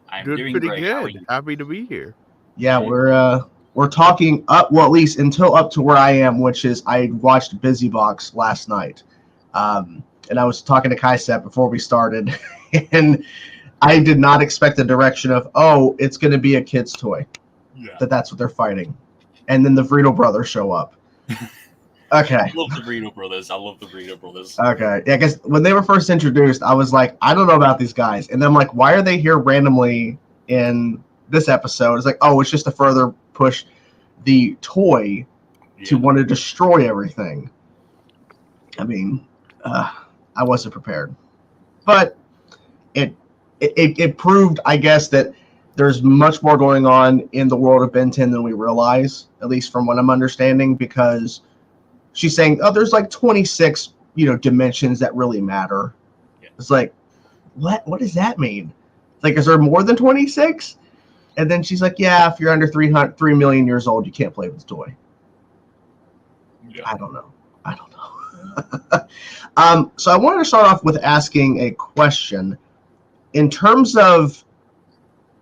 I'm Doing doing pretty great. How are good. you? Happy to be here. Yeah, we're talking up, well, at least until up to where I am, which is I watched Busy Box last night, and I was talking to Kaisep before we started, and I did not expect the direction of, oh, it's going to be a kid's toy, Yeah. that's what they're fighting, and then the Vrito brothers show up. Okay. I love the Reno brothers. Okay. Yeah, I guess when they were first introduced, I was like, I don't know about these guys. And then I'm like, why are they here randomly in this episode? It's like, oh, it's just to further push the toy to want to destroy everything. I mean, I wasn't prepared. But it proved, I guess, that there's much more going on in the world of Ben 10 than we realize, at least from what I'm understanding, because she's saying, oh, there's like 26, dimensions that really matter. Yeah. It's like, what does that mean? It's like, is there more than 26? And then she's like, yeah, if you're under 3 million years old, you can't play with the toy. Yeah. I don't know. So I wanted to start off with asking a question. In terms of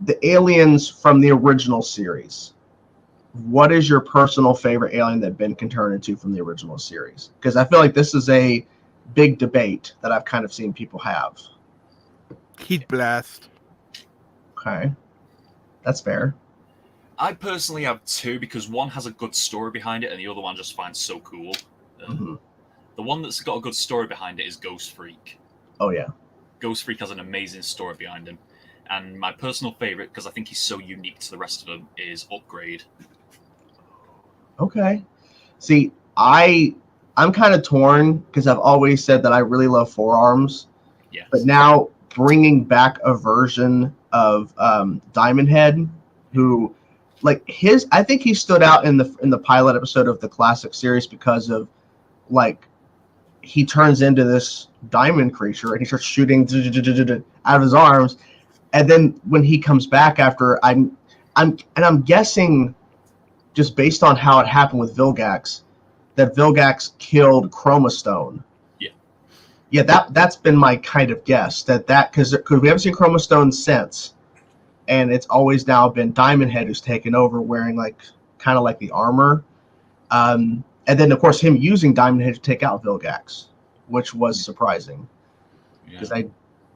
the aliens from the original series, what is your personal favorite alien that Ben can turn into from the original series? Because I feel like this is a big debate that I've kind of seen people have. Heat Blast. Okay. That's fair. I personally have two because one has a good story behind it and the other one just finds so cool. The one that's got a good story behind it is Ghost Freak. Oh, yeah. Ghost Freak has an amazing story behind him. And my personal favorite, because I think he's so unique to the rest of them, is Upgrade. Okay. See, I'm kind of torn because I've always said that I really love Forearms. Yes. But now bringing back a version of Diamondhead, who, like, I think he stood out in the pilot episode of the classic series because of, like, he turns into this diamond creature and he starts shooting out of his arms, and then when he comes back after, I'm guessing, just based on how it happened with Vilgax, that Vilgax killed Chromosome. Yeah, that's been my kind of guess. That because we haven't seen Chromosome since, and it's always now been Diamondhead who's taken over, wearing kind of like the armor, and then of course him using Diamondhead to take out Vilgax, which was surprising because I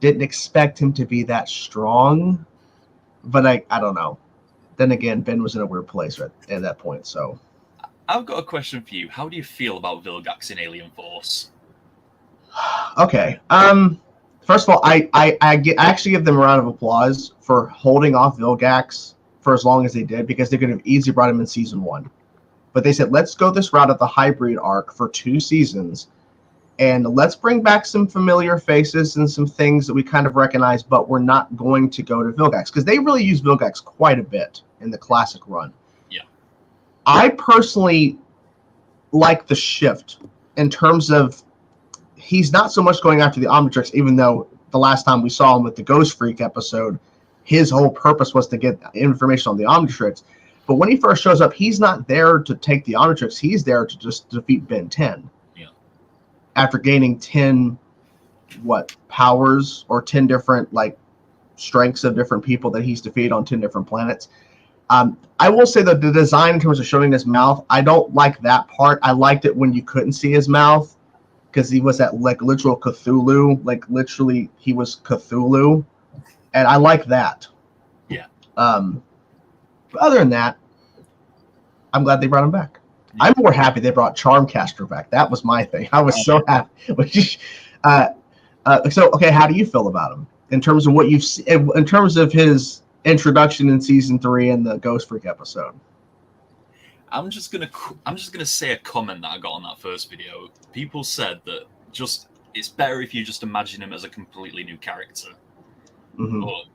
didn't expect him to be that strong, but I don't know. Then again, Ben was in a weird place at that point. So, I've got a question for you. How do you feel about Vilgax in Alien Force? Okay. First of all, I actually give them a round of applause for holding off Vilgax for as long as they did, because they could have easily brought him in season 1. But they said, let's go this route of the hybrid arc for 2 seasons, and let's bring back some familiar faces and some things that we kind of recognize, but we're not going to go to Vilgax, because they really use Vilgax quite a bit in the classic run. Yeah. I personally like the shift in terms of he's not so much going after the Omnitrix, even though the last time we saw him with the Ghost Freak episode, his whole purpose was to get information on the Omnitrix. But when he first shows up, he's not there to take the Omnitrix. He's there to just defeat Ben 10. Yeah. After gaining 10, powers, or 10 different, strengths of different people that he's defeated on 10 different planets. I will say that the design in terms of showing his mouth, I don't like that part. I liked it when you couldn't see his mouth, because he was that literal Cthulhu, literally he was Cthulhu, and I like that. Yeah. But other than that, I'm glad they brought him back. Yeah. I'm more happy they brought Charmcaster back. That was my thing. I was so happy. So okay, how do you feel about him in terms of what you've seen, in terms of his introduction in season 3 and the Ghost Freak episode? I'm just gonna say a comment that I got on that first video. People said that it's better if you just imagine him as a completely new character. Mm-hmm. But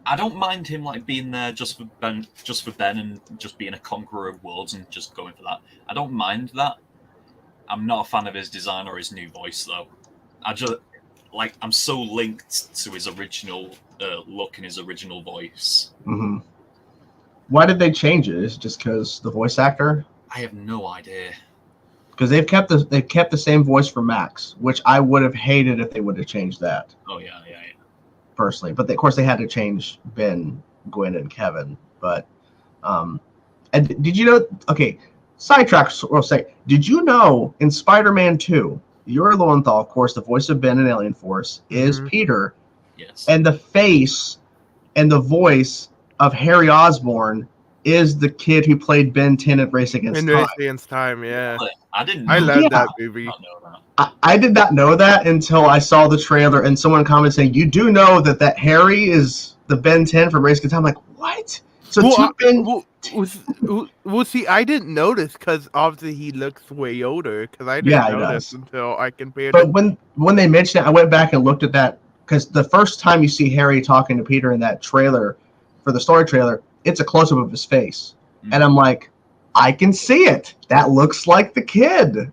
I don't mind him being there just for Ben, and just being a conqueror of worlds and just going for that. I don't mind that. I'm not a fan of his design or his new voice though. I'm so linked to his original look and his original voice. Mm-hmm. Why did they change it? Is it just because the voice actor? I have no idea. Because they've kept the same voice for Max, which I would have hated if they would have changed that. Oh yeah. personally. But of course, they had to change Ben, Gwen, and Kevin. But and did you know? Okay, sidetrack. We'll say, did you know in Spider-Man 2, Yuri Lowenthal, of course, the voice of Ben in Alien Force, is Peter, Yes. and the face and the voice of Harry Osborn is the kid who played Ben 10 at Race Against Time. Race Against Time, yeah. I didn't. I love Yeah. that movie. Not know that. I did not know that until I saw the trailer and someone commented saying, "You do know that Harry is the Ben 10 from Race Against Time." I'm like, what? So see, I didn't notice because obviously he looks way older. Because I didn't notice until I compared. But when they mentioned it, I went back and looked at that because the first time you see Harry talking to Peter in that trailer for the story trailer, it's a close up of his face, and I'm like, I can see it. That looks like the kid.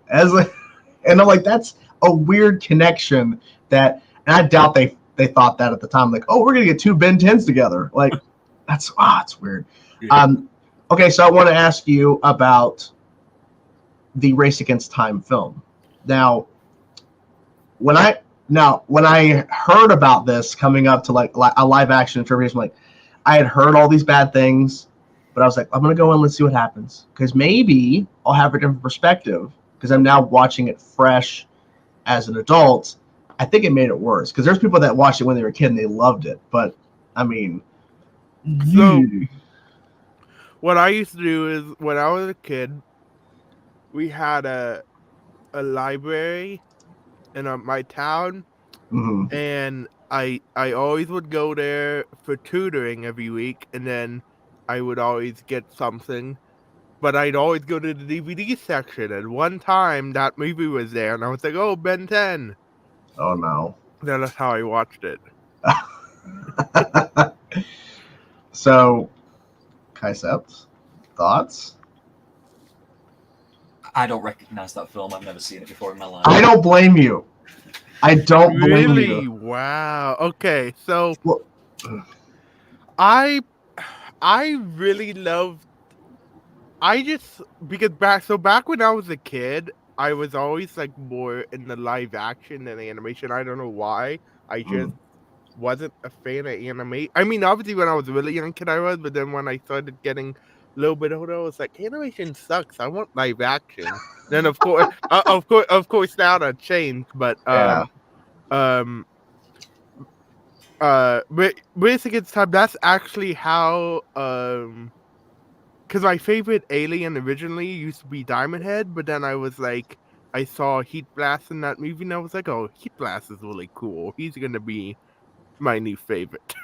And I'm like, that's a weird connection. And I doubt they thought that at the time. Like, oh, we're gonna get two Ben 10s together. Like, it's weird. Yeah. Okay, so I want to ask you about the Race Against Time film. Now, when I heard about this coming up to like a live action interpretation, like I had heard all these bad things, but I was like, I'm gonna go in and see what happens because maybe I'll have a different perspective because I'm now watching it fresh as an adult. I think it made it worse because there's people that watched it when they were a kid and they loved it, but I mean, so what I used to do is when I was a kid, we had a library in my town, and I always would go there for tutoring every week, and then I would always get something, but I'd always go to the DVD section, and one time that movie was there, and I was like, oh, Ben 10. Oh, no. That's how I watched it. So, Kaisept, thoughts? I don't recognize that film. I've never seen it before in my life. I don't blame you. I don't blame you. Really? Wow. Okay, so I really loved. Back when I was a kid, I was always like more in the live action than the animation. I don't know why. I just wasn't a fan of anime. I mean, obviously when I was a really young kid I was, but then when I started getting a little bit older, I was like, animation sucks. I want live action. Then of course, now that changed. But Race Against Time. That's actually how because my favorite alien originally used to be Diamondhead, but then I was like, I saw Heat Blast in that movie, and I was like, oh, Heat Blast is really cool. He's gonna be my new favorite.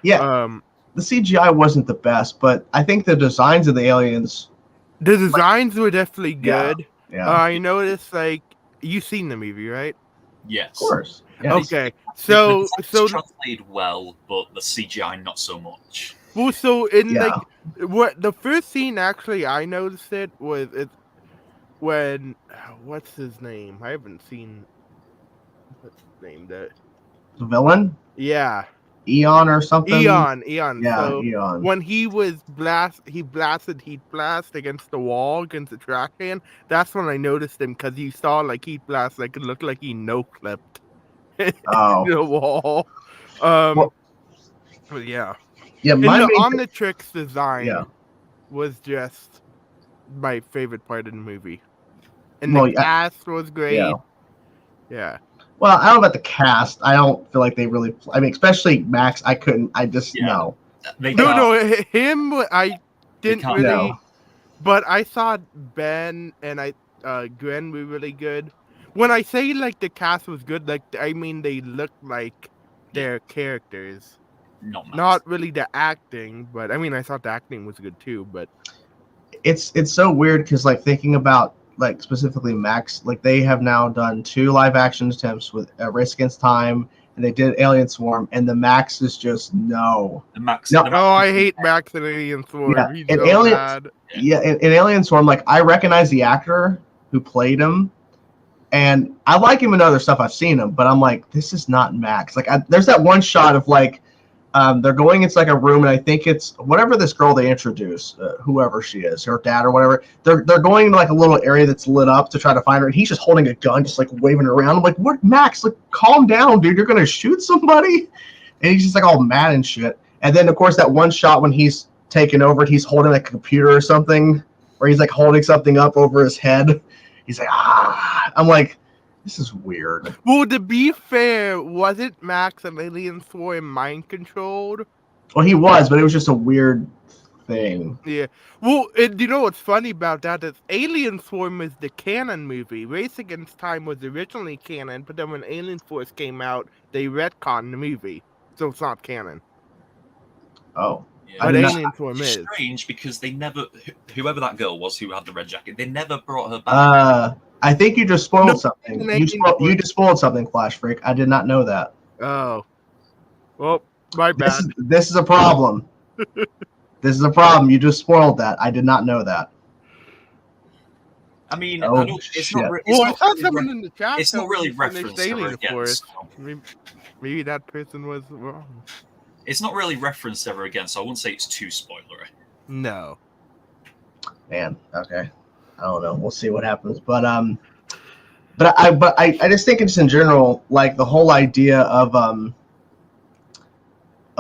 Yeah. The CGI wasn't the best, but I think the designs of the aliens. The designs were definitely good. Yeah. I noticed, like, you've seen the movie, right? Yes. Of course. Yeah. Okay. So translated well, but the CGI not so much. Well, so in what the first scene actually I noticed it was when what's his name? I haven't seen what's his name that The villain? Yeah. Eon or something? Eon. Yeah, so Eon. When he blasted Heat Blast against the wall, against the trash can, that's when I noticed him because you saw like Heat Blast, like it looked like he no-clipped the wall. But yeah. Yeah, the Omnitrix design was just my favorite part of the movie. And the cast was great. Yeah. Well, I don't know about the cast. I don't feel like they really. I mean, especially Max. I couldn't. I just no. Him. I didn't really. No. But I thought Ben and Gwen were really good. When I say like the cast was good, like I mean they looked like their characters. Not really the acting, but I mean I thought the acting was good too. But it's so weird because like thinking about like specifically Max, like they have now done 2 live action attempts with Race Against Time, and they did Alien Swarm, and the Max is just no. The Max. No. Oh, I hate Max in Alien Swarm. Yeah, He's in so Alien. bad. Yeah, in Alien Swarm, like I recognize the actor who played him. And I like him in other stuff. I've seen him, but I'm like, this is not Max. Like, there's that one shot of like, they're going into like a room, and I think it's whatever this girl they introduce, whoever she is, her dad or whatever. They're going to like a little area that's lit up to try to find her, and he's just holding a gun, just like waving it around. I'm like, what, Max? Like, calm down, dude. You're gonna shoot somebody. and he's just like all mad and shit. And then of course that one shot when he's taken over, he's holding like a computer or something, or he's like holding something up over his head. He's like, ah. I'm like, this is weird. Well, to be fair, wasn't Max and Alien Swarm mind controlled? Well, he was, but it was just a weird thing. Yeah. Well, and you know what's funny about that is Alien Swarm is the canon movie. Race Against Time was originally canon, but then when Alien Force came out, they retconned the movie, so it's not canon. Oh. Yeah. But did not- Alien Swarm It's is. strange because they never, whoever that girl was who had the red jacket, they never brought her back. I think you just spoiled No, something. Alien You just spoiled something, Flash Freak. I did not know that. Oh. Well, my bad. This is a problem. This is a problem. You just spoiled that. I did not know that. I mean, Oh, I don't, it's not. shit. Well, I It's saw not, someone in the chat. it's not really referenced ever Alien again. Force. So. Maybe that person was wrong. It's not really referenced ever again, so I wouldn't say it's too spoilery. No. Man, okay. I don't know. We'll see what happens. But I just think it's in general, like the whole idea of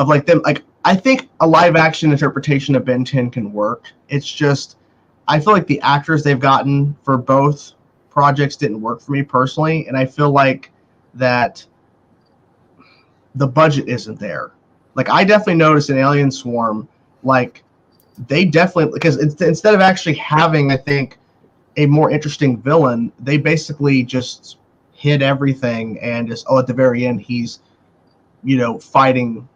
like them, like I think a live action interpretation of Ben 10 can work. It's just I feel like the actors they've gotten for both projects didn't work for me personally, and I feel like that the budget isn't there. Like I definitely noticed in Alien Swarm, like they definitely, because instead of actually having, I think, a more interesting villain, they basically just hid everything and just at the very end he's, fighting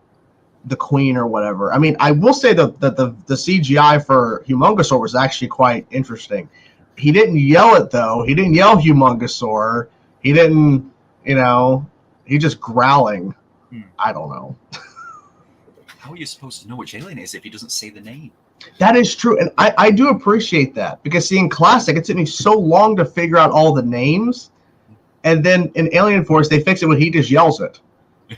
the queen or whatever. I mean, I will say that the CGI for Humongosaur was actually quite interesting. He didn't yell it though. He didn't yell Humongosaur. He didn't, he just growling. I don't know. How are you supposed to know which alien it is if he doesn't say the name? That is true, and I do appreciate that, because see, in Classic, it took me so long to figure out all the names, and then in Alien Force, they fix it when he just yells it.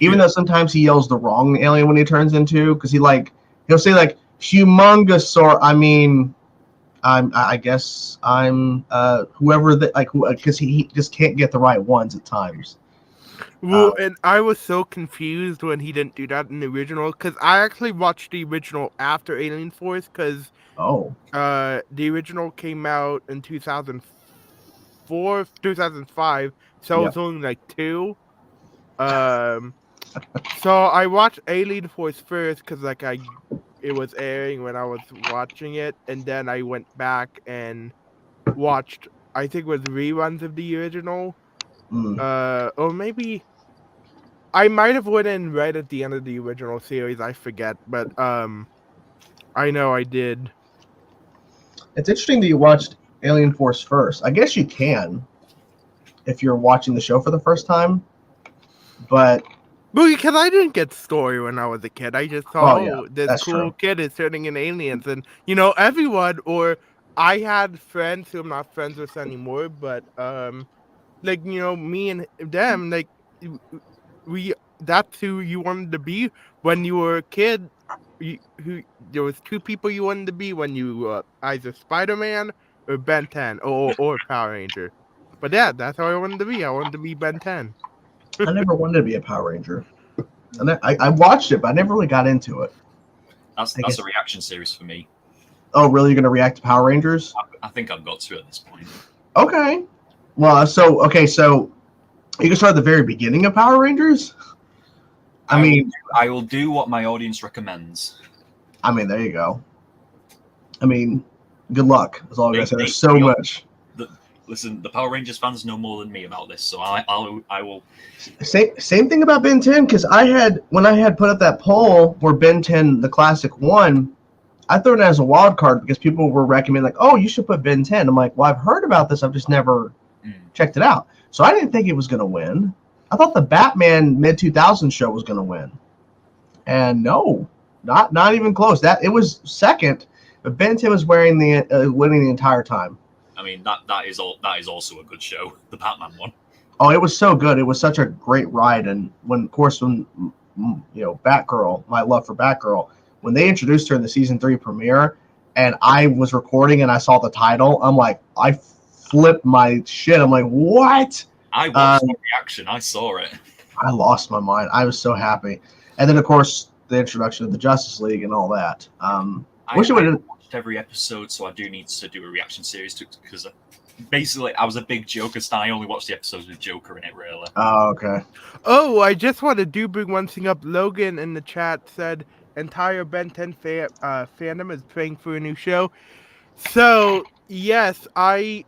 Even though sometimes he yells the wrong alien when he turns into, because he'll say like Humongosaur. I mean, I guess I'm whoever that, like, because he just can't get the right ones at times. Well, and I was so confused when he didn't do that in the original, because I actually watched the original after Alien Force, because the original came out in 2004, 2005, so it was only like 2. So I watched Alien Force first, because it was airing when I was watching it, and then I went back and watched, I think it was reruns of the original, or maybe I might have went in right at the end of the original series. I forget, but I know I did. It's interesting that you watched Alien Force first. I guess you can if you're watching the show for the first time, but because I didn't get story when I was a kid. I just thought, this cool true. kid is turning into aliens, and everyone, or I had friends who I'm not friends with anymore, but me and them, like that's who you wanted to be when you were a kid. There was 2 people you wanted to be when you were either Spider-Man or Ben 10 or Power Ranger. But yeah, that's how I wanted to be. I wanted to be Ben 10. I never wanted to be a Power Ranger. And I watched it, but I never really got into it. That's a reaction series for me. Oh, really? You're going to react to Power Rangers? I think I've got to at this point. Okay. Well, so you can start at the very beginning of Power Rangers? I will do what my audience recommends. I mean, there you go. I mean, good luck. That's all I'm going to say. There's so much. Listen, the Power Rangers fans know more than me about this, so I will. Same thing about Ben 10, because when I had put up that poll where Ben 10 the classic won, I threw it as a wild card because people were recommending like, oh, you should put Ben 10. I'm like, well, I've heard about this, I've just never checked it out. So I didn't think it was going to win. I thought the Batman mid-2000s show was going to win, and no, not even close. That it was second, but Ben 10 was winning the entire time. I mean, that is also a good show, the Batman one. Oh, it was so good. It was such a great ride. And when Batgirl, my love for Batgirl, when they introduced her in the season 3 premiere, and I was recording and I saw the title, I'm like, I flipped my shit. I'm like, what? I watched the reaction. I saw it. I lost my mind. I was so happy. and then of course the introduction of the Justice League and all that. I Wish it would. watched every episode, so I do need to do a reaction series because basically I was a big Joker stan. I only watched the episodes with Joker in it, really. Oh, okay. Oh, I just want to bring one thing up. Logan in the chat said entire Ben 10 fandom is praying for a new show. So yes, I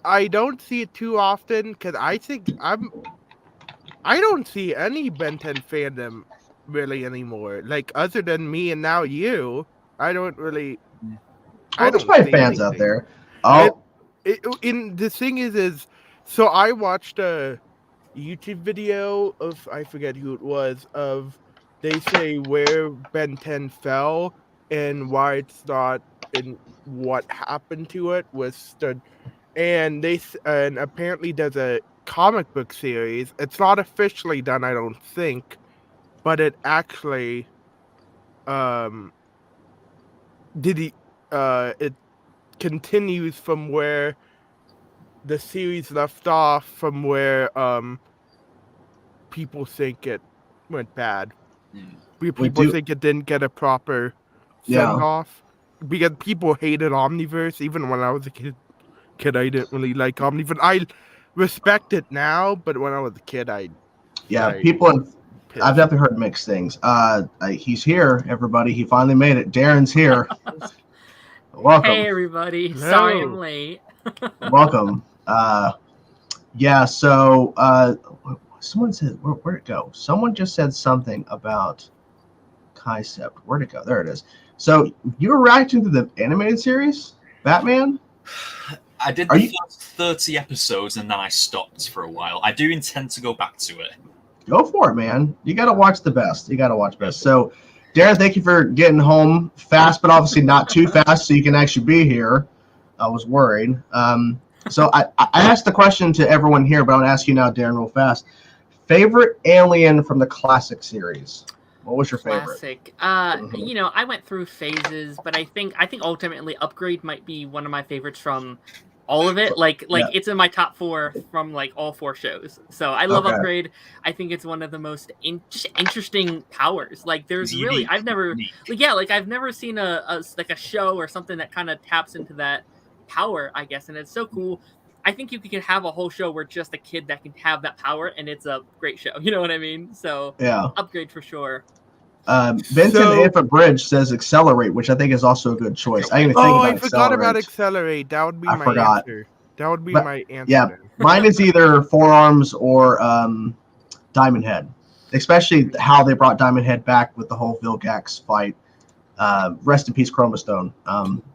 don't see it too often because I think I don't see any Ben 10 fandom really anymore. Like other than me and now you, I don't really. Well, there's probably fans out there. Oh, The thing is so I watched a YouTube video of I forget who it was of they say where Ben 10 fell and why it's not and what happened to it was and apparently there's a comic book series. It's not officially done, I don't think, but it actually it continues from where the series left off from where people think it went bad. People think it didn't get a proper send off because people hated Omniverse. Even when I was a kid I didn't really like Omniverse. I respect it now, but when I was a kid, people. I've definitely heard mixed things. He's here, everybody. He finally made it. Darren's here. Welcome. Hey, everybody. Hello. Sorry I'm late. Welcome. Yeah, so someone said, where'd it go? Someone just said something about Concept. Where'd it go? There it is. So you were reacting to the animated series, Batman? I did the first 30 episodes and then I stopped for a while. I do intend to go back to it. Go for it, man. You got to watch the best. You got to watch best. So, Darren, thank you for getting home fast, but obviously not too fast so you can actually be here. I was worried. So I asked the question to everyone here, but I'm going to ask you now, Darren, real fast. Favorite alien from the classic series? What was your favorite? Classic. You know, I went through phases, but I think ultimately Upgrade might be one of my favorites from all of it. Like it's in my top 4 from like all 4 shows. So I love Upgrade. I think it's one of the most interesting powers. Like there's really I've never seen a show or something that kind of taps into that power, I guess, and it's so cool. I think you can have a whole show where just a kid that can have that power, and it's a great show. You know what I mean? So yeah, Upgrade for sure. Benton if Abridged says Accelerate, which I think is also a good choice. I forgot about Accelerate. That would be my answer. That would be my answer. Yeah, mine is either Forearms or Diamondhead, especially how they brought Diamondhead back with the whole Vilgax fight. Rest in peace, Chromosome.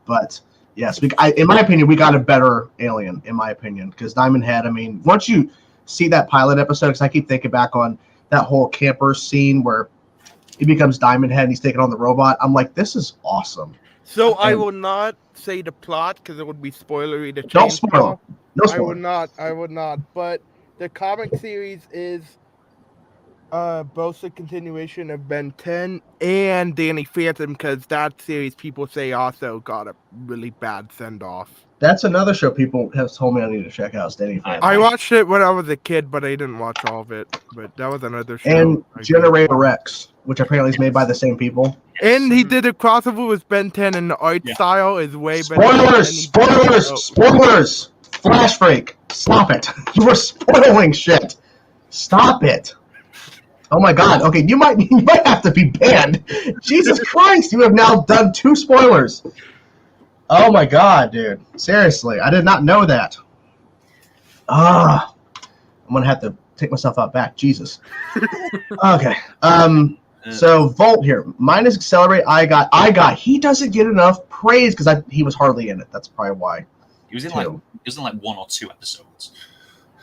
But yes, in my opinion, we got a better alien, in my opinion, because Diamondhead, I mean, once you see that pilot episode, because I keep thinking back on that whole camper scene where he becomes Diamondhead and he's taking on the robot, I'm like, this is awesome. So I will not say the plot because it would be spoilery to Don't spoil. No spoil. I would not. But the comic series is both a continuation of Ben 10 and Danny Phantom, because that series people say also got a really bad send off. That's another show people have told me I need to check out. Danny Phantom. I watched it when I was a kid, but I didn't watch all of it. But that was another show. And Generator Rex, which apparently is made by the same people. And he did a crossover with Ben 10, and the art style is way better. Spoilers! Flash Freak, stop it! You were spoiling shit. Stop it! Oh my God! Okay, you might have to be banned. Jesus Christ! You have now done 2 spoilers. Oh my God, dude! Seriously, I did not know that. I'm gonna have to take myself out back. Jesus. Okay. So Volt here. Mine is Accelerate. I got. He doesn't get enough praise because he was hardly in it. That's probably why. He was in like 1 or 2 episodes.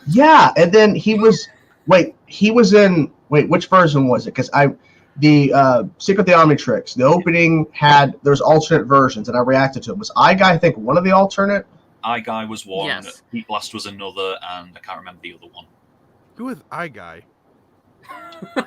Yeah, and then he was. Which version was it? Because the Secret of the Omnitrix, the opening there's alternate versions, and I reacted to it. Was I think one of the alternate? I Guy was one. Yes. Heat Blast was another, and I can't remember the other one. Who is I Guy? You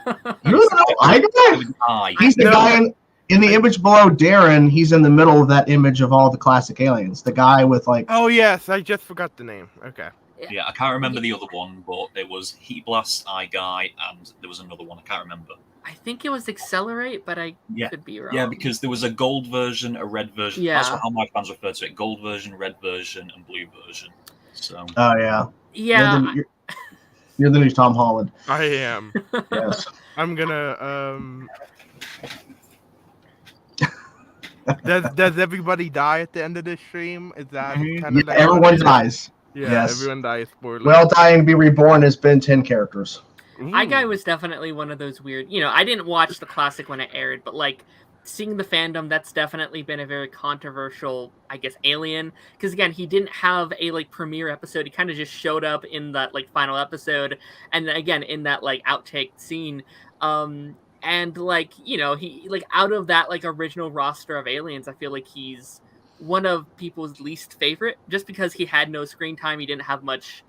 don't know I Guy? He's the guy in the image below Darren. He's in the middle of that image of all the classic aliens. The guy with like. Oh yes, I just forgot the name. Okay. Yeah, I can't remember the other one, but it was Heat Blast, I Guy, and there was another one I can't remember. I think it was Accelerate, but I could be wrong. Yeah, because there was a gold version, a red version. Yeah. That's how my fans refer to it: gold version, red version, and blue version. So. Oh yeah. Yeah. You're the new Tom Holland. I am. Yes. I'm gonna Does everybody die at the end of this stream? Is that kind of everyone dies? Yeah, yes. Everyone dies. Spoiler. Well, dying to be reborn has been 10 characters. Guy was definitely one of those weird. I didn't watch the classic when it aired, but like seeing the fandom, that's definitely been a very controversial, I guess, alien. Because again, he didn't have a like premiere episode. He kind of just showed up in that like final episode, and then again in that like outtake scene. And like he like out of that like original roster of aliens, I feel like he's one of people's least favorite, just because he had no screen time. He didn't have much,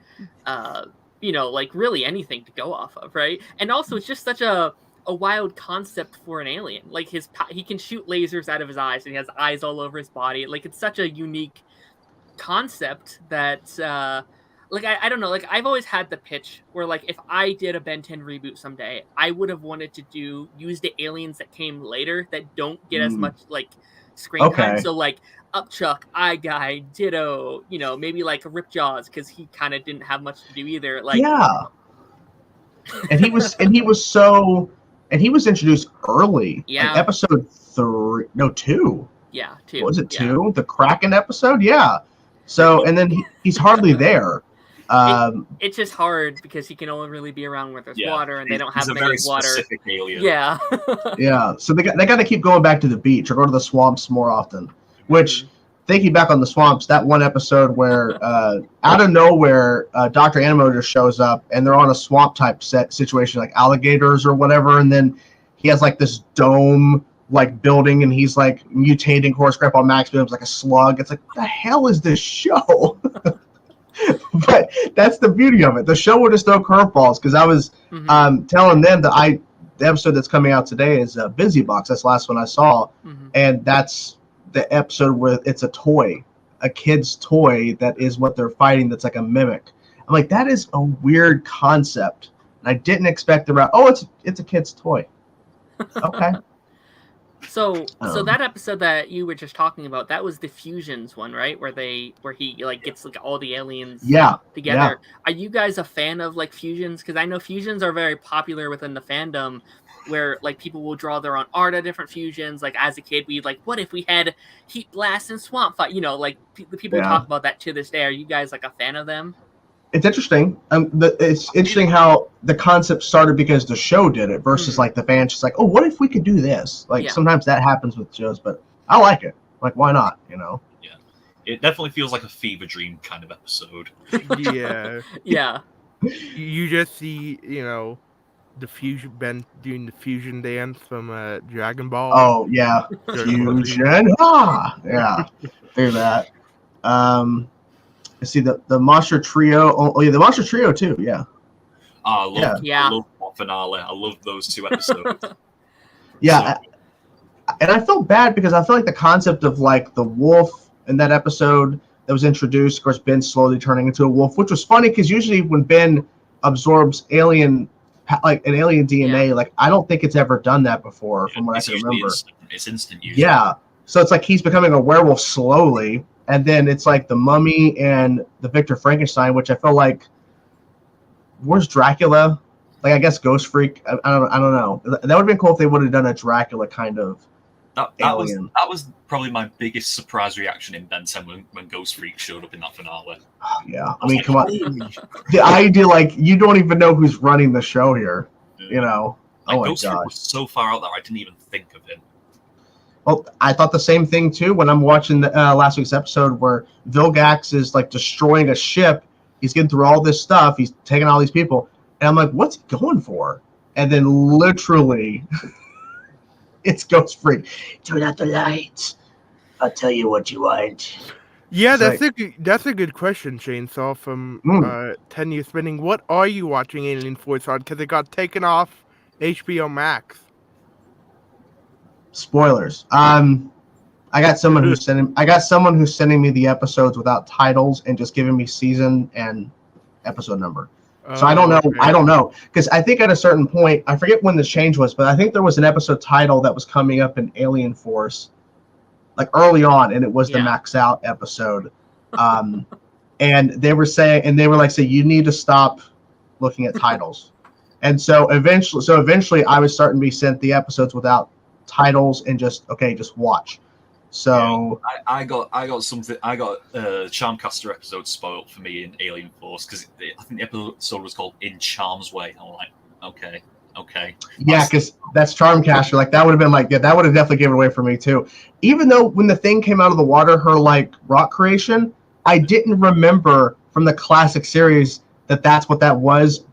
like really anything to go off of, right? And also, it's just such a wild concept for an alien. Like he can shoot lasers out of his eyes, and he has eyes all over his body. Like it's such a unique concept that. Like, I don't know, like, I've always had the pitch where, like, if I did a Ben 10 reboot someday, I would have wanted to use the aliens that came later that don't get as much, like, screen time. So, like, Upchuck, Eye Guy, Ditto, maybe, like, Ripjaws, because he kind of didn't have much to do either. Like, yeah. And he was introduced early. Yeah. Like episode 2. Yeah, 2. Was it 2? The Kraken episode? Yeah. So, and then he's hardly there. It's just hard because he can only really be around where there's water, and they don't have many water. Specific alien. Yeah. Yeah. So they got to keep going back to the beach or go to the swamps more often. Which, thinking back on the swamps, that one episode where out of nowhere, Dr. Animo just shows up, and they're on a swamp type situation, like alligators or whatever, and then he has like this dome like building, and he's like mutating Horse Grandpa Max becomes like a slug. It's like, what the hell is this show? But that's the beauty of it. The show would just throw curveballs, because I was telling them that the episode that's coming out today is Busy Box. That's the last one I saw, and that's the episode where it's a toy, a kid's toy that is what they're fighting. That's like a mimic. I'm like, that is a weird concept, and I didn't expect it's a kid's toy. Okay. So that episode that you were just talking about, that was the fusions one, right? Where he like gets like all the aliens together. Yeah. Are you guys a fan of like fusions? Because I know fusions are very popular within the fandom, where like people will draw their own art of different fusions. Like as a kid, we like, what if we had Heat Blast and Swamp Fight? Like the people talk about that to this day. Are you guys like a fan of them? It's interesting. It's interesting how the concept started because the show did it versus like the fans just like, oh, what if we could do this? Like sometimes that happens with shows, but I like it. Like, why not? Yeah. It definitely feels like a fever dream kind of episode. Yeah. Yeah. You just see, the fusion Ben doing the fusion dance from Dragon Ball. Oh yeah. Fusion. Yeah. Do that. See the Monster Trio. Oh yeah, the Monster Trio too. Yeah. I love that finale. I love those 2 episodes. Yeah, and I felt bad because I feel like the concept of like the wolf in that episode that was introduced, of course, Ben slowly turning into a wolf, which was funny because usually when Ben absorbs alien DNA, like I don't think it's ever done that before, from what I can remember. It's instant usually. Yeah, so it's like he's becoming a werewolf slowly. And then it's like the Mummy and the Victor Frankenstein, which I feel like, where's Dracula? Like, I guess Ghost Freak. I don't know. That would have been cool if they would have done a Dracula kind of alien. That was probably my biggest surprise reaction in Ben 10 when Ghost Freak showed up in that finale. Yeah, I mean, come on. The idea, like, you don't even know who's running the show here. Oh my Ghost gosh. Freak was so far out there, I didn't even think of him. Well, I thought the same thing too when I'm watching the last week's episode where Vilgax is like destroying a ship. He's getting through all this stuff. He's taking all these people, and I'm like, "What's he going for?" And then literally, it's Ghost Freak. Turn out the lights. I'll tell you what you want. Yeah, that's a good question, Chainsaw from 10 Years Spinning. What are you watching Alien Force on? Because it got taken off HBO Max. Spoilers. I got someone who's sending me the episodes without titles and just giving me season and episode number. So I don't know. Okay. I don't know because I think at a certain point, I forget when the change was, but I think there was an episode title that was coming up in Alien Force, like early on, and it was the Max Out episode. And they were like, you need to stop looking at titles. And so eventually, I was starting to be sent the episodes without titles and just watch. So I got something. I got Charmcaster episode spoiled for me in Alien Force because I think the episode was called In Charm's Way. I'm like, okay. Yeah, because that's Charmcaster. Like that would have been like, that would have definitely given it away for me too. Even though when the thing came out of the water, her like rock creation, I didn't remember from the classic series that's what that was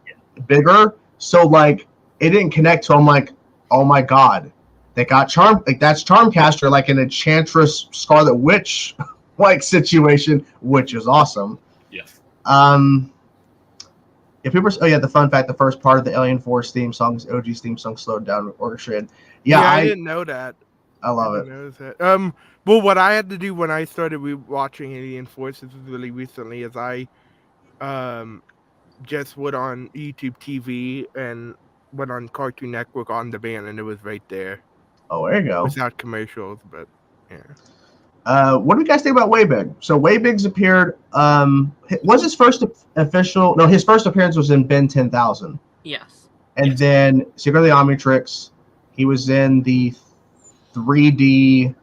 bigger. So like it didn't connect to. I'm like, oh my god. They got that's Charmcaster, like an Enchantress Scarlet Witch like situation, which is awesome. Yeah. If people the fun fact, the first part of the Alien Force theme song's OG's theme song slowed down orchestrated. Yeah, I didn't know that. I love it. Well, what I had to do when I started watching Alien Force, this was really recently, is I just went on YouTube TV and went on Cartoon Network on demand, and it was right there. Oh, there you go. Without commercials, but yeah. What do you guys think about Waybig? So Waybig's appeared. Was his first official? No, his first appearance was in Ben 10,000. Yes. And then Secret of the Omnitrix. He was in the 3D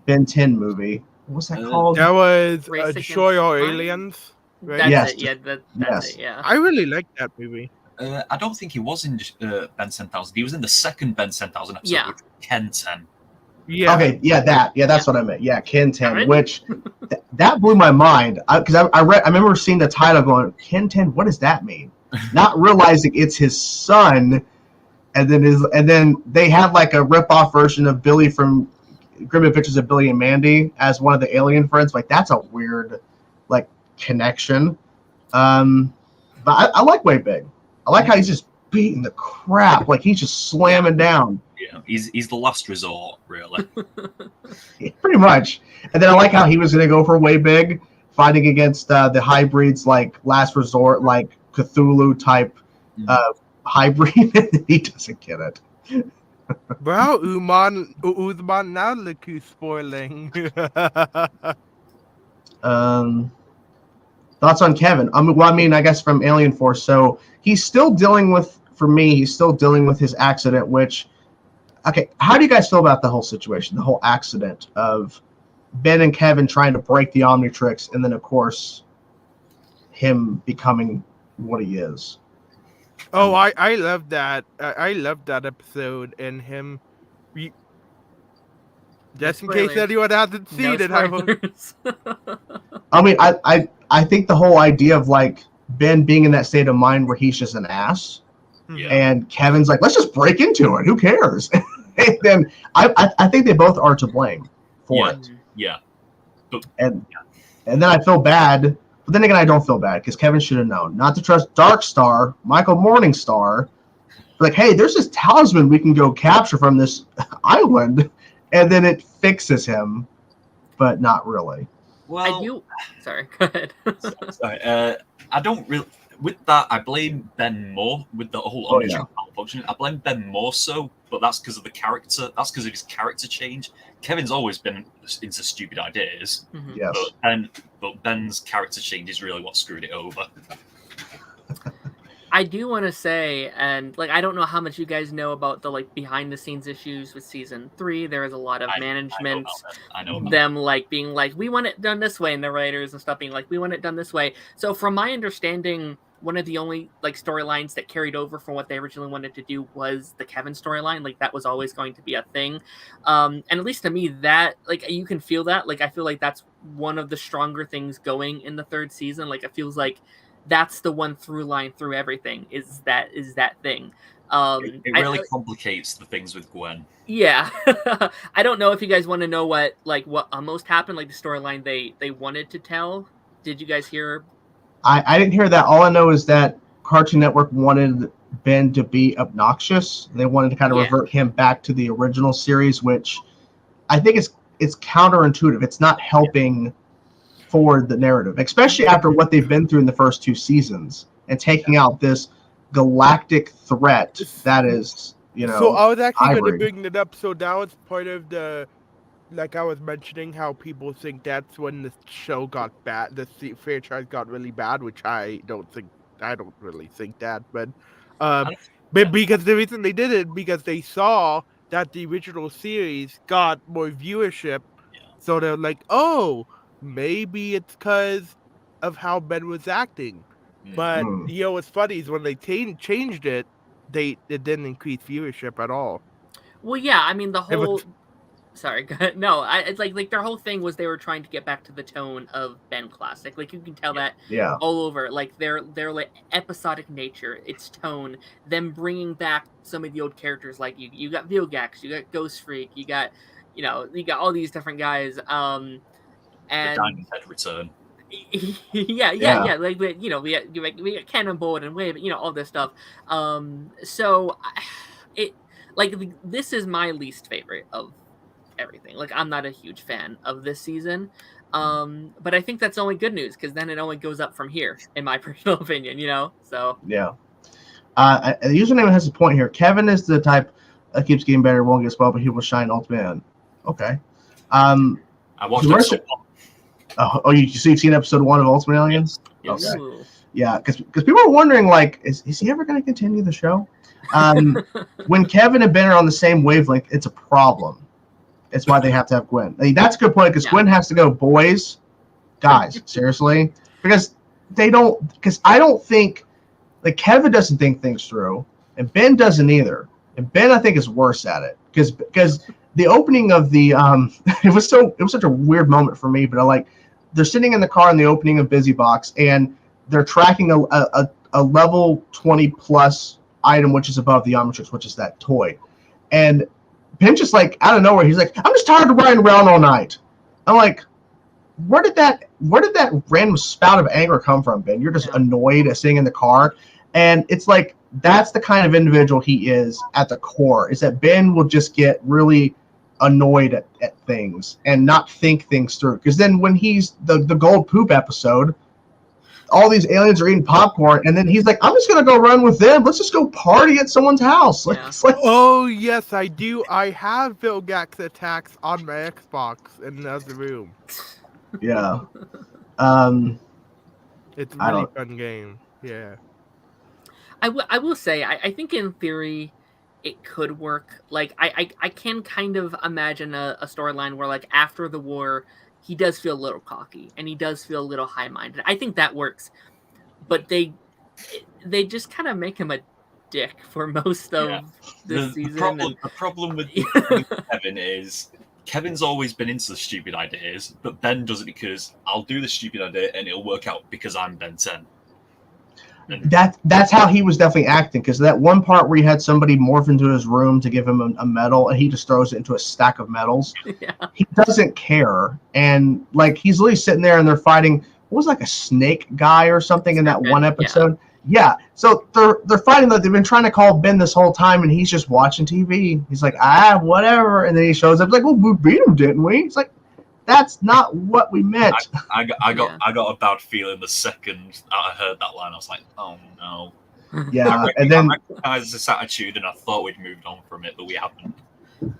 Ben 10 movie. What's that called? That was Race Destroy All Against Aliens. Right? That's it. Yeah, that's it. Yeah. I really liked that movie. I don't think he was in Ben 10,000. He was in the second Ben 10,000 episode, which was Ken 10. Yeah. Okay. Yeah. That's what I meant. Yeah. Ken 10, Right? which that blew my mind because I remember seeing the title going, Ken 10. What does that mean? Not realizing it's his son, and then they had like a rip-off version of Billy from Grim Adventures of Billy and Mandy as one of the alien friends. Like that's a weird like connection. But I like Waybig. I like how he's just beating the crap. Like he's just slamming down. Yeah, he's the last resort, really. Yeah, pretty much. And then I like how he was going to go for Waybig, fighting against the hybrids, like last resort, like Cthulhu type hybrid. He doesn't get it. Well, Uzman now look who's spoiling. Thoughts on Kevin? I guess from Alien Force. So he's still dealing with his accident, which, okay, how do you guys feel about the whole situation, the whole accident of Ben and Kevin trying to break the Omnitrix, and then, of course, him becoming what he is? Oh, I love that. I love that episode, and him. Just in case anyone hasn't seen it, I mean, I think the whole idea of like Ben being in that state of mind where he's just an ass, and Kevin's like, let's just break into it. Who cares? And then I think they both are to blame for it. Yeah. And then I feel bad, but then again, I don't feel bad because Kevin should have known not to trust Dark Star, Michael Morningstar. Like, hey, there's this talisman we can go capture from this island, and then it fixes him, but not really. Well, Sorry, go ahead. Sorry, I don't really. With that, I blame Ben more with the whole Omnitrix malfunction. I blame Ben more so, but that's because of the character. That's because of his character change. Kevin's always been into stupid ideas, yes. But Ben's character change is really what screwed it over. I do want to say, and like, I don't know how much you guys know about the like behind the scenes issues with season 3. There is a lot of management, I know them like being like, we want it done this way, and the writers and stuff being like, we want it done this way. So from my understanding, one of the only like storylines that carried over from what they originally wanted to do was the Kevin storyline. Like that was always going to be a thing. And at least to me, that like you can feel that. Like I feel like that's one of the stronger things going in the 3rd season. Like it feels like that's the one through line through everything is that thing. It really complicates the things with Gwen. Yeah. I don't know if you guys want to know what almost happened, like the storyline they wanted to tell. Did you guys hear? I didn't hear that. All I know is that Cartoon Network wanted Ben to be obnoxious. They wanted to kind of revert him back to the original series, which I think it's counterintuitive. It's not helping forward the narrative, especially after what they've been through in the first 2 seasons. and taking out this galactic threat that is, So I was actually going to hybrid. bring it up. So that was part of the, like I was mentioning, how people think that's when the show got bad, the franchise got really bad, which I don't really think that, but because the reason they did it because they saw that the original series got more viewership, so they're like, oh, maybe it's because of how Ben was acting. But what's funny is when they changed it, it didn't increase viewership at all. Well, yeah, I mean the whole. Sorry, go ahead. No, it's like their whole thing was they were trying to get back to the tone of Ben Classic. Like you can tell that all over. Like their like episodic nature, its tone, them bringing back some of the old characters. Like you got Vilgax, you got Ghost Freak, you got all these different guys. And the Diamondhead return. yeah. Like we got Cannonball and Wave, all this stuff. So this is my least favorite of everything. Like I'm not a huge fan of this season, but I think that's only good news because then it only goes up from here, in my personal opinion. So yeah. The username has a point here. Kevin is the type that keeps getting better, won't get spoiled, but he will shine ultimate. Okay. I watched it. You've seen episode 1 of Ultimate Aliens? Yes. Okay. Ooh. Yeah, because people are wondering, like, is he ever going to continue the show? When Kevin and Ben are on the same wavelength, it's a problem. It's why they have to have Gwen. I mean, that's a good point because Gwen has to go, guys, seriously, because I don't think, like, Kevin doesn't think things through, and Ben doesn't either. And Ben, I think, is worse at it because the opening of the it was such a weird moment for me, but they're sitting in the car in the opening of Busy Box and they're tracking a level 20 plus item which is above the Omnitrix, which is that toy, and Ben just like out of nowhere, he's like, I'm just tired of riding around all night. I'm like, where did that random spout of anger come from, Ben? You're just annoyed at sitting in the car. And it's like, that's the kind of individual he is at the core, is that Ben will just get really annoyed at things and not think things through. Because then when he's the gold poop episode, all these aliens are eating popcorn, and then he's like, I'm just going to go run with them. Let's just go party at someone's house. It's like, oh, yes, I do. I have Vilgax attacks on my Xbox in another room. Yeah. It's a really fun game. Yeah. I will say, I think in theory it could work. Like I can kind of imagine a storyline where, like, after the war he does feel a little cocky and he does feel a little high-minded. I think that works. But they just kind of make him a dick for most of this season. The problem with Kevin is Kevin's always been into the stupid ideas, but Ben does it because I'll do the stupid idea and it'll work out because I'm Ben 10. That's how he was definitely acting, because that one part where he had somebody morph into his room to give him a medal and he just throws it into a stack of medals. He doesn't care, and like he's literally sitting there and they're fighting. What was, like, a snake guy or something in that one episode? Yeah. So they're fighting. They've been trying to call Ben this whole time, and he's just watching TV. He's like, whatever, and then he shows up. He's like, well, we beat him, didn't we? It's like, that's not what we meant. I got a bad feeling the second I heard that line. I was like, oh no. Yeah, and then I recognized this attitude, and I thought we'd moved on from it, but we haven't.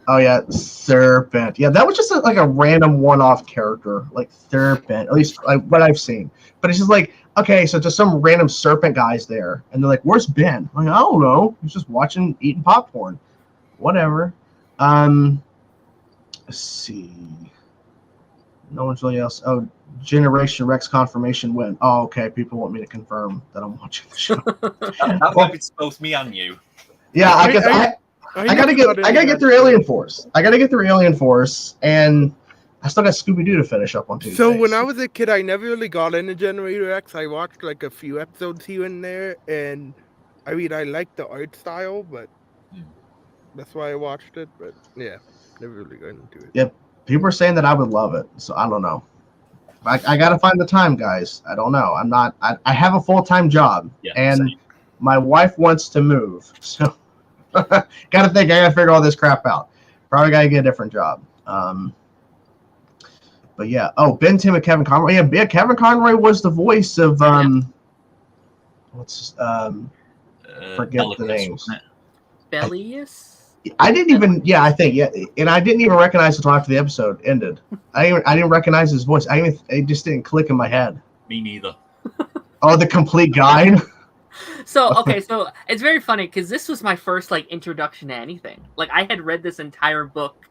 Oh yeah, Serpent. Yeah, that was just like a random one-off character, like Serpent. At least like what I've seen. But it's just like, okay, so just some random serpent guys there, and they're like, "Where's Ben?" I'm like, I don't know. He's just eating popcorn. Whatever. Let's see. No one's really else. Oh, Generation Rex confirmation win. Oh, okay. People want me to confirm that I'm watching the show. That benefits both me and you. Yeah, I gotta get through Alien Force. I gotta get through Alien Force, and I still got Scooby Doo to finish up on Tuesday. So when I was a kid, I never really got into Generator X. I watched like a few episodes here and there, and I mean, I liked the art style, but that's why I watched it. But yeah, never really got into it. Yep. People are saying that I would love it, so I don't know. I got to find the time, guys. I don't know. I have a full-time job, and same. My wife wants to move, so got to figure all this crap out. Probably got to get a different job. But yeah. Oh, Ben Tim and Kevin Conroy. Yeah, Kevin Conroy was the voice of what what's forget the Bellicus, names. wasn't it? Bellius? I didn't even, yeah, I think, yeah, and I didn't even recognize it until after the episode ended. I didn't recognize his voice. It just didn't click in my head. Me neither. Oh, the complete guide. So it's very funny because this was my first like introduction to anything. Like I had read this entire book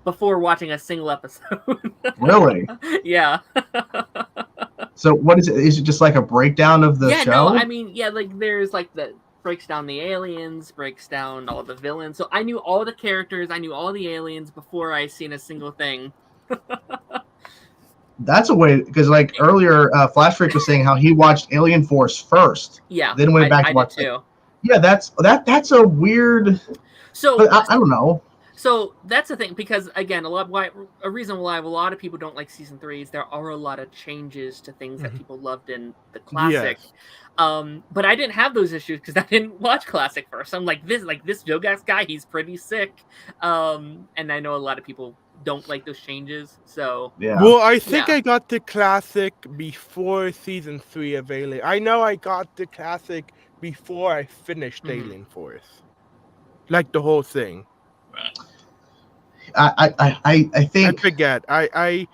before watching a single episode. Really? Yeah. So what is it? Is it just like a breakdown of the show? No, I mean, yeah, like there's like the breaks down the aliens, breaks down all the villains. So I knew all the characters, I knew all the aliens before I seen a single thing. That's a way, because like earlier, Flash Freak was saying how he watched Alien Force first. Yeah. Then went back to watch it too. Yeah, that's a weird. So But I don't know. So that's the thing, because again, a reason why a lot of people don't like season 3 is there are a lot of changes to things that people loved in the classic. Yes. But I didn't have those issues because I didn't watch classic first. I'm like this Vilgax guy, he's pretty sick. And I know a lot of people don't like those changes. So Yeah. Well, I think Yeah. I got the classic before season 3 of Alien. I know I got the classic before I finished Alien Force. Like the whole thing. Right. I I think forget. like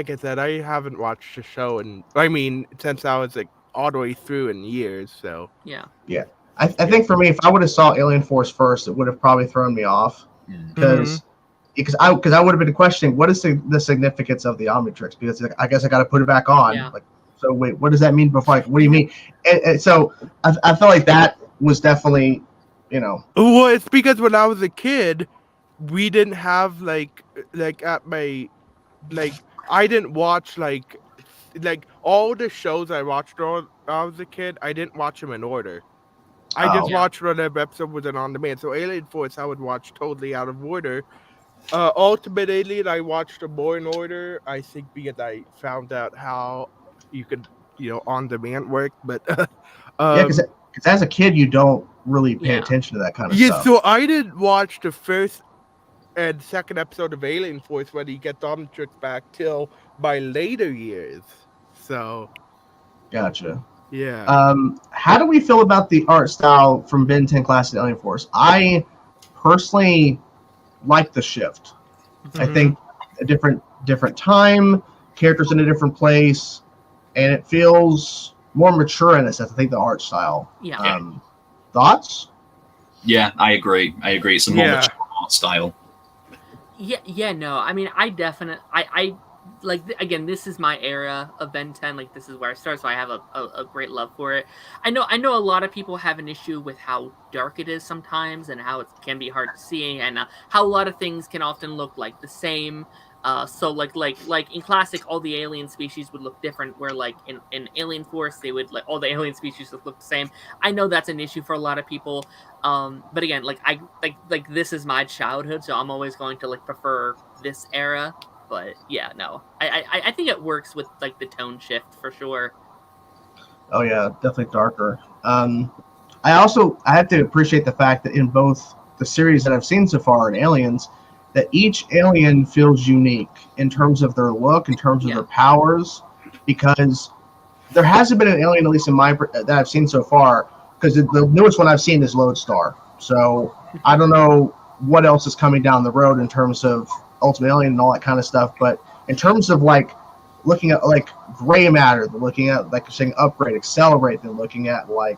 I said, I haven't watched the show, and I mean, since I was like all the way through in years. So yeah. I think for me, if I would have saw Alien Force first, it would have probably thrown me off because I would have been questioning what is the significance of the Omnitrix, because I guess I got to put it back on. Yeah. Like, so wait, what does that mean before? Like, what do you mean? And so I felt like that was definitely, well, it's because when I was a kid, we didn't have like at my I didn't watch like all the shows I watched when I was a kid. I didn't watch them in order. I just Oh. watched whatever episode was on demand. So Alien Force, I would watch totally out of order. Ultimate Alien, I watched them more in order. I think because I found out how you could, on demand work. But because as a kid you don't really pay Yeah. attention to that kind of yeah, stuff. so I didn't watch the first and second episode of Alien Force when he gets Omnitrix back till my later years. So Gotcha. yeah. How do we feel about the art style from Ben 10 Classic Alien Force? I personally like the shift. I think a different time, characters in a different place, and it feels more mature in a sense. I think the art style. Yeah. Thoughts? Yeah, I agree. It's a more mature art style. No, I mean, I like, again, this is my era of Ben 10. Like, this is where I started, so I have a great love for it. I know a lot of people have an issue with how dark it is sometimes, and how it can be hard to see, and how a lot of things can often look like the same. So like in classic, all the alien species would look different, where like in Alien Force, they would, like, all the alien species would look the same. I know that's an issue for a lot of people. But again, like this is my childhood, so I'm always going to like prefer this era. But yeah, no, I think it works with like the tone shift for sure. Oh yeah, definitely darker. I have to appreciate the fact that in both the series that I've seen so far in Aliens, that each alien feels unique in terms of their look, in terms of their powers, because there hasn't been an alien, at least in that I've seen so far, because the newest one I've seen is Lodestar. So I don't know what else is coming down the road in terms of Ultimate Alien and all that kind of stuff, but in terms of like looking at like gray matter, looking at like saying upgrade, accelerate, then looking at like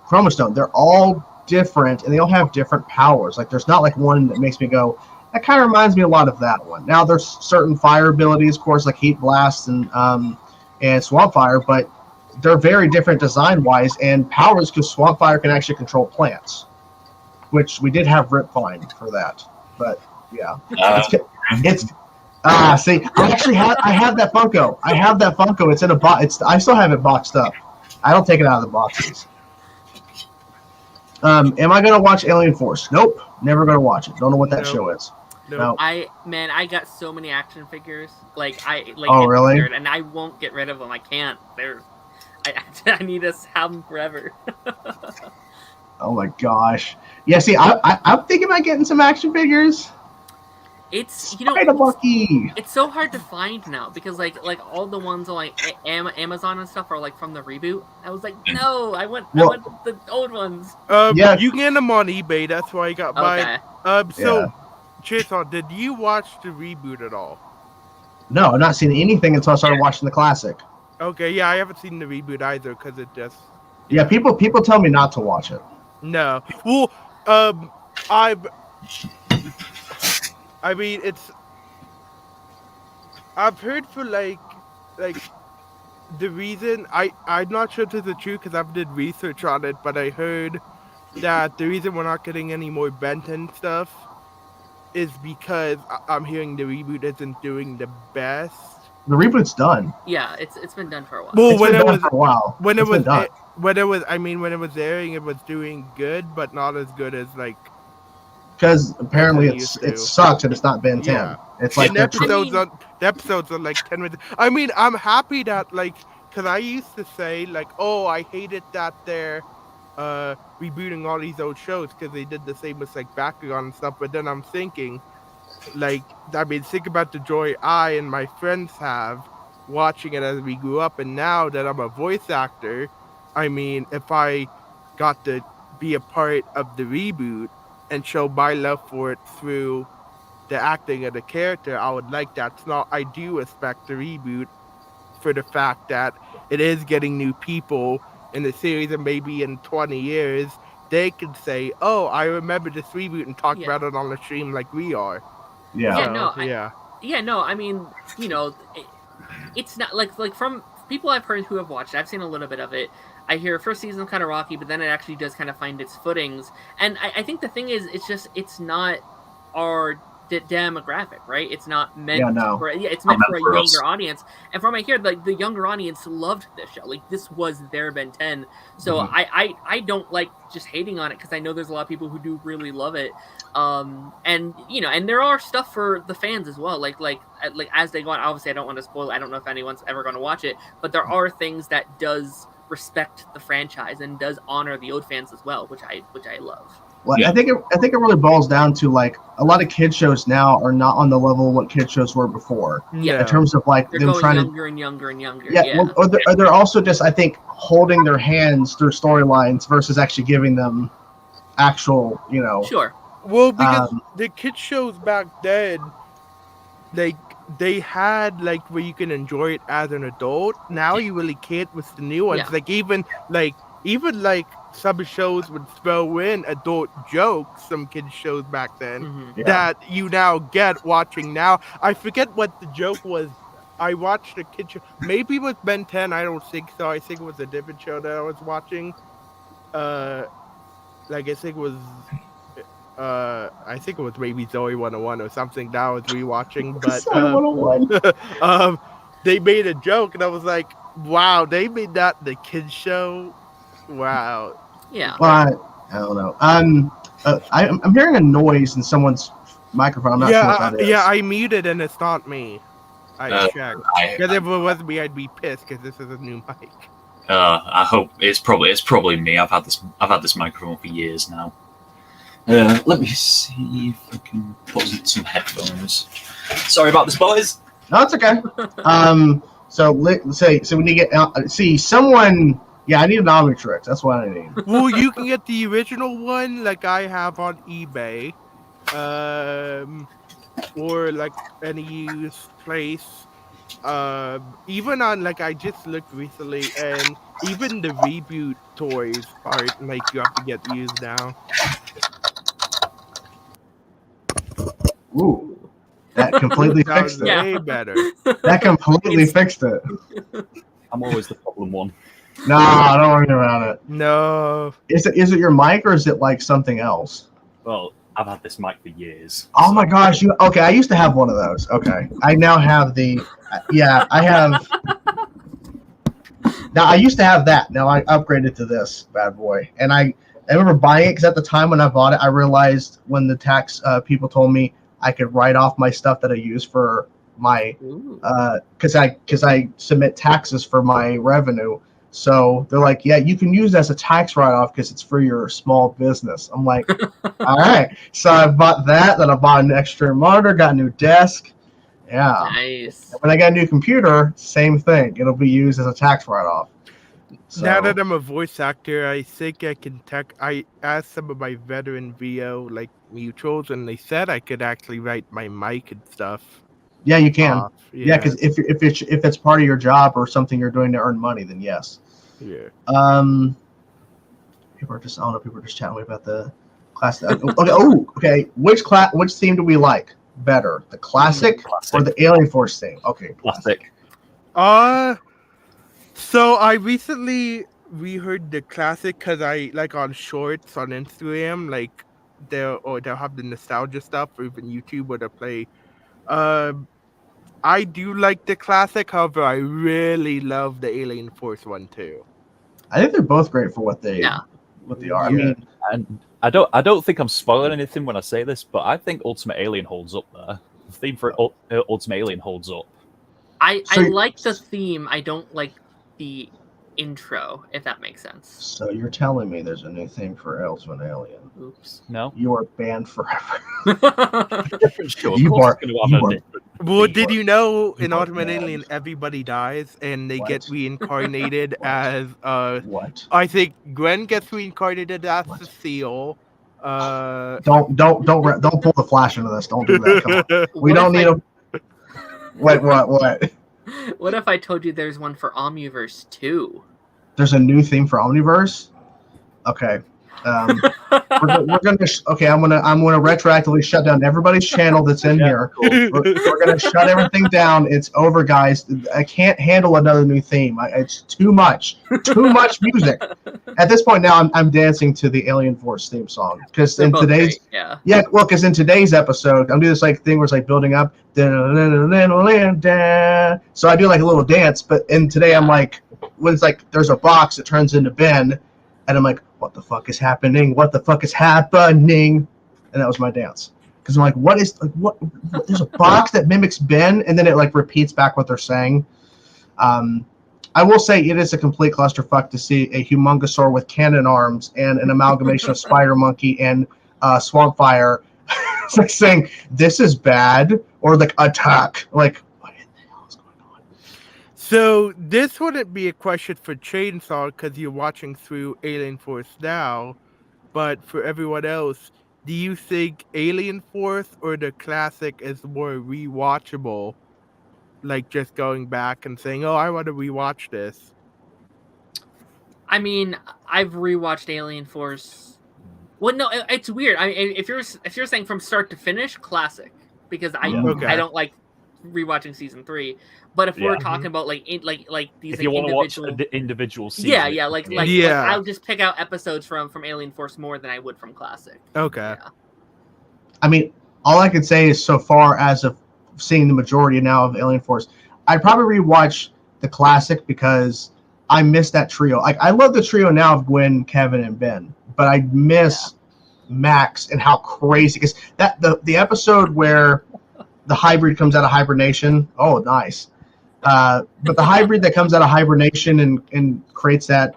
Chromosome, they're all different and they all have different powers. Like there's not like one that makes me go, that kind of reminds me a lot of that one. Now there's certain fire abilities, of course, like Heat Blast and Swamp Fire, but they're very different design wise and powers, because Swamp Fire can actually control plants, which we did have Ripvine for that. But yeah, see, I have that Funko. It's in a box. I still have it boxed up. I don't take it out of the boxes. Am I gonna watch Alien Force? Nope, never gonna watch it. Don't know what that show is. No. I got so many action figures. Oh, really? Weird, and I won't get rid of them. I can't. I need to have them forever. Oh my gosh. Yeah. See, I'm thinking about getting some action figures. It's Spider-Monkey! it's so hard to find now because like all the ones on like Amazon and stuff are like from the reboot. I was like, no, I want the old ones. Yeah. You can get them on eBay. That's why I got mine. So, Jason, did you watch the reboot at all? No, I've not seen anything until I started watching the classic. Okay, yeah, I haven't seen the reboot either because it just. Yeah, people tell me not to watch it. No, well, I mean, I've heard for like the reason I'm not sure if this is true because I've did research on it, but I heard that the reason we're not getting any more Ben 10 stuff is because I'm hearing the reboot isn't doing the best. The reboot's done. Yeah, it's been done for a while. Well, When it was airing, it was doing good, but not as good as like. Because apparently it sucks and it's not Ben 10. Yeah. It's like the episodes are like 10 minutes. I mean, I'm happy that because I used to say like, oh, I hated that they're rebooting all these old shows because they did the same with like Bakugan and stuff. But then I'm thinking, think about the joy I and my friends have watching it as we grew up, and now that I'm a voice actor, I mean, if I got to be a part of the reboot and show my love for it through the acting of the character, I would like that. I do respect the reboot for the fact that it is getting new people in the series, and maybe in 20 years they can say, oh, I remember this reboot and talk about it on the stream like we are. I mean, it's not like from people I've heard who have watched it, I've seen a little bit of it. I hear first season kind of rocky, but then it actually does kind of find its footings. And I think the thing is, it's not our demographic, right? It's not meant for it's meant for a younger audience. And from what I hear, like the younger audience loved this show. Like this was their Ben 10. So I don't like just hating on it because I know there's a lot of people who do really love it. And there are stuff for the fans as well. Like as they go on, obviously I don't want to spoil it. I don't know if anyone's ever going to watch it, but there are things that does respect the franchise and does honor the old fans as well, which I love. Well, I think it really boils down to like a lot of kid shows now are not on the level of what kid shows were before. Yeah. In terms of like they're them going trying younger and younger and younger. Yeah. Well, or they're also just, I think, holding their hands through storylines versus actually giving them actual, Sure. Well, because the kid shows back then, they had like where you can enjoy it as an adult. Now you really can't with the new ones. Yeah. Even some shows would throw in adult jokes, some kids shows back then, that you now get watching now. I forget what the joke was. I watched a kid show, maybe with Ben 10, I don't think so. I think it was a different show that I was watching. I think it was maybe Zoe 101 or something that I was rewatching. But they made a joke, and I was like, wow, they made that the kids show? Wow. Yeah. Well, I don't know. I'm hearing a noise in someone's microphone. I'm not sure what that is. Yeah, I muted, and it's not me. I checked. Because if it was me, I'd be pissed because this is a new mic. I hope it's probably me. I've had this microphone for years now. Let me see if I can put some headphones. Sorry about this, boys. No, it's okay. So let's say we need to get someone. Yeah, I need an Omnitrix. That's what I need. Well, you can get the original one, like I have on eBay, or like any used place. Even on I just looked recently, and even the reboot toys are you have to get used now. Ooh, that completely fixed it. Way better. That completely fixed it. I'm always the problem one. No, don't worry about it. No. Is it your mic or is it like something else? Well, I've had this mic for years. Oh my gosh! Okay? I used to have one of those. Okay, I now have the. Yeah, I have. Now I used to have that. Now I upgraded to this bad boy, and I remember buying it because at the time when I bought it, I realized when the tax people told me I could write off my stuff that I use for my because I submit taxes for my revenue. So they're like, yeah, you can use it as a tax write-off because it's for your small business. I'm like, all right. So I bought that. Then I bought an extra monitor, got a new desk. Yeah. Nice. When I got a new computer, same thing. It'll be used as a tax write-off. So, Now that I'm a voice actor, I think I can I asked some of my veteran VO like mutuals, and they said I could actually write my mic and stuff. yeah, you can. off. Yeah, because if it's part of your job or something you're doing to earn money, then yes. Yeah. People are just, I don't know, people are just chatting about the class. Okay. Okay. Which theme do we like better, the classic or the Alien Force theme? Okay, Classic. So I recently reheard the classic because I like on shorts on Instagram, like they'll have the nostalgia stuff, or even YouTube where they play. I do like the classic, however, I really love the Alien Force one too. I think they're both great for what they are. Yeah. I mean, And I don't think I'm spoiling anything when I say this, but I think Ultimate Alien holds up there. The theme for Ultimate Alien holds up. I like the theme. I don't like the intro, if that makes sense. So you're telling me there's a new theme for Ultimate Alien? Oops. No. You are banned forever. Different show. You are- Well, did you know in are Ultimate bad. Alien everybody dies and they get What? reincarnated as What? I think Gwen gets reincarnated as the seal. Don't pull the Flash into this. Don't do that. Come on. We What don't if need a. What? What if I told you there's one for Omniverse 2? There's a new theme for Omniverse. Okay. We're gonna. Okay, I'm gonna retroactively shut down everybody's channel that's in here. We're gonna shut everything down. It's over, guys. I can't handle another new theme. It's too much. Too much music. At this point now, I'm dancing to the Alien Force theme song because They're in both today's great, yeah. because in today's episode, I'm doing this like thing where it's like building up. So I do like a little dance, but in today I'm like, when it's like there's a box that turns into Ben, and I'm like, what the fuck is happening? What the fuck is happening? And that was my dance. Because I'm like, what? There's a box that mimics Ben, and then it like repeats back what they're saying. I will say it is a complete clusterfuck to see a humongosaur with cannon arms and an amalgamation of spider monkey and swamp fire. It's like saying this is bad or like attack. Like, what in the hell is going on? So this wouldn't be a question for Chainsaw because you're watching through Alien Force now, but for everyone else, do you think Alien Force or the classic is more rewatchable? Like just going back and saying, "Oh, I want to rewatch this." I mean, I've rewatched Alien Force. Well, no, it's weird. I mean, if you're saying from start to finish, classic, because I don't like rewatching season 3. But if we're talking about like these If like you want to watch individual, the individual season, like I'll just pick out episodes from Alien Force more than I would from classic. Okay. Yeah. I mean, all I can say is so far as of seeing the majority now of Alien Force, I'd probably rewatch the classic because I miss that trio. Like I love the trio now of Gwen, Kevin, and Ben, but I miss Max and how crazy because that the episode where the hybrid comes out of hibernation. Oh, nice. But the hybrid that comes out of hibernation and creates that,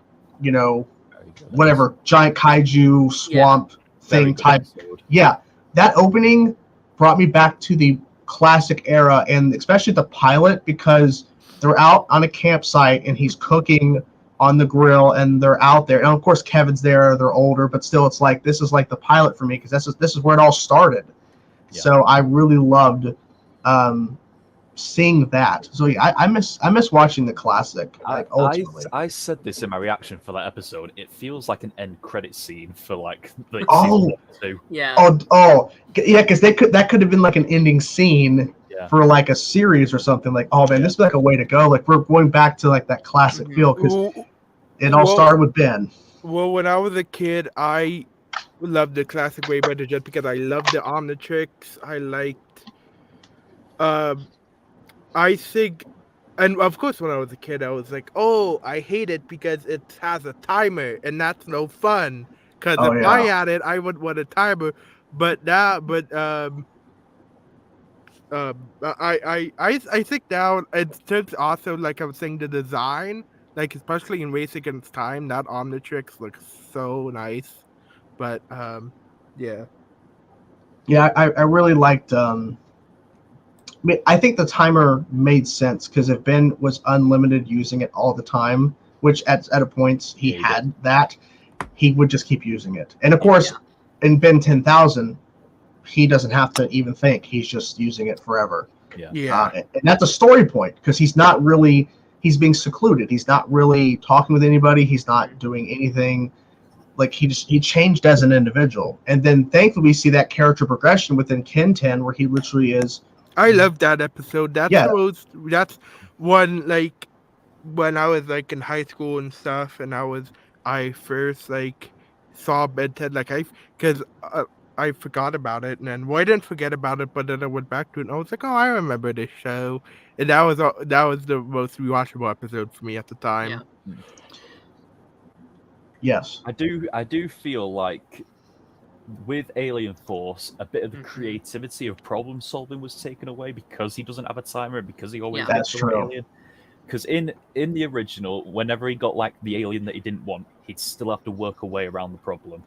whatever giant kaiju swamp thing type. Yeah, that opening brought me back to the classic era, and especially the pilot because they're out on a campsite and he's cooking on the grill and they're out there, and of course Kevin's there. They're older, but still, it's like this is like the pilot for me because this is where it all started. Yeah. So I really loved seeing that. So yeah, I miss watching the classic. Like, I said this in my reaction for that episode. It feels like an end credit scene for like the season 2. Yeah. Yeah, because that could have been like an ending scene for like a series or something. Like, oh man, this is like a way to go. Like we're going back to like that classic feel because it all started with Ben. Well, when I was a kid, I loved the classic way better just because I loved the Omnitrix. I liked. I think, and of course, when I was a kid, I was like, "Oh, I hate it because it has a timer, and that's no fun." Because if I had it, I would want a timer. But now, I think now it's just also like I was saying the design. like especially in Race Against Time, that Omnitrix looks so nice. But yeah. Yeah, I really liked. I mean, I think the timer made sense because if Ben was unlimited using it all the time, which at a point he had that, he would just keep using it. And of course, in Ben 10,000, he doesn't have to even think; he's just using it forever. Yeah. And that's a story point because he's being secluded. He's not really talking with anybody. He's not doing anything. Like he changed as an individual, and then thankfully we see that character progression within Ken 10, where he literally is. I love that episode. That's one, like when I was like in high school and stuff, and I first like saw Ben 10, like because I forgot about it, and then I didn't forget about it, but then I went back to it, and I was like, oh, I remember this show, and that was the most rewatchable episode for me at the time. Yeah. Yes, I do feel like with Alien Force, a bit of the creativity of problem solving was taken away because he doesn't have a timer, because he always that's gets the true. alien. Because in the original, whenever he got like the alien that he didn't want, he'd still have to work a way around the problem.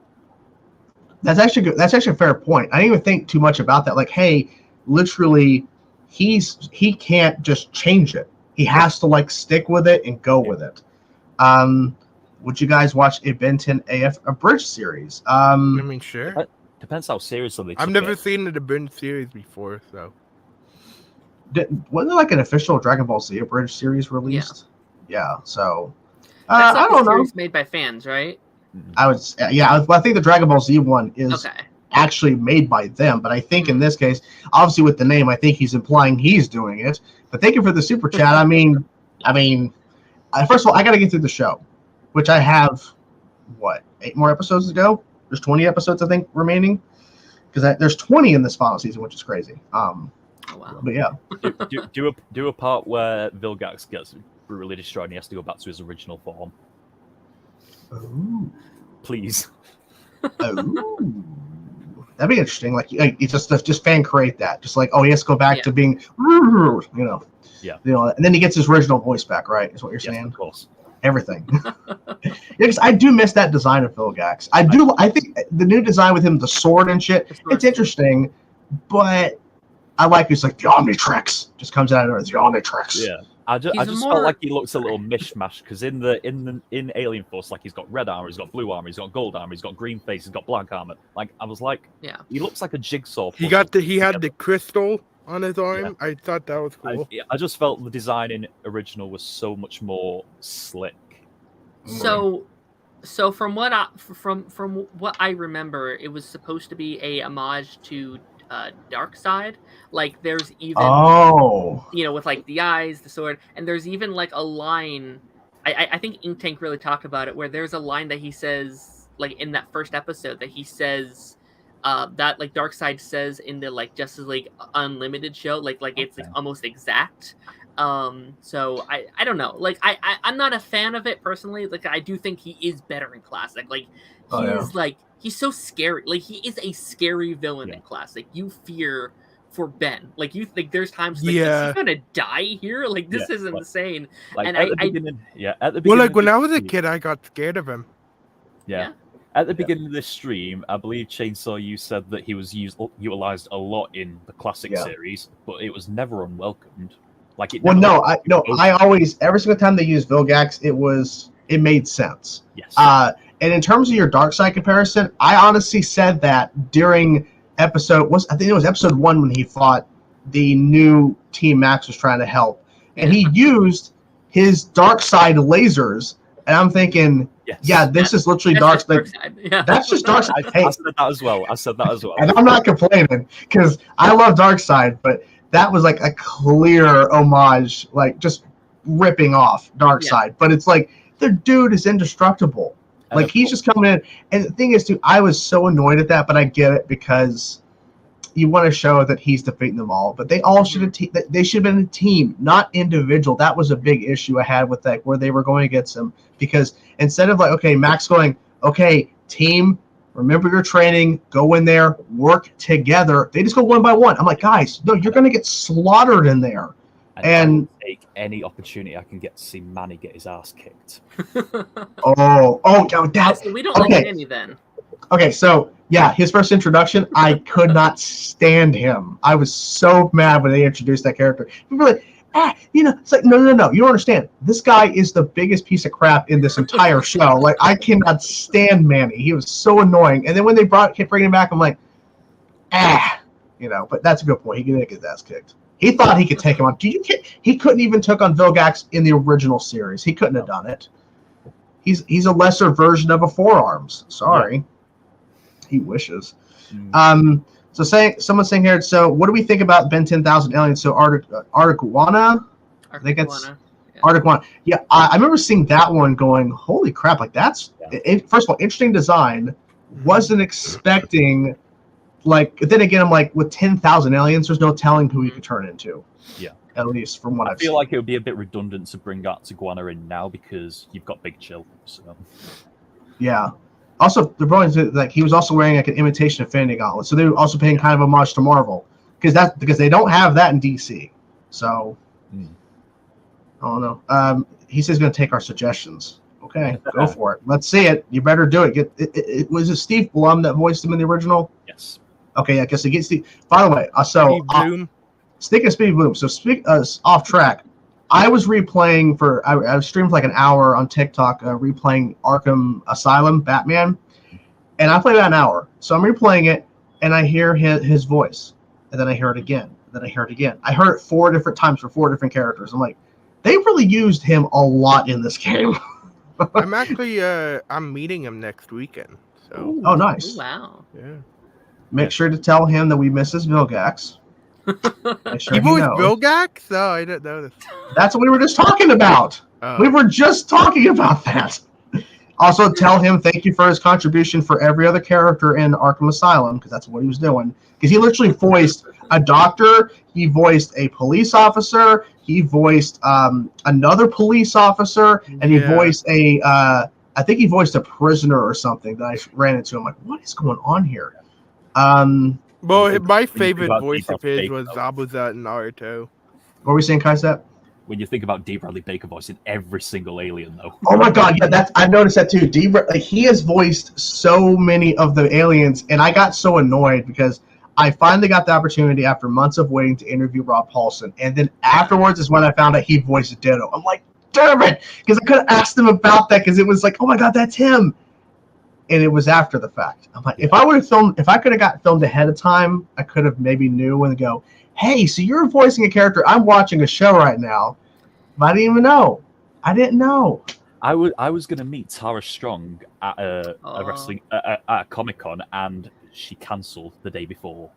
That's actually good. That's actually a fair point. I didn't even think too much about that. Like, hey, literally, he can't just change it. He has to like stick with it and go with it. Would you guys watch a Ben 10 AF Abridged series? I mean, sure. Depends how seriously they took I've never it. seen the Abridged series before, so. Wasn't there like an official Dragon Ball Z Abridged series released? Yeah. So That's like I don't know. series made by fans, right? I think the Dragon Ball Z one is actually made by them, but I think in this case, obviously with the name, I think he's implying he's doing it. But thank you for the super chat. I mean, first of all, I got to get through the show, which I have, 8 more episodes to go? There's 20 episodes, I think, remaining. Because there's 20 in this final season, which is crazy. Oh, wow. But yeah. do a part where Vilgax gets brutally destroyed and he has to go back to his original form. Ooh. Please. Ooh. That'd be interesting. Like you just fan create that. Just like, he has to go back to being, Yeah. And then he gets his original voice back, right? Is what you're saying? Of course. Everything. Because I do miss that design of Vilgax. I think the new design with him, the sword and shit, it's interesting, but I like it's like the Omnitrix just comes out of it. The Omnitrix. Yeah. I just felt like he looks a little mishmash because in Alien Force, like he's got red armor, he's got blue armor, he's got gold armor, he's got green face, he's got black armor. Like I was like, he looks like a jigsaw. He had the crystal on his arm. Yeah. I thought that was cool. I just felt the design in original was so much more slick. So from what I remember, it was supposed to be a homage to Darkseid. Like there's even with like the eyes, the sword, and there's even like a line. I think Ink Tank really talked about it, where there's a line that he says, like in that first episode, that he says that like Darkseid says in the like Justice League Unlimited show, like it's like almost exact. So I don't know. Like I'm not a fan of it personally. Like I do think he is better in Classic. Like he is like he's so scary. Like he is a scary villain in Classic. You fear for Ben. Like you think there's times like is he gonna die here? Like this is insane. Like and at the beginning. Well, like when I was a kid, I got scared of him. Yeah. At the beginning of this stream, I believe Chainsaw, you said that he was utilized a lot in the Classic series, but it was never unwelcomed. Like it. I always, every single time they used Vilgax, it made sense. Yes. And in terms of your Darkseid comparison, I honestly said that during I think it was episode 1 when he fought the new team Max was trying to help, and he used his Darkseid lasers, and I'm thinking, this is literally Darkseid. That's just Darkseid. Hey, I said that as well. And I'm not complaining because I love Darkseid, but that was like a clear homage, like just ripping off Darkseid. But it's like the dude is indestructible. Like he's just coming in, and the thing is, too, I was so annoyed at that, but I get it because you want to show that he's defeating them all. But they all should have they should have been a team, not individual. That was a big issue I had with that, where they were going against him, because instead of like, okay, Max going, okay, team, remember your training, go in there, work together. They just go one by one. I'm like, guys, no, you're going to get slaughtered in there. And I take any opportunity I can get to see Manny get his ass kicked. that. We don't like Manny then. Okay, so yeah, his first introduction, I could not stand him. I was so mad when they introduced that character. People were like, it's like, no, you don't understand. This guy is the biggest piece of crap in this entire show. Like, I cannot stand Manny. He was so annoying. And then when they kept bringing him back, I'm like, but that's a good point. He didn't get his ass kicked. He thought he could take him on. He couldn't even took on Vilgax in the original series. He couldn't have done it. He's a lesser version of a Four-Arms. Sorry. Yeah. He wishes. So someone's saying here, so what do we think about Ben 10,000 Aliens? So Artiguana? I think it's Artiguana. Yeah, I remember seeing that one going, holy crap, like that's, first of all, interesting design. Wasn't expecting, then again, I'm like, with 10,000 aliens, there's no telling who he could turn into. Yeah. At least from what I've seen. I feel like it would be a bit redundant to bring Artiguana in now because you've got Big Chill. So. Yeah. Also, the brilliance, like he was also wearing like an imitation Infinity Gauntlet, so they were also paying kind of homage to Marvel because they don't have that in DC. So I don't know. He says he's going to take our suggestions. Okay, go for it. Let's see it. You better do it. Was it Steve Blum that voiced him in the original? Yes. Okay, I guess it gets Steve. By the way, Steve Blum. Speaking of Steve Blum, so off track. I was replaying I streamed for like an hour on TikTok, replaying Arkham Asylum Batman, and I played about an hour. So I'm replaying it, and I hear his voice, and then I hear it again, and then I hear it again. I heard it 4 different times for 4 different characters. I'm like, they really used him a lot in this game. I'm actually I'm meeting him next weekend. So. Oh, nice. Wow. Yeah. Make sure to tell him that we miss his Vilgax. He voiced Vilgax? Oh, I didn't know this. That's what we were just talking about. We were just talking about that. Also, tell him thank you for his contribution for every other character in Arkham Asylum, because that's what he was doing. Because he literally voiced a doctor, he voiced a police officer, he voiced another police officer, and he voiced I think he voiced a prisoner or something that I ran into. I'm like, what is going on here? Well, my favorite voice of his was Zabuza in Naruto. What were we saying, Kaisep? When you think about D. Bradley Baker voicing every single alien, though. Oh my god, yeah, I've noticed that too. He has voiced so many of the aliens, and I got so annoyed because I finally got the opportunity after months of waiting to interview Rob Paulson, and then afterwards is when I found out he voiced Ditto. I'm like, damn it, because I could have asked him about that because it was like, oh my god, that's him. And it was after the fact. I'm like, if I could have got filmed ahead of time, I could have maybe knew and go, hey, so you're voicing a character. I'm watching a show right now. But I didn't even know. I didn't know. I was going to meet Tara Strong at a wrestling at a Comic-Con, and she cancelled the day before.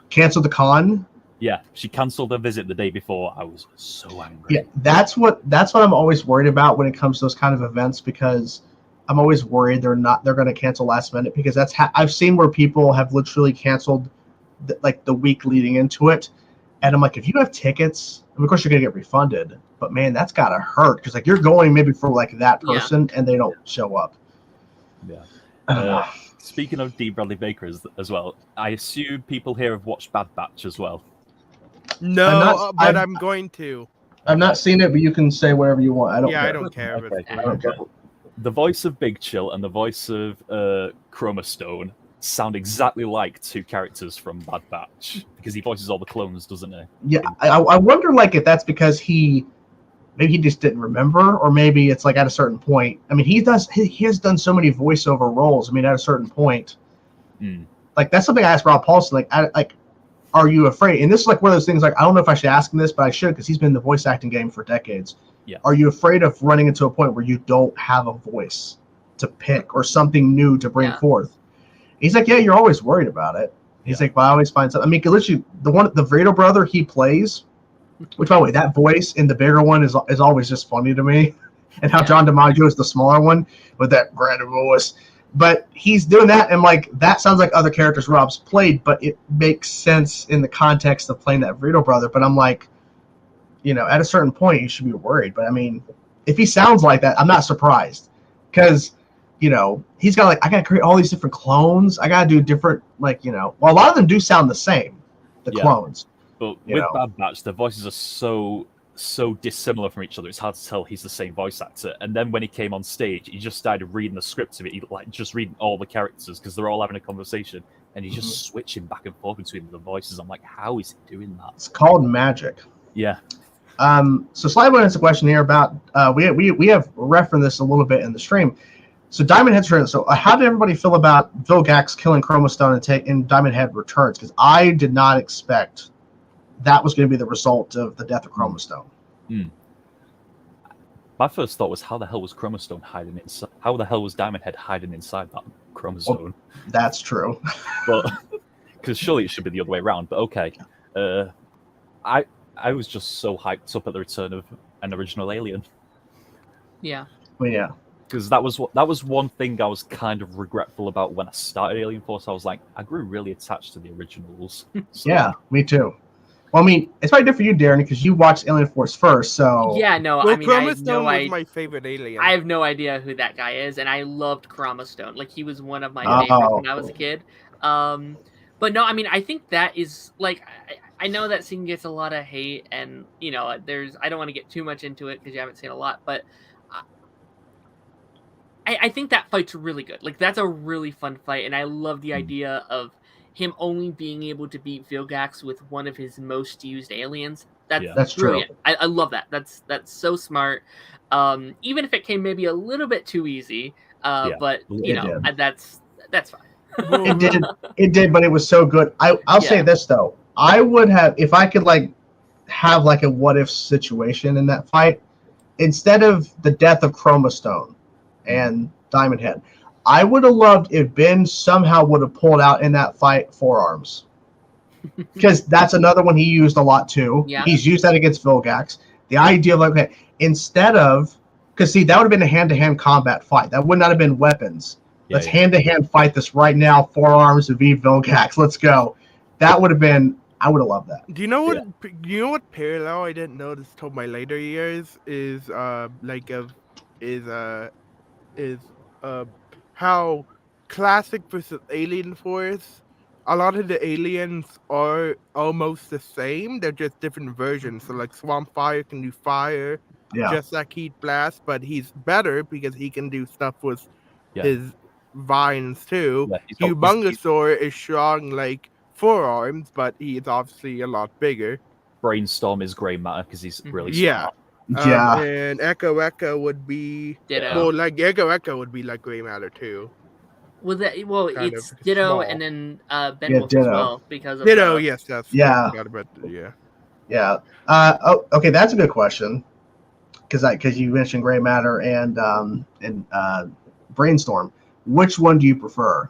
Canceled the con? Yeah, she cancelled her visit the day before. I was so angry. Yeah, that's what I'm always worried about when it comes to those kind of events, because I'm always worried they're going to cancel last minute, because I've seen where people have literally canceled the week leading into it, and I'm like, if you have tickets, of course you're going to get refunded, but man, that's got to hurt, because you're going maybe for that person and they don't show up. Yeah. Speaking of D. Bradley Baker as well, I assume people here have watched Bad Batch as well. No, but I'm going to. I've not seen it, but you can say whatever you want. I don't care. Okay. I don't care. The voice of Big Chill and the voice of Chromosome sound exactly like 2 characters from Bad Batch, because he voices all the clones, doesn't he? Yeah, I wonder if that's because maybe he just didn't remember, or maybe it's at a certain point. I mean, he has done so many voiceover roles. I mean, at a certain point, that's something I asked Rob Paulson. Are you afraid? And this is one of those things. I don't know if I should ask him this, but I should, because he's been in the voice acting game for decades. Yeah. Are you afraid of running into a point where you don't have a voice to pick or something new to bring forth? He's like, yeah, you're always worried about it. He's like, but I always find something. I mean, literally, the Vito brother he plays, which, by the way, that voice in the bigger one is always just funny to me, and how John DiMaggio is the smaller one with that grand voice. But he's doing that, and that sounds like other characters Rob's played, but it makes sense in the context of playing that Vito brother. But I'm like, at a certain point, you should be worried. But I mean, if he sounds like that, I'm not surprised, because he's got I got to create all these different clones. I got to do different, well, a lot of them do sound the same, the clones. But with Bad Batch, the voices are so so dissimilar from each other. It's hard to tell he's the same voice actor. And then when he came on stage, he just started reading the script of it. He like just reading all the characters because they're all having a conversation, and he's just switching back and forth between the voices. I'm like, how is he doing that? It's called magic. Yeah. So Slyboy has a question here about we have referenced this a little bit in the stream. So Diamondhead's return. So how did everybody feel about Vilgax killing Chromosome and Diamondhead returns? Because I did not expect that was going to be the result of the death of Chromosome. My first thought was, how the hell was Chromosome hiding inside? How the hell was Diamondhead hiding inside that chromosome? Well, that's true. But because surely it should be the other way around. But okay, I was just so hyped up at the return of an original Alien. Yeah. Well, yeah. Because that was one thing I was kind of regretful about when I started Alien Force. I was like, I grew really attached to the originals. So, Yeah, me too. Well, I mean, it's probably different for you, Darren, because you watched Alien Force first. So Yeah, no, Well, I mean, I have Chromosome no was idea. my favorite alien. I have no idea who that guy is, and I loved Chromosome. Like, he was one of my Oh. favorites when I was a kid. But no, I mean, I think that is like, I know that scene gets a lot of hate, and you know, I don't want to get too much into it because you haven't seen a lot, but I think that fight's really good. Like, that's a really fun fight, and I love the idea of him only being able to beat Vilgax with one of his most used aliens. That's brilliant. true. I love that. That's so smart. Even if it came maybe a little bit too easy, but you know, that's fine. It did, but it was so good. I'll say this though. I would have, if I could have a what if situation in that fight, instead of the death of Chromosome and Diamondhead, I would have loved if Ben somehow would have pulled out in that fight forearms. Because that's another one he used a lot too. Yeah. He's used that against Vilgax. The idea of okay, instead of, because see, that would have been a hand-to-hand combat fight. That would not have been weapons. Let's hand-to-hand fight this right now, forearms v Vilgax. Let's go. That would have been, I would have loved that. Do you know what? You know what parallel I didn't notice till my later years is how classic versus Alien Force. A lot of the aliens are almost the same. They're just different versions. So like Swamp Fire can do fire, just like Heat Blast, but he's better because he can do stuff with his vines too. Humongousaur is strong like forearms, but he is obviously a lot bigger. Brainstorm is grey matter because he's really smart. And Echo would be Ditto. Well, like Echo would be like gray matter too. Well, Kind it's of Ditto small. and then Benwolf as Ditto. well because of Ditto. Yes, that's Yeah. yeah. Okay, that's a good question. Because you mentioned gray matter and Brainstorm. Which one do you prefer?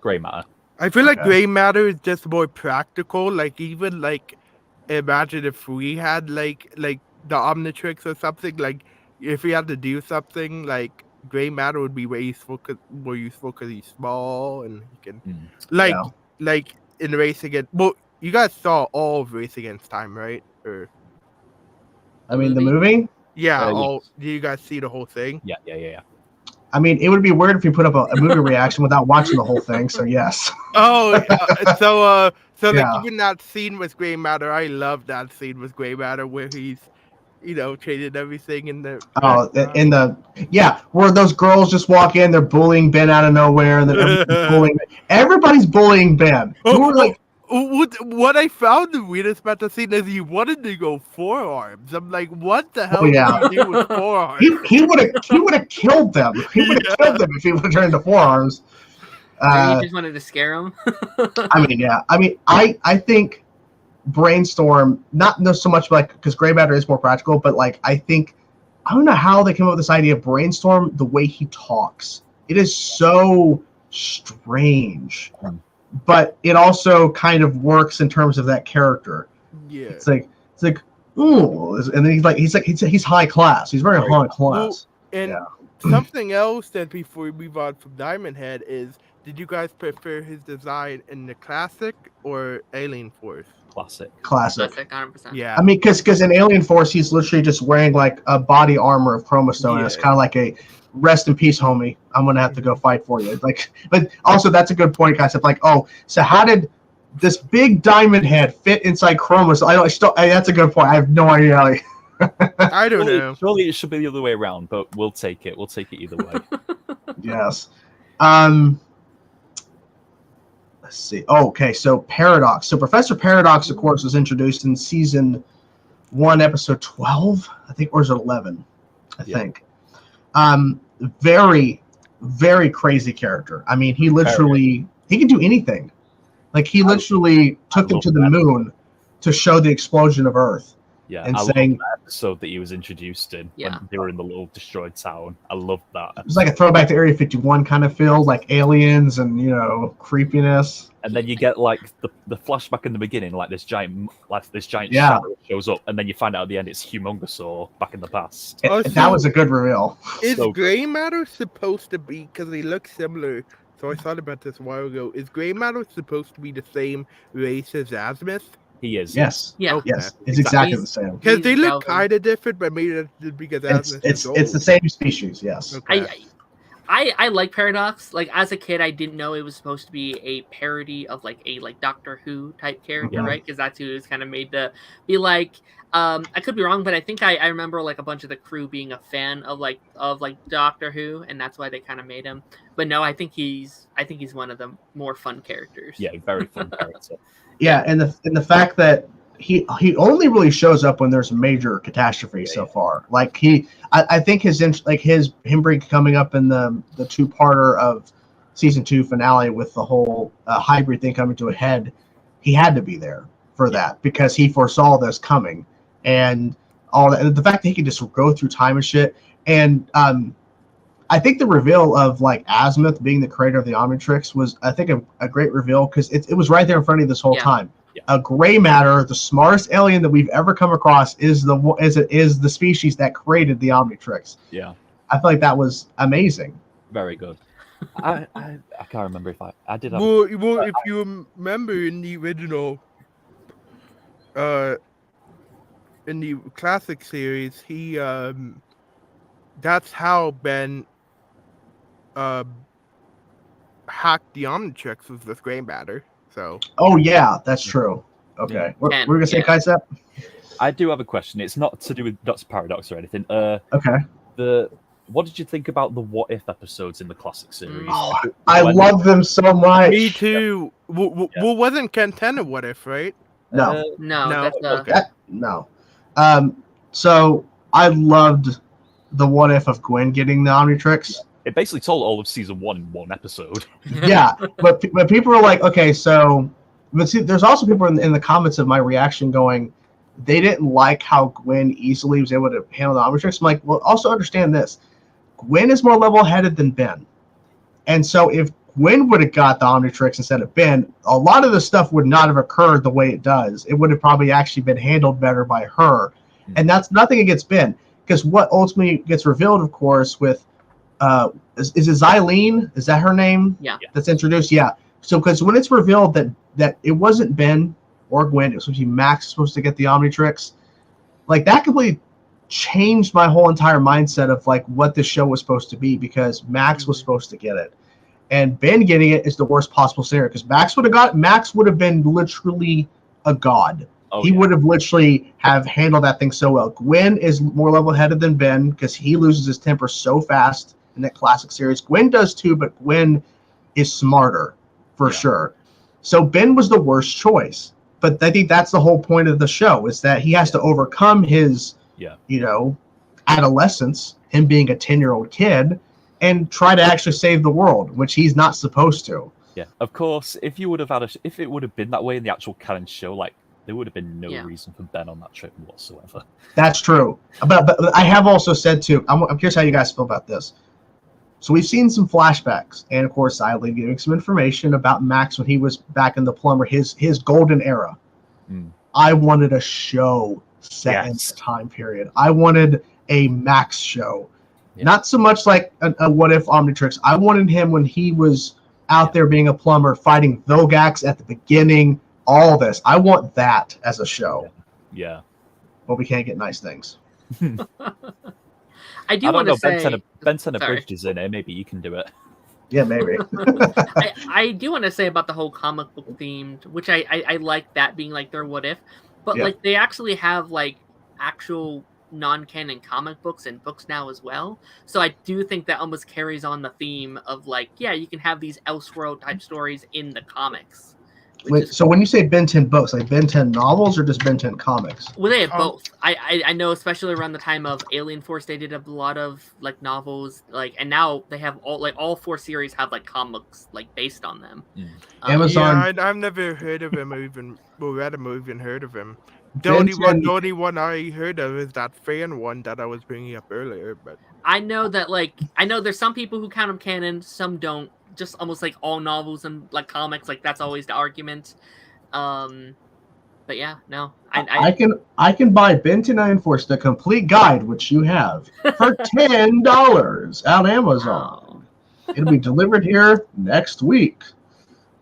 Grey matter. I feel like gray matter is just more practical. Like even like, imagine if we had like the Omnitrix or something. Like if we had to do something, like gray matter would be more useful because he's small and he can like in Race Against. Well, you guys saw all of Race Against Time, right? Or I mean, the movie? Yeah. Yes. Do you guys see the whole thing? Yeah. I mean, it would be weird if you put up a movie reaction without watching the whole thing. So yes. Oh, so like Yeah. even that scene with gray matter, I love that scene with gray matter where he's, traded everything in the. Where those girls just walk in, they're bullying Ben out of nowhere, and then everybody's bullying Ben. What I found the weirdest about the scene is he wanted to go forearms. I'm like, what the hell did he do with forearms? He would have killed them. He would have killed them if he would have turned to forearms. Maybe he just wanted to scare him. I think Brainstorm, not so much because gray matter is more practical, but I don't know how they came up with this idea of Brainstorm. The way he talks, it is so strange. But it also kind of works in terms of that character. Yeah, it's like ooh, and then he's high class. He's very high class. Something else that before we move on from Diamondhead is, did you guys prefer his design in the classic or Alien Force? Classic, 100%. Yeah, I mean, because in Alien Force he's literally just wearing a body armor of Chromosome. And it's kind of like a rest in peace, homie. I'm gonna have to go fight for you. But also that's a good point, guys. So how did this big diamond head fit inside Chromosome. That's a good point. I have no idea. I don't know. Surely it should be the other way around, but we'll take it. We'll take it either way. Yes. Let's see. Oh, okay, so Paradox. So Professor Paradox, of course, was introduced in season 1, episode 12, I think, or is it 11? I think. Very, very crazy character. I mean, he can do anything. Like, he literally took them to the moon to show the explosion of Earth. Yeah, and I saying, love that episode that he was introduced in when they were in the little destroyed town. I loved that. It was like a throwback to Area 51 kind of feel, like aliens and, creepiness. And then you get like the flashback in the beginning, like this giant shadow shows up, and then you find out at the end it's Humongousaur back in the past. That was a good reveal. Is gray matter supposed to be, because they look similar, so I thought about this a while ago, is gray matter supposed to be the same race as Azimuth? He is. Yes. Yeah. Okay. Yes. It's exactly the same. Because they look kind of different, but maybe that's just because Azimuth is it's the same species. Yes. Okay. I like Paradox. Like, as a kid, I didn't know it was supposed to be a parody of like a Doctor Who type character, right? Because that's who it was kind of made to be like. I could be wrong, but I think I remember like a bunch of the crew being a fan of Doctor Who, and that's why they kind of made him. But no, I think he's one of the more fun characters. Yeah, very fun character. Yeah, and the fact that he only really shows up when there's a major catastrophe so far. Like I think him coming up in the 2-parter of season 2 finale with the whole hybrid thing coming to a head, he had to be there for that because he foresaw this coming and all that. And the fact that he could just go through time and shit. And I think the reveal of like Azimuth being the creator of the Omnitrix was, I think, a great reveal because it was right there in front of you this whole time. Yeah. A gray matter, the smartest alien that we've ever come across, is the species that created the Omnitrix. Yeah, I feel like that was amazing. Very good. I can't remember if I did. Well, if you remember in the original, in the classic series, he that's how Ben hacked the Omnitrix with this gray matter. So. Oh yeah, that's true. Okay, we're gonna say Kaisep. I do have a question. It's not to do with Dr. Paradox or anything. Okay. What did you think about the What If episodes in the classic series? I love them so much. Me too. Well, wasn't Cantenna What If, right? No. No. No. So I loved the What If of Gwen getting the Omnitrix. It basically told all of season 1 in one episode. Yeah, but people are like, okay, so, but see, there's also people in the comments of my reaction going, they didn't like how Gwen easily was able to handle the Omnitrix. I'm like, well, also understand this. Gwen is more level-headed than Ben. And so if Gwen would have got the Omnitrix instead of Ben, a lot of the stuff would not have occurred the way it does. It would have probably actually been handled better by her. And that's nothing against Ben. Because what ultimately gets revealed, of course, with is it Xylene? Is that her name? Yeah. That's introduced? Yeah. So because when it's revealed that it wasn't Ben or Gwen, it was supposed to be Max supposed to get the Omnitrix, like that completely changed my whole entire mindset of like what this show was supposed to be because Max was supposed to get it. And Ben getting it is the worst possible scenario because Max would have been literally a god. He would have literally have handled that thing so well. Gwen is more level-headed than Ben because he loses his temper so fast in that classic series. Gwen does too, but Gwen is smarter for sure. So Ben was the worst choice. But I think that's the whole point of the show is that he has to overcome his, adolescence, him being a 10-year-old kid, and try to actually save the world, which he's not supposed to. Yeah, of course. If it would have been that way in the actual canon show, like there would have been no reason for Ben on that trip whatsoever. That's true. But I have also said too, I'm curious how you guys feel about this. So we've seen some flashbacks, and of course, Eileen giving some information about Max when he was back in the plumber, his golden era. I wanted a show set in that time period. I wanted a Max show. Not so much like a What If Omnitrix. I wanted him when he was out there being a plumber, fighting Vilgax at the beginning, all this. I want that as a show. Yeah. But we can't get nice things. I do want to say... Benton Abridged is in it. Maybe you can do it. Yeah, maybe. I do want to say about the whole comic book themed, which I like that being like their what if, but Yeah. like they actually have like actual non-canon comic books and books now as well. So I do think that almost carries on the theme of like, yeah, you can have these Elseworld type stories in the comics. Wait, so when you say Ben 10 books, like Ben 10 novels or just Ben 10 comics? Well, they have both. I know, especially around the time of Alien Force, they did a lot of like novels, like, and now they have all 4 series have like comics like based on them. Amazon. Yeah, I've never heard of him or even read him or even heard of him. The Ben only one I heard of is that fan one that I was bringing up earlier. But I know that there's some people who count them canon, some don't. Just almost like all novels and like comics, like that's always the argument. But yeah, no, I can buy Ben 10 Iron Force the complete guide, which you have, for $10 on Amazon. It'll be delivered here next week.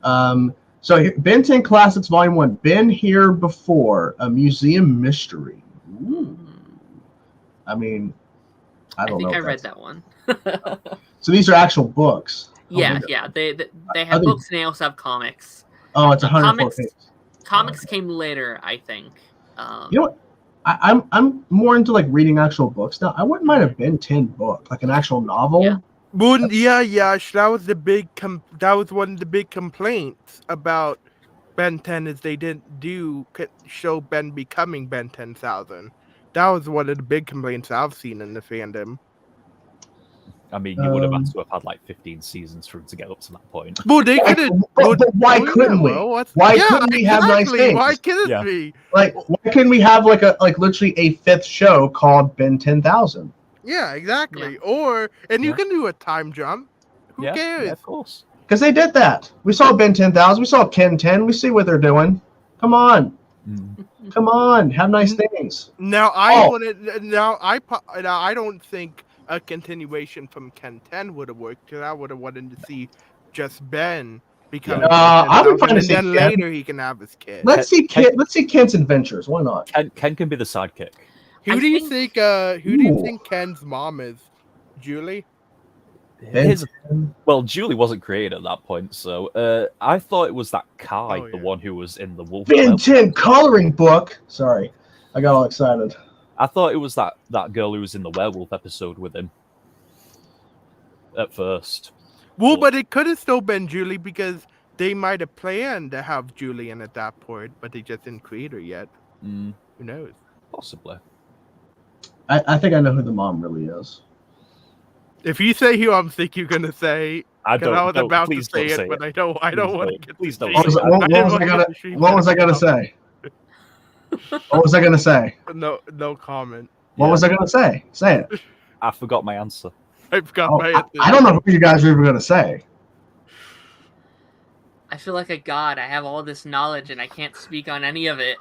So Ben 10 Classics Volume 1, been here before, a museum mystery. Ooh. I mean, I don't know. I read that one. So these are actual books. Yeah. They have books and they also have comics. Oh, it's 104 pages. Comics came later, I think. You know what? I'm more into like reading actual books now. I wouldn't mind a Ben 10 book, like an actual novel. Yeah. That was the big that was one of the big complaints about Ben 10 is they didn't show Ben becoming Ben 10,000. That was one of the big complaints I've seen in the fandom. I mean, you would have had to have had like 15 seasons for him to get up to that point. Well, they could have. But why couldn't we? Why couldn't we have nice things? Why couldn't we? Like, why couldn't we have like literally a 5th show called Ben 10,000? Yeah, exactly. Yeah. You can do a time jump. Who cares? Yeah, of course. Because they did that. We saw Ben 10,000. We saw Ken 10. We see what they're doing. Come on. Come on. Have nice things. Now I don't think a continuation from Ken 10 would have worked, because I would have wanted to see just Ben becoming. I would find and then later he can have his kid. Let's see Ken's adventures. Why not? Ken can be the sidekick. Who do you think Ken's mom is? Julie? Well, Julie wasn't created at that point, so I thought it was that Kai, the one who was in the Wolf. Ben 10 coloring book. Sorry, I got all excited. I thought it was that girl who was in the werewolf episode with him at first. Well, but it could have still been Julie, because they might have planned to have Julie in at that point, but they just didn't create her yet. Who knows? Possibly. I think I know who the mom really is. If you say who I'm think you're gonna say, I don't. I was about to say it, but I don't want to get. Please don't. What was I gonna say? What was I gonna say? No comment. What was I gonna say? Say it. I forgot my answer. I forgot my answer. I don't know who you guys were even gonna say. I feel like a god. I have all this knowledge and I can't speak on any of it.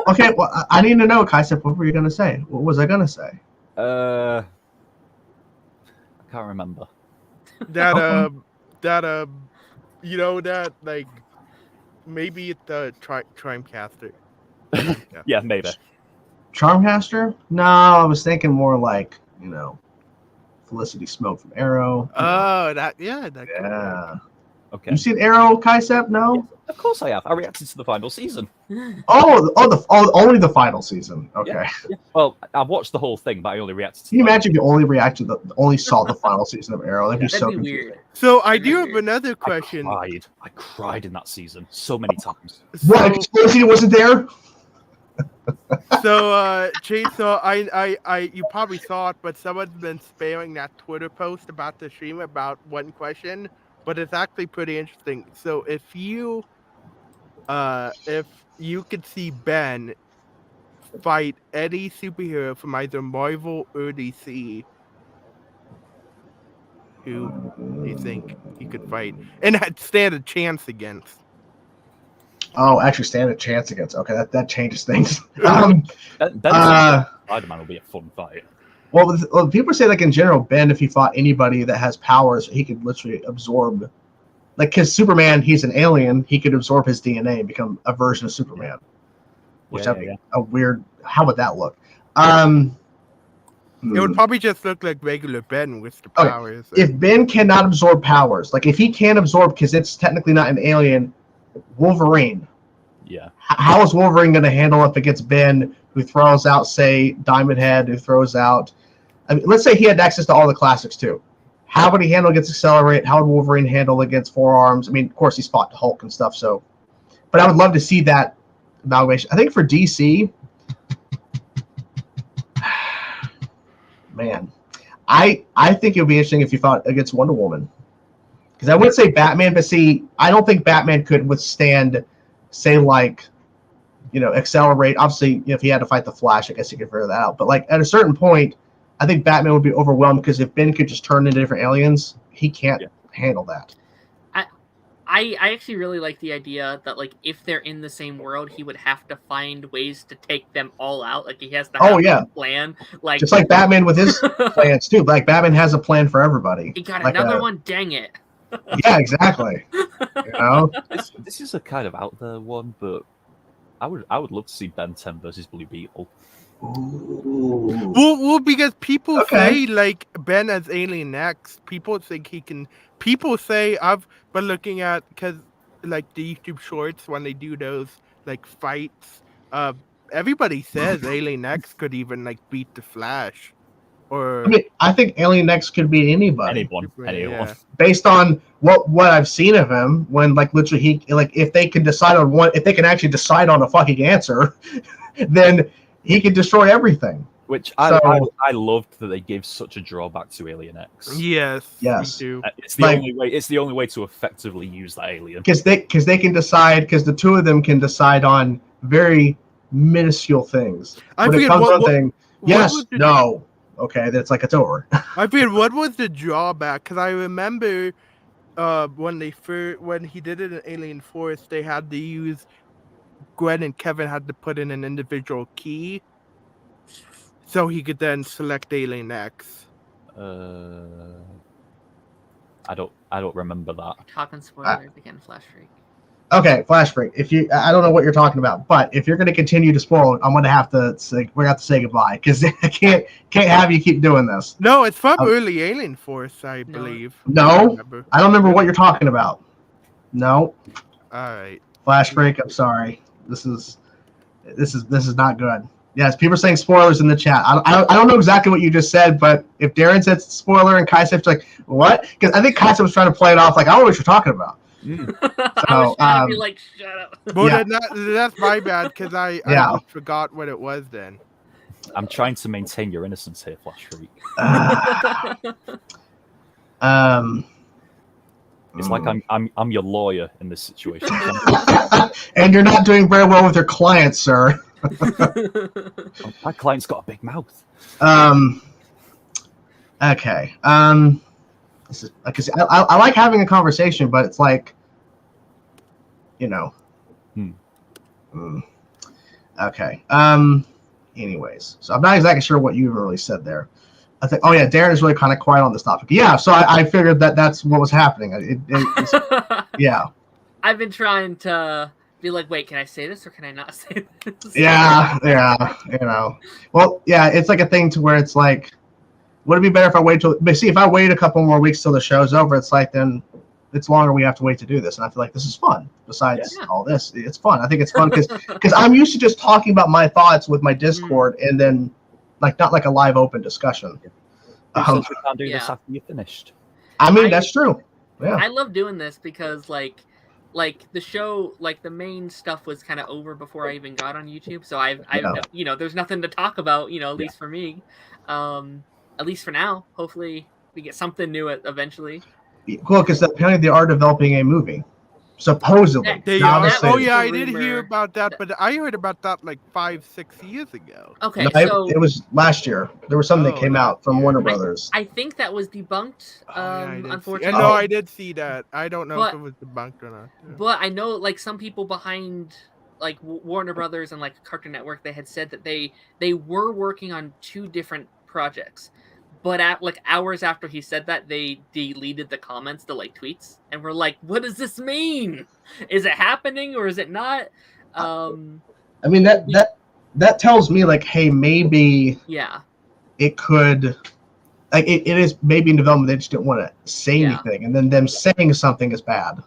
Okay, well, I need to know, Kaisep, what were you gonna say? What was I gonna say? I can't remember. That you know, that like maybe it's the Trimecaster. Yeah, maybe. Charmcaster? No, I was thinking more like, Felicity Smoke from Arrow. Oh, yeah. Okay. You seen Arrow, Kaisep? No? Yeah, of course I have. I reacted to the final season. Only the final season. Okay. Yeah. Well, I've watched the whole thing, but I only reacted to. Can you imagine if you only saw the final season of Arrow? That'd be so confusing. Weird. So I do have another question. I cried in that season so many times. What? Because Felicity wasn't there? So, Chase, you probably saw it, but someone's been spamming that Twitter post about the stream about one question, but it's actually pretty interesting. So, if you could see Ben fight any superhero from either Marvel or DC, who do you think he could fight and stand a chance against? Oh, actually, stand a chance against. Okay, that changes things. Spider-Man will be a fun fight. Well, people say, like, in general, Ben, if he fought anybody that has powers, he could literally absorb. Like, because Superman, he's an alien, he could absorb his DNA and become a version of Superman. Which would be a weird. How would that look? It would probably just look like regular Ben with the Okay, powers. If Ben cannot absorb powers, like if he can't absorb because it's technically not an alien, Wolverine. Yeah. How is Wolverine going to handle if it gets Ben, who throws out, say, Diamondhead, who throws out... I mean, let's say he had access to all the classics, too. How would he handle against Accelerate? How would Wolverine handle against Four Arms? I mean, of course, he's fought Hulk and stuff, so... But I would love to see that amalgamation. I think for DC... Man, I think it would be interesting if you fought against Wonder Woman. Because I would say Batman, but see, I don't think Batman could withstand, say, like, Accelerate. Obviously, if he had to fight the Flash, I guess he could figure that out. But, like, at a certain point, I think Batman would be overwhelmed because if Ben could just turn into different aliens, he can't handle that. I actually really like the idea that, like, if they're in the same world, he would have to find ways to take them all out. Like, he has to have a plan. Like, just like Batman with his plans, too. Like, Batman has a plan for everybody. He got like another one? Dang it. Yeah, exactly. This is a kind of out there one, but I would love to see Ben 10 versus Blue Beetle. Ooh. Well, because people say, like, Ben as Alien X, people think he can... People say, I've been looking at, because, like, the YouTube shorts, when they do those, like, fights, everybody says Alien X could even, like, beat the Flash. Or... I mean, I think Alien X could beat anybody. Anyone. Yeah. Based on what I've seen of him, when, like, literally if they can decide on one, if they can actually decide on a fucking answer, then he can destroy everything. Which I loved that they gave such a drawback to Alien X. Yes. Me too. It's the only way. It's the only way to effectively use that alien. Because they can decide. Because the two of them can decide on very minuscule things. When it comes to one thing, yes, no, okay, that's like it's over. I figured what was the drawback? Because I remember when he did it in Alien Force, they had to use Gwen and Kevin had to put in an individual key. So he could then select Alien X. I don't remember that. Talking spoilers again, Flash Freak. Okay, Flash Freak. I don't know what you're talking about, but if you're going to continue to spoil, I'm going to have to say goodbye because I can't have you keep doing this. No, it's from early Alien Force, I believe. No, I don't remember what you're talking about. No. All right. Flash Freak. I'm sorry. This is not good. Yes, people are saying spoilers in the chat. I don't know exactly what you just said, but if Darren said spoiler and Kaisef's like, what? Because I think Kaisef was trying to play it off like, I don't know what you're talking about. I was trying to be like, shut up. Well, that's my bad, because I forgot what it was then. I'm trying to maintain your innocence here, Flash Freak. It's like I'm your lawyer in this situation. And you're not doing very well with your clients, sir. My client's got a big mouth. Okay. This is, like I like having a conversation, but it's like, Okay. Anyways, so I'm not exactly sure what you really said there. I think. Oh yeah, Darren is really kind of quiet on this topic. Yeah. So I figured that's what was happening. Yeah. I've been trying to be like, wait, can I say this or can I not say this? Yeah. Well, yeah, it's like a thing to where it's like, would it be better if I wait but see, if I wait a couple more weeks till the show's over, it's like then it's longer we have to wait to do this, and I feel like this is fun. Besides all this, it's fun. I think it's fun because I'm used to just talking about my thoughts with my Discord, and then not like a live open discussion. We can't do this after you're finished. I mean, that's true. Yeah, I love doing this because like the show, like the main stuff was kind of over before I even got on YouTube, so I've there's nothing to talk about, at least for me, at least for now. Hopefully we get something new eventually. Cool, because apparently they are developing a movie. Supposedly. They are? Oh yeah, I did hear about that, but I heard about that like 5-6 years ago. Okay, no, so it was last year. There was something that came out from Warner Brothers. I think that was debunked. Unfortunately, no, I did see that. I don't know if it was debunked or not. Yeah. But I know, like, some people behind, like, Warner Brothers and like Cartoon Network, they had said that they were working on 2 different projects. But at like hours after he said that, they deleted the comments, the like tweets, and we're like, "What does this mean? Is it happening or is it not?" I mean that tells me like, hey, maybe it could, like, it is maybe in development. They just didn't want to say anything, and then them saying something is bad.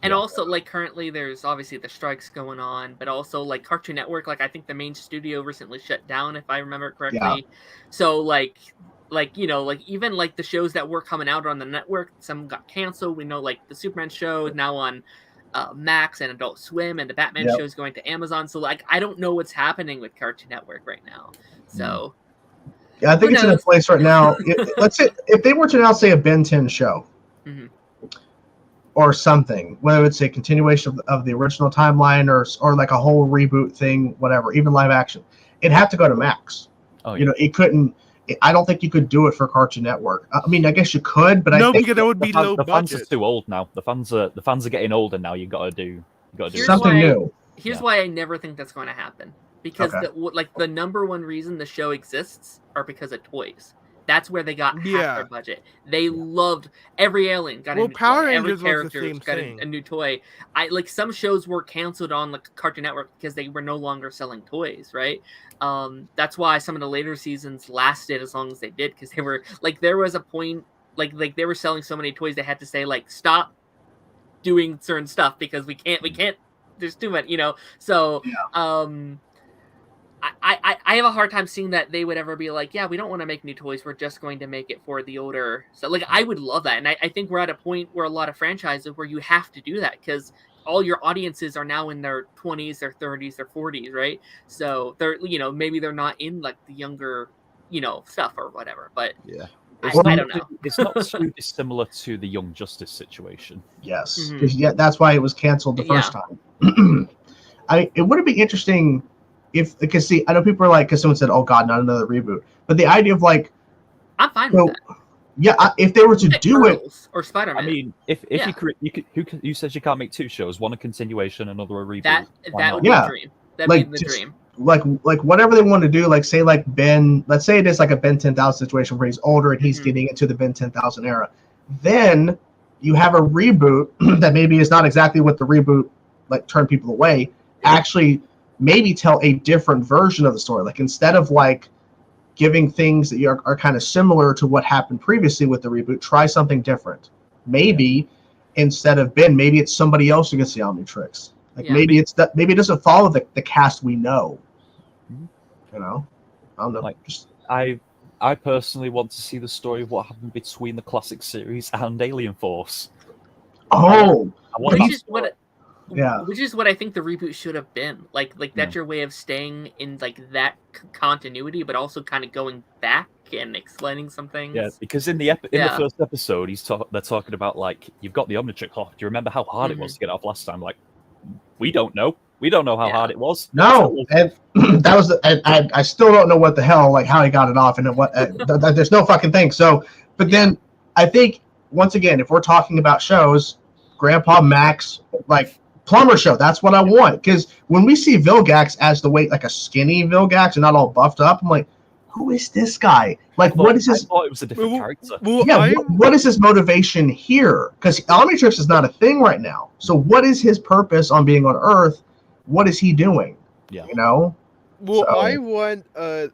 And also, like, currently there's obviously the strikes going on, but also, like, Cartoon Network, like, I think the main studio recently shut down, if I remember correctly. Yeah. So, like, you know, like, even, like, the shows that were coming out on the network, some got canceled. We know, like, the Superman show is now on Max and Adult Swim, and the Batman show is going to Amazon. So, like, I don't know what's happening with Cartoon Network right now. So... Yeah, I think it's in a place right now. Let's say if they were to now say a Ben 10 show or something, whether it's a continuation of the original timeline or like a whole reboot thing, whatever, even live action, it'd have to go to Max. Oh, yeah. You know, it couldn't. I don't think you could do it for Cartoon Network. I mean, I guess you could, but no, I think because that would be low the budget. fans are too old now. The fans are getting older now. You got to do something new. Here's why I never think that's going to happen. Because the number one reason the show exists are because of toys. That's where they got half their budget. They loved every alien got a new Power toy. Every Rangers character was the same got thing. a new toy. Like some shows were canceled on the Cartoon Network because they were no longer selling toys, right? That's why some of the later seasons lasted as long as they did, because they were like, there was a point like they were selling so many toys they had to say, like, stop doing certain stuff because we can't there's too much, you know. So I have a hard time seeing that they would ever be like, yeah, we don't want to make new toys. We're just going to make it for the older. So, like, I would love that. And I think we're at a point where a lot of franchises where you have to do that because all your audiences are now in their 20s, their 30s, their 40s, right? So they're, you know, maybe they're not in like the younger, you know, stuff or whatever. But I don't know. It's not too dissimilar to the Young Justice situation. Yes, that's why it was canceled the first time. It would be interesting. Because see, I know people are like, because someone said, "Oh God, not another reboot." But the idea of like, I'm fine with that. Yeah, if they were to do it, or Spider-Man. I mean, if you said you can't make two shows, one a continuation, another a reboot. That would be a dream. That'd be the dream. Like whatever they want to do, like say like Ben, let's say it is like a Ben 10,000 situation where he's older and he's getting into the Ben 10,000 era. Then you have a reboot that maybe is not exactly what the reboot like turned people away. Actually, maybe tell a different version of the story. Like instead of like giving things that are kind of similar to what happened previously with the reboot, try something different. Maybe instead of Ben, maybe it's somebody else who gets the Omnitrix. Like maybe it's that, maybe it doesn't follow the cast we know. You know, I don't know. Like I personally want to see the story of what happened between the classic series and Alien Force. Oh, which is what I think the reboot should have been. Like that's your way of staying in like that continuity, but also kind of going back and explaining some things. Yeah, because in the first episode, they're talking about like, you've got the Omnitrix. Oh, do you remember how hard it was to get off last time? Like, we don't know. We don't know how hard it was. No, and that was I still don't know what the hell, like how he got it off, and what there's no fucking thing. So, but then I think once again, if we're talking about shows, Grandpa Max, like Plumber Show, that's what I want. Because when we see Vilgax as the weight, like a skinny Vilgax and not all buffed up, I'm like, who is this guy? Like, what is his? I thought it was a different character. What is his motivation here? Because Omnitrix is not a thing right now. So, what is his purpose on being on Earth? What is he doing? Yeah, you know. Well, I want a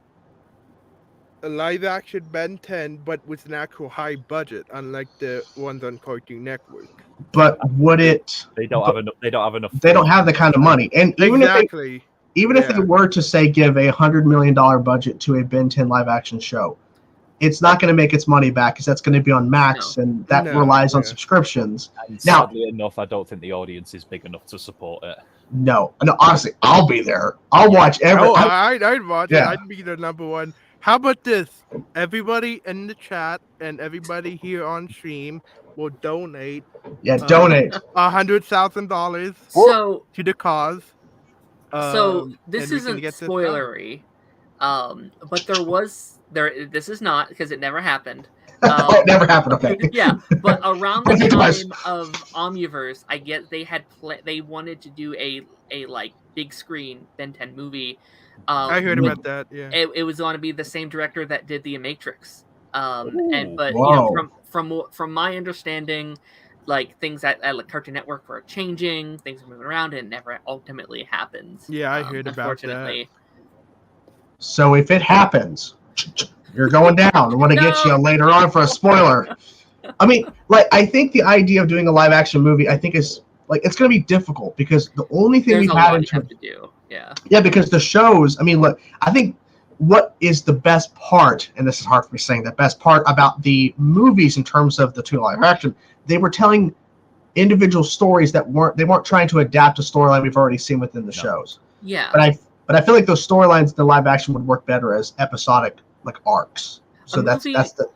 live action Ben 10, but with an actual high budget, unlike the ones on Cartoon Network. But would it? They don't have enough. They don't have enough. They don't have the kind of money, and even if they were to say give $100 million budget to a Ben 10 live action show, it's not going to make its money back because that's going to be on Max, and that relies on subscriptions. And sadly enough, I don't think the audience is big enough to support it. No, honestly, I'll be there. I'll watch every. Oh, I'd watch it. I'd be the number one. How about this? Everybody in the chat and everybody here on stream will donate. Yeah, donate $100,000 to the cause. So this isn't spoilery, but this is not, because it never happened. It never happened. Okay. Yeah, but around the time of Omniverse, I guess they wanted to do a like big screen Ben 10 movie. I heard about that. Yeah, it was going to be the same director that did the Omnitrix. You know, from my understanding, like things at Cartoon Network were changing, things were moving around, and it never ultimately happens. Yeah, I heard about unfortunately. that. So if it happens, You're going down. I want to get you later on for a spoiler. I mean, like, I think the idea of doing a live action movie, I think is like, it's going to be difficult because the only thing we've had in terms to do. Yeah, because the shows, I mean, look, I think what is the best part, and this is hard for me saying, the best part about the movies in terms of the two live action, they were telling individual stories that weren't trying to adapt a storyline we've already seen within the shows. Yeah. But I feel like those storylines in the live action would work better as episodic like arcs. So that's the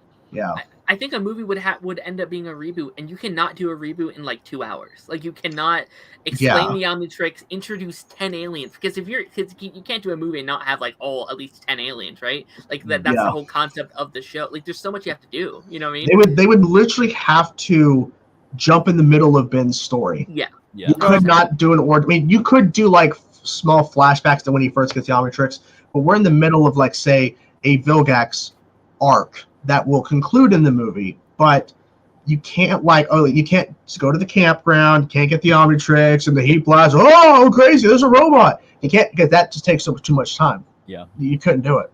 I think a movie would end up being a reboot, and you cannot do a reboot in like 2 hours. Like, you cannot explain the Omnitrix, introduce 10 aliens, because you can't do a movie and not have like at least 10 aliens, right? Like that's the whole concept of the show. Like, there's so much you have to do. You know what I mean? They would literally have to jump in the middle of Ben's story. Yeah. You could not do I mean, you could do like small flashbacks to when he first gets the Omnitrix, but we're in the middle of like, say, a Vilgax arc that will conclude in the movie, but you can't you can't just go to the campground, you can't get the Omnitrix and the heat blast. Oh, crazy! There's a robot. You can't get that. Just takes too much time. Yeah, you couldn't do it.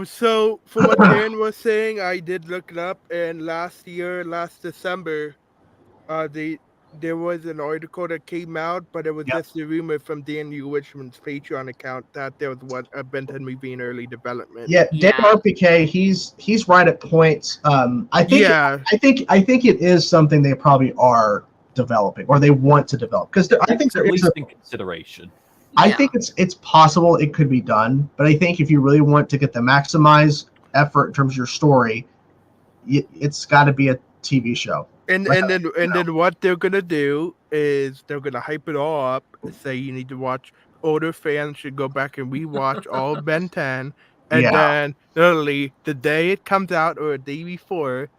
So from what Dan was saying, I did look it up, and last December, there was an article that came out, but it was just a rumor from Dan Richmond's Patreon account that there was a Ben 10 movie in early development. Yeah, Dan RPK, he's right at points. I think it is something they probably are developing, or they want to develop, because I think there at is least in consideration. I think it's possible it could be done, but I think if you really want to get the maximize effort in terms of your story, it's got to be a TV show. And then what they're gonna do is they're gonna hype it all up and say you need to watch. Older fans should go back and rewatch all of Ben 10, and then literally the day it comes out or a day before,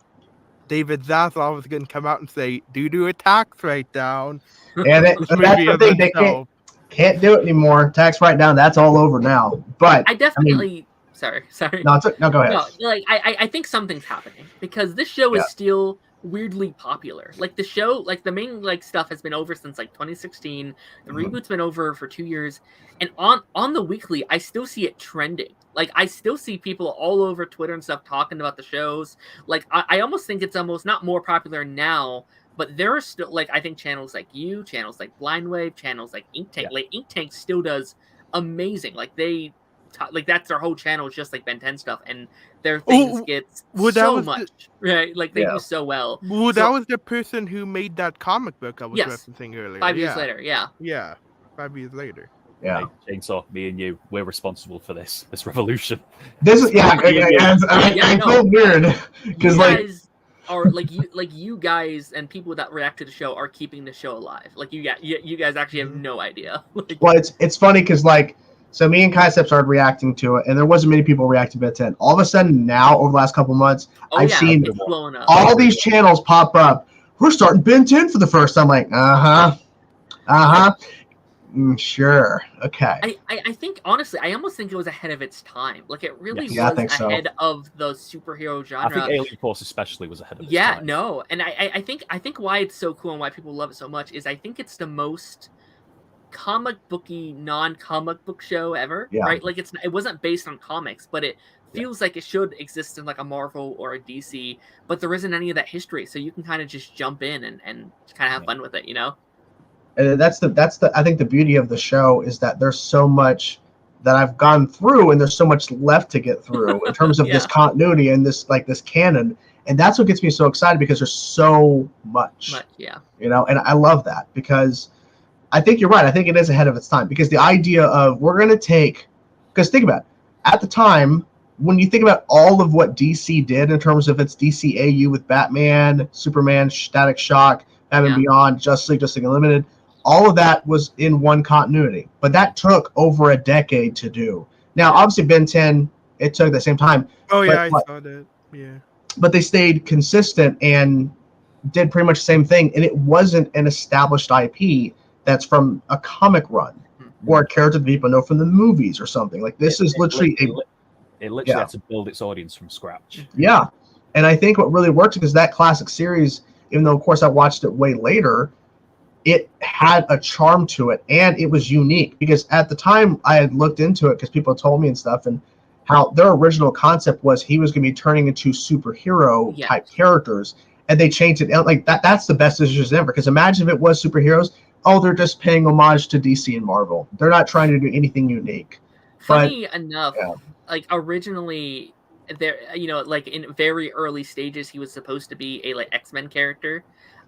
David Zaslav is gonna come out and say, "Do a tax write down." And that's the thing, they can't do it anymore. Tax write down, that's all over now. But I definitely. Sorry. No, go ahead. No, like I think something's happening because this show is still weirdly popular. Like, the show, like the main like stuff has been over since like 2016. The reboot's been over for 2 years, and on the weekly I still see it trending. Like, I still see people all over Twitter and stuff talking about the shows. Like, I almost think it's almost not more popular now, but there are still, like, I think channels like you, channels like Blindwave, channels like Ink Tank. Like, Ink Tank still does amazing. Like, that's their whole channel, is just like Ben 10 stuff, and their things get so much, right? Like, they do so well. Well, that was the person who made that comic book I was referencing earlier. 5 years later, Yeah, 5 years later. Yeah, Chainsaw, me and you, we're responsible for this revolution. This is I feel weird because you guys and people that react to the show are keeping the show alive. Like, you guys actually have no idea. Well, it's funny because so me and Kai started reacting to it, and there wasn't many people reacting to Ben 10. All of a sudden now, over the last couple months, I've seen all these channels pop up. We're starting Ben 10 for the first time. Like, sure, okay. I think, honestly, I almost think it was ahead of its time. Like, it really was ahead of the superhero genre. I think Alien Force especially was ahead of its time. Yeah, no, and I think why it's so cool and why people love it so much is I think it's the most comic booky non-comic book show ever, right? Like, it wasn't based on comics, but it feels like it should exist in like a Marvel or a DC, but there isn't any of that history, so you can kind of just jump in and kind of have fun with it, you know? And that's the I think the beauty of the show is that there's so much that I've gone through, and there's so much left to get through in terms of this continuity and this canon, and that's what gets me so excited, because there's so much, you know, and I love that, because I think you're right. I think it is ahead of its time, because the idea of because think about it, at the time, when you think about all of what DC did in terms of its DCAU with Batman, Superman, Static Shock, Batman Beyond, Justice League Unlimited, all of that was in one continuity. But that took over a decade to do. Now, obviously, Ben 10, it took the same time. Oh, yeah, I saw that. Yeah. But they stayed consistent and did pretty much the same thing. And it wasn't an established IP that's from a comic run or a character that people know from the movies or something. Like, this is literally it literally had to build its audience from scratch. Yeah. And I think what really works is that classic series, even though, of course, I watched it way later, it had a charm to it, and it was unique, because at the time I had looked into it because people told me and stuff, and how their original concept was he was going to be turning into superhero type characters, and they changed it. Like that's the best decision ever. Because imagine if it was superheroes. Oh, they're just paying homage to DC and Marvel. They're not trying to do anything unique. Funny enough, like originally, there, like in very early stages, he was supposed to be a like X-Men character,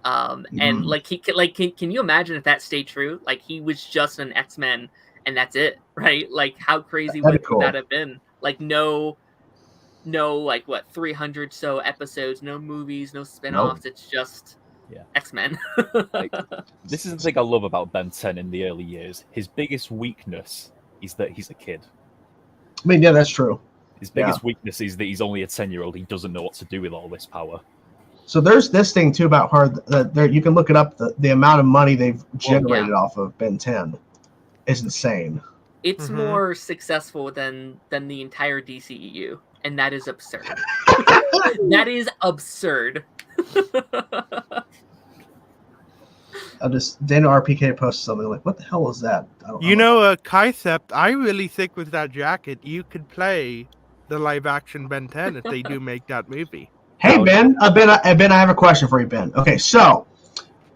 and like can you imagine if that stayed true? Like he was just an X-Men, and that's it, right? Like how crazy would that have been? Like no, like what 300 so episodes, no movies, no spin-offs. It's just X-Men. Like, this is the thing I love about Ben 10 in the early years. His biggest weakness is that he's a kid. I mean, yeah, that's true. His biggest weakness is that he's only a 10-year-old. He doesn't know what to do with all this power. So there's this thing too about her. You can look it up. The amount of money they've generated off of Ben 10 is insane. It's more successful than the entire DCEU, and that is absurd. That is absurd. Dana RPK posted something like, "What the hell is that?" Kaisept, I really think with that jacket, you could play the live action Ben 10 if they do make that movie. Hey Ben, Ben, I have a question for you, Ben. Okay, so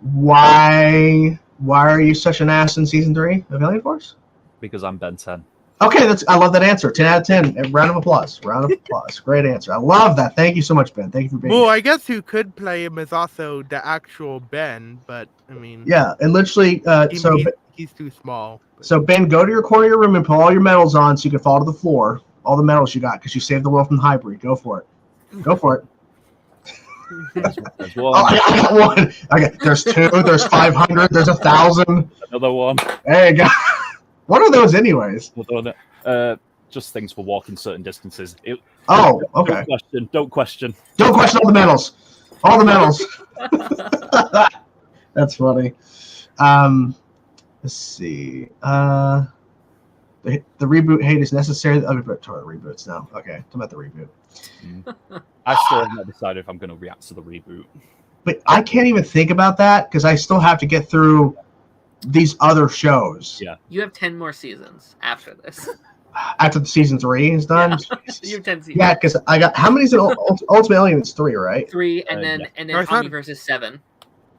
why are you such an ass in season 3 of Alien Force? Because I'm Ben 10. Okay, I love that answer. 10 out of 10. Round of applause. Great answer. I love that. Thank you so much, Ben. Thank you for being here. I guess who could play him is also the actual Ben, but I mean... Yeah, and literally... he's too small. But... So, Ben, go to your corner of your room and put all your medals on so you can fall to the floor. All the medals you got, because you saved the world from the hybrid. Go for it. Go for it. There's one. Oh, I got one. Okay, there's 2, there's 500, there's 1,000. Another one. There you go. What are those anyways? Just things for walking certain distances. Okay. Don't question. Don't question all the medals. All the medals. That's funny. Let's see. The reboot hate is necessary. I'm going to reboots now. Okay, talking about the reboot. I still have not decided if I'm going to react to the reboot. But I can't even think about that because I still have to get through these other shows. Yeah. You have 10 more seasons after this. After the season 3 is done? Yeah. You have 10 seasons. Yeah, because I got... How many is it? Ultimate Alien is 3, right? 3, and then Omniverse is 7.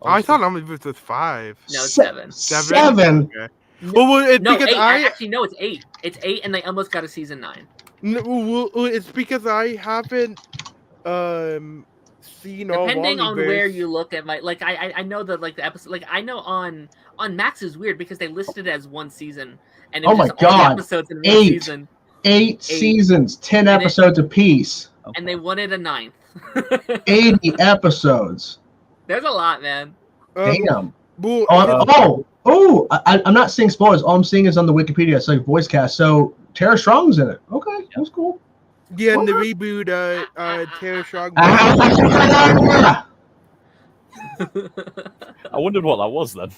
I thought Omniverse was 5. No, it's 7. 7? Okay. Because 8. Actually, no, it's 8. It's 8, and they almost got a season 9. No, it's because I haven't seen all. Depending on where you look at my I know that like the episode I know on Max is weird because they listed it as 1 season and it was just all the episodes in 1 season. 8 seasons, 10 episodes apiece. And they wanted a 9th. 80 episodes. There's a lot, man. Damn. I'm not seeing spoilers. All I'm seeing is on the Wikipedia. It's like voice cast. So Tara Strong's in it. Okay, that's cool. Yeah, in the reboot, Tara Strong. I wondered what that was then.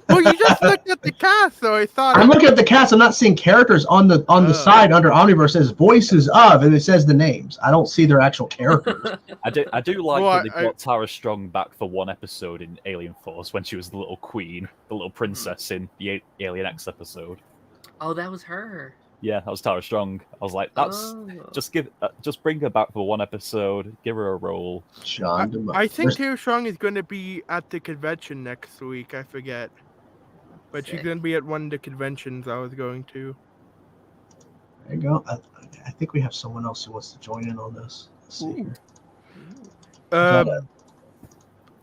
Well, you just looked at the cast, so I thought. I'm looking at the cast. I'm not seeing characters on the side under Omniverse. It says voices of, and it says the names. I don't see their actual characters. I do like that they brought Tara Strong back for 1 episode in Alien Force when she was the little queen, the little princess in the Alien X episode. Oh, that was her. Yeah, that was Tara Strong. I was like, just bring her back for 1 episode, give her a role. I think Tara Strong is going to be at the convention next week. I forget, but she's going to be at one of the conventions I was going to. There you go. I think we have someone else who wants to join in on this. Let's see here.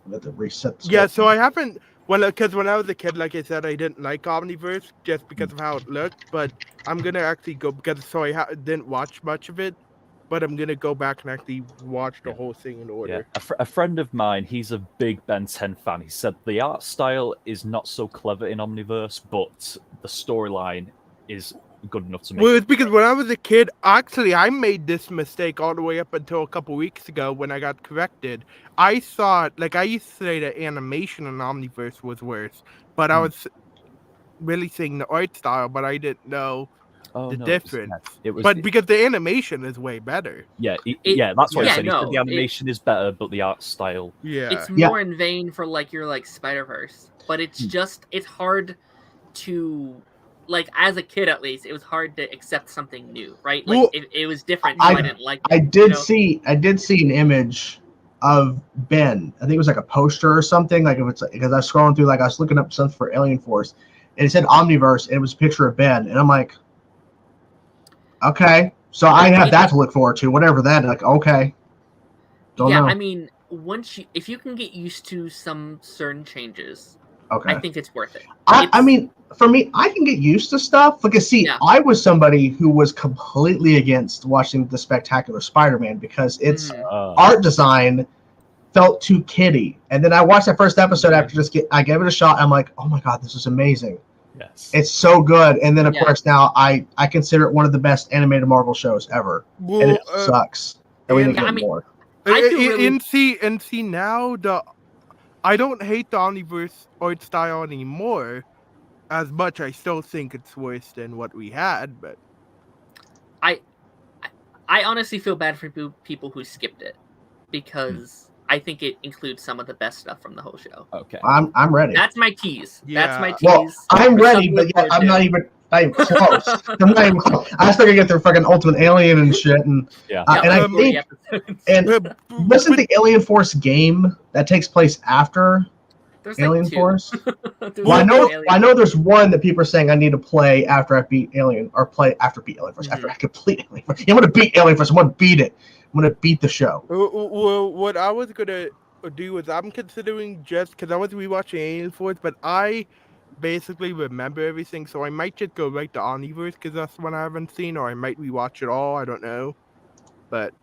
Let the reset. Yeah, so I haven't. Well, because when I was a kid, like I said, I didn't like Omniverse just because of how it looked. But I'm gonna actually go because I didn't watch much of it. But I'm gonna go back and actually watch the whole thing in order. Yeah. A friend of mine, he's a big Ben 10 fan. He said the art style is not so clever in Omniverse, but the storyline is good enough to make. Well, it's because when I was a kid, actually, I made this mistake all the way up until a couple weeks ago when I got corrected. I thought, I used to say that animation in Omniverse was worse, but I was really saying the art style, but I didn't know the difference. But because the animation is way better. Yeah, that's what I said. He said the animation is better, but the art style. Yeah, it's more in vain for your Spider-Verse, but it's just it's hard to like as a kid at least, it was hard to accept something new, right? Like Well, it was different, so I didn't like it. I did see an image of Ben. I think it was like a poster or something. Like if it's because I was scrolling through, like I was looking up stuff for Alien Force, and it said Omniverse, and it was a picture of Ben, and I'm like, okay, so I have that to look forward to. Whatever that, like, okay. Don't know. I mean, if you can get used to some certain changes, Okay. I think it's worth it. I mean, for me, I can get used to stuff. Like, see, I was somebody who was completely against watching the Spectacular Spider-Man because its art design felt too kiddie. And then I watched that first episode after I gave it a shot. I'm like, oh my god, this is amazing. Yes. It's so good. And then of course now I consider it one of the best animated Marvel shows ever. Well, and it sucks. And we didn't get more. See now I don't hate the Omniverse art style anymore as much. I still think it's worse than what we had, but I honestly feel bad for people who skipped it because I think it includes some of the best stuff from the whole show. Okay. I'm ready. That's my tease. Yeah. That's my tease. Well, I'm ready, but yet I'm not even close. I'm not even close. I still gotta get through fucking Ultimate Alien and shit, and and I think wasn't the Alien Force game that takes place after Alien Force? Well, I know there's one that people are saying I need to play after I beat Alien, or play after I beat Alien Force, after I complete Alien Force. I'm gonna beat Alien Force. I'm gonna beat it. I'm gonna beat the show. Well, what I was gonna do is I'm considering just because I was rewatching Alien Force, but I basically remember everything, so I might just go right to Omniverse because that's one I haven't seen, or I might rewatch it all. I don't know, but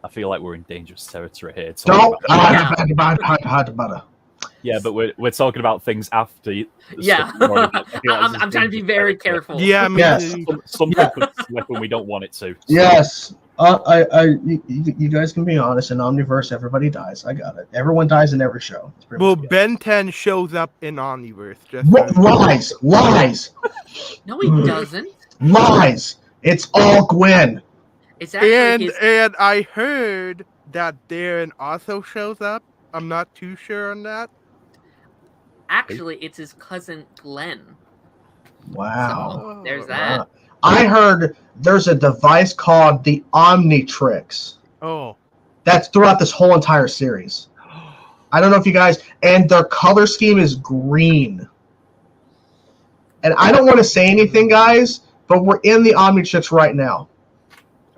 I feel like we're in dangerous territory here. Yeah, but we're talking about things after. I'm trying to be very careful. Yeah, something could slip when we don't want it to. So. Yes. You guys can be honest. In Omniverse, everybody dies. I got it. Everyone dies in every show. Well, Ben 10 shows up in Omniverse. Lies. No, he doesn't. Lies. It's all Gwen. It's actually and I heard that Darren also shows up. I'm not too sure on that. Actually, it's his cousin Glenn. Wow. So, there's that. I heard there's a device called the Omnitrix. Oh. That's throughout this whole entire series. I don't know if you guys, and their color scheme is green. And I don't want to say anything, guys, but we're in the Omnitrix right now.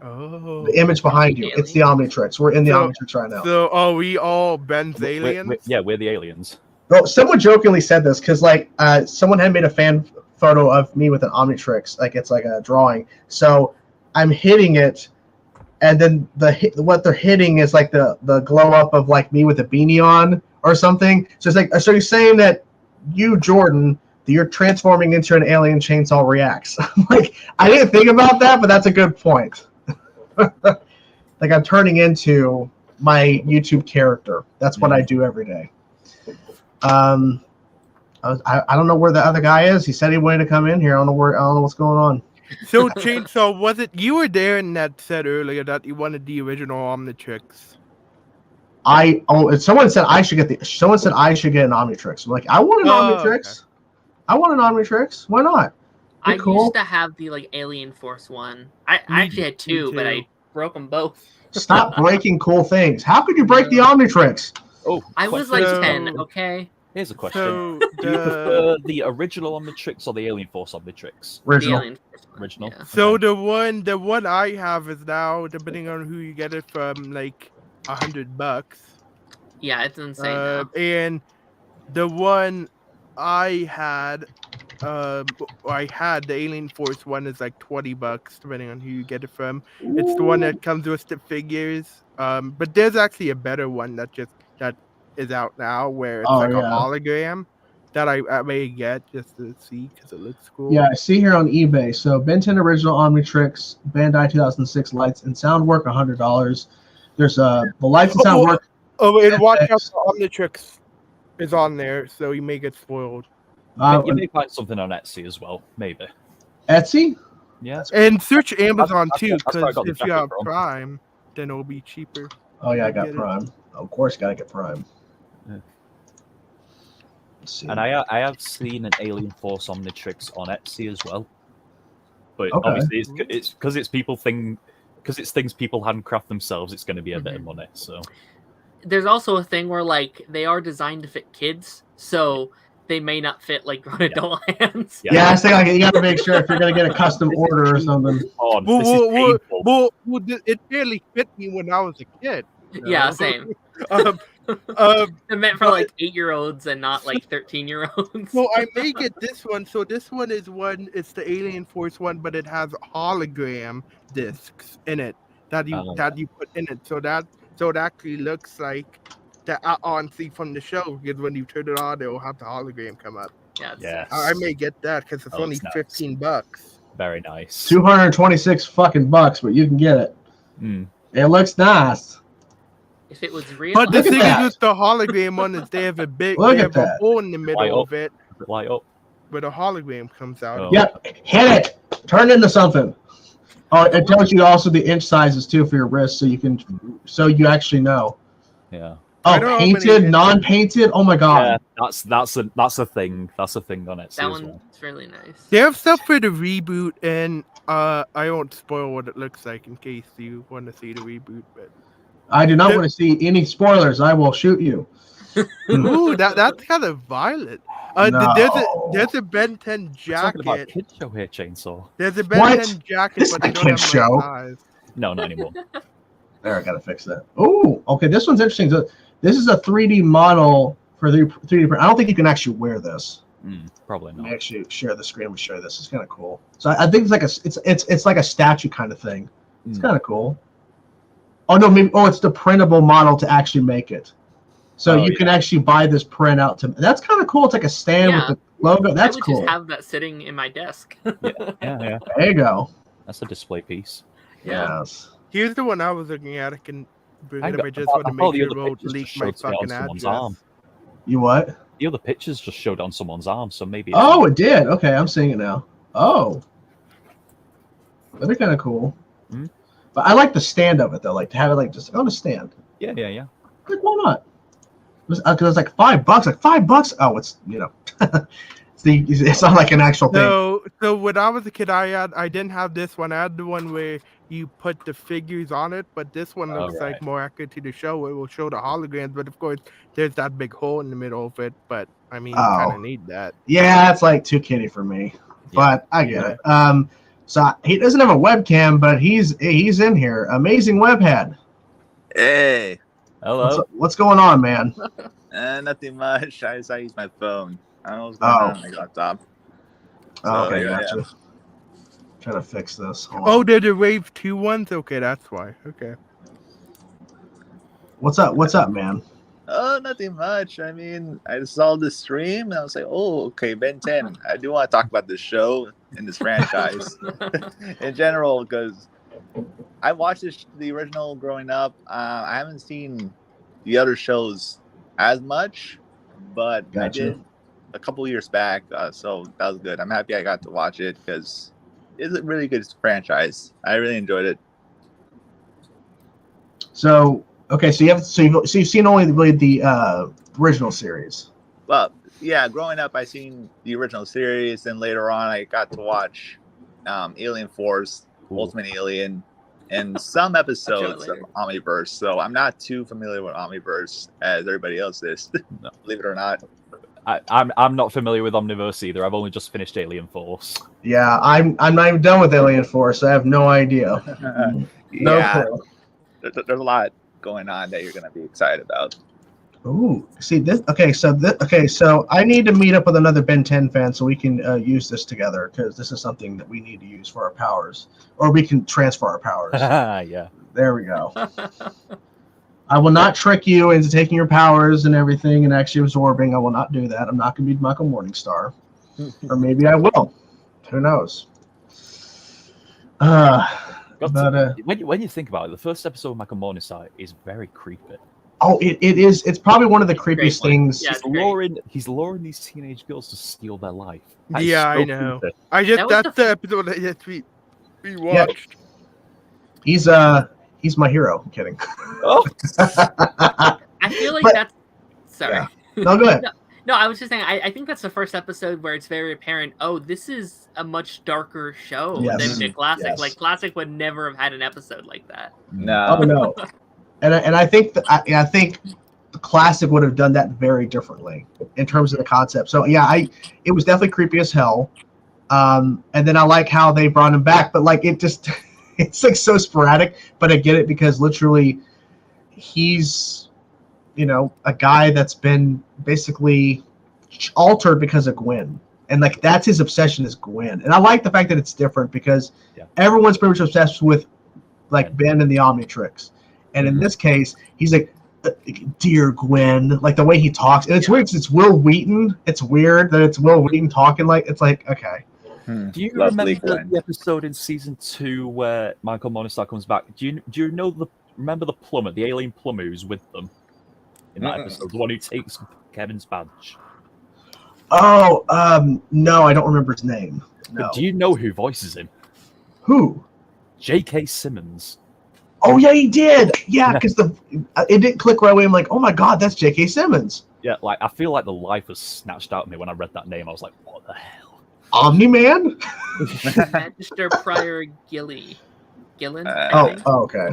Oh. The image behind you, it's the Omnitrix. We're in the Omnitrix right now. So are we all Ben's aliens? We're the aliens. Well, someone jokingly said this because, like, someone had made a fan photo of me with an Omnitrix, like it's like a drawing. So I'm hitting it, and then what they're hitting is like the glow up of like me with a beanie on or something. So it's like, so you're saying that you, Jordan, that you're transforming into an alien Chainsaw Reacts. Like, I didn't think about that, but that's a good point. Like, I'm turning into my YouTube character. That's what I do every day. I don't know where the other guy is. He said he wanted to come in here. I don't know what's going on. So, Chainsaw, was it you or Darren that said earlier that you wanted the original Omnitrix? Someone said I should get an Omnitrix. I'm like, I want an Omnitrix. Okay. I want an Omnitrix. Why not? I used to have the like Alien Force one. I actually had two, but I broke them both. Stop breaking cool things. How could you break the Omnitrix? Oh, I was like 10. Okay. Here's a question: Do you prefer the original Omnitrix or the Alien Force Omnitrix? Original. Yeah. So the one I have is now, depending on who you get it from, like $100. Yeah, it's insane now. And the one I had, the Alien Force one is like $20, depending on who you get it from. It's the one that comes with the figures. But there's actually a better one that is out now, where it's a hologram that I may get just to see because it looks cool. Yeah, I see here on eBay. So Ben 10 original Omnitrix, Bandai 2006 lights and sound work, $100. There's the lights and sound work. Oh, and watch out, the Omnitrix is on there, so you may get spoiled. You may find something on Etsy as well, maybe. Etsy? Yeah. And search Amazon too, because if you have Prime, then it'll be cheaper. Oh yeah, I got Prime. Of course, gotta get Prime. Let's see. And I have seen an Alien Force Omnitrix on Etsy as well. But Okay. obviously, it's because it's things people handcraft themselves. It's going to be a bit of money. So There's also a thing where like they are designed to fit kids, so they may not fit like grown adult hands. Yeah, I was thinking like, you got to make sure if you're gonna get a custom order or something. It barely fit me when I was a kid. Yeah, same. They're meant for like 8-year-olds and not like 13-year-olds. So I may get this one. So this one is it's the Alien Force one, but it has hologram discs in it that you put in it. So it actually looks like the see from the show, because when you turn it on, it will have the hologram come up. Yeah. I may get that because it's only nice. $15. Very nice. $226 fucking bucks, but you can get it. It looks nice. If it was real, But the Look at thing that. is with the hologram one is they have a big Look they at have a that. hole in the middle of it Light up. where the hologram comes out. Oh. Yep, hit it. Turn it into something. Oh, it tells you also the inch sizes too for your wrist, so you actually know. Yeah. I Oh, don't know how many painted, non-painted. Oh my god. Yeah, that's a thing. That's a thing on Etsy that as well. one's really nice. They have stuff for the reboot, and I won't spoil what it looks like in case you want to see the reboot. But I do not want to see any spoilers. I will shoot you. ooh, that's kind of violent. No. There's a Ben 10 We're talking about a jacket. kid show here, Chainsaw. There's a Ben What? 10 jacket, This but is they a don't have kid's my show. size. No, not anymore. There, I gotta fix that. Oh, okay. This one's interesting. So this is a 3D model for the 3D print. I don't think you can actually wear this. Probably Let me not. actually share the screen. We show you this. It's kind of cool. So I think it's like a statue kind of thing. It's kind of cool. Oh no, maybe it's the printable model to actually make it. So you can actually buy this printout to. That's kind of cool. It's like a stand with the logo. That's I would cool. just have that sitting in my desk. Yeah. There you go. That's a display piece. Yes. Here's the one I was looking at. I can bring it I up. I just want to I thought make the sure it other won't pictures leak just my showed something on fucking someone's address. arm. You what? The other pictures just showed on someone's arm, so maybe. Oh, it did. Okay, I'm seeing it now. Oh, that'd be kind of cool. But I like the stand of it though, like to have it like just on a stand. Yeah. Like why not? Because it's like $5. Like $5. Oh, it's it's not like an actual thing. So when I was a kid, I didn't have this one. I had the one where you put the figures on it, but this one looks like more accurate to the show. It will show the holograms, but of course there's that big hole in the middle of it. But I mean, you kind of need that. Yeah, it's like too kiddie for me, but I get it. So he doesn't have a webcam, but he's in here. Amazing Webhead. Hey. Hello. What's going on, man? Nothing much. I just use my phone. I don't know what's going on my laptop. Okay, yeah, gotcha. Trying to fix this. Hold Oh, on. they're the Wave 2 ones? Okay, that's why. Okay. What's up, man? Oh, nothing much. I mean, I saw the stream and I was like, oh, okay, Ben 10. I do want to talk about this show and this franchise in general because I watched the original growing up. I haven't seen the other shows as much, but Gotcha. I did a couple years back, so that was good. I'm happy I got to watch it because it's a really good franchise. I really enjoyed it. So okay, so you've seen only really the original series. Well, yeah, growing up, I seen the original series, and later on, I got to watch Alien Force, Ultimate Alien, and some episodes of Omniverse. So I'm not too familiar with Omniverse as everybody else is, believe it or not. I'm not familiar with Omniverse either. I've only just finished Alien Force. Yeah, I'm not even done with Alien Force. I have no idea. Yeah, clue. there's a lot going on that you're going to be excited about. Ooh, see this? Okay, so I need to meet up with another Ben 10 fan so we can use this together because this is something that we need to use for our powers, or we can transfer our powers. Yeah. There we go. I will not trick you into taking your powers and everything and actually absorbing. I will not do that. I'm not going to be Michael Morningstar, or maybe I will. Who knows? When you think about it, the first episode of Michael Morningstar is very creepy. Oh, it is. It's probably one of the creepiest things. Yeah, He's luring these teenage girls to steal their life. That Yeah, is so I know. creepy. That's the episode that we watched. He's my hero. I'm kidding. Oh. I feel like that's sorry. Yeah. No, go ahead. No, I was just saying. I think that's the first episode where it's very apparent. Oh, this is a much darker show Yes. than the classic. Yes. Like classic would never have had an episode like that. No. Oh no, and I think I think the classic would have done that very differently in terms of the concept. So yeah, it was definitely creepy as hell. And then I like how they brought him back, but like it just it's like so sporadic. But I get it because literally he's a guy that's been basically altered because of Gwen. And like that's his obsession is Gwen. And I like the fact that it's different because everyone's pretty much obsessed with like Ben and the Omnitrix. And in this case, he's like, dear Gwen, like the way he talks. And it's weird because it's Will Wheaton. It's weird that it's Will Wheaton talking like it's like, okay. Do you Lovely remember Gwen. the episode in season 2 where Michael Morningstar comes back? Do you remember the plumber, the alien plumber who's with them in that episode, the one who takes Kevin's badge? Oh, no, I don't remember his name. No. But do you know who voices him? Who? J.K. Simmons. Oh yeah, he did. Yeah, because it didn't click right away. I'm like, oh my god, that's J.K. Simmons. Yeah, like I feel like the life was snatched out of me when I read that name. I was like, what the hell? Omni-Man? Magister Prior Gillen. Okay.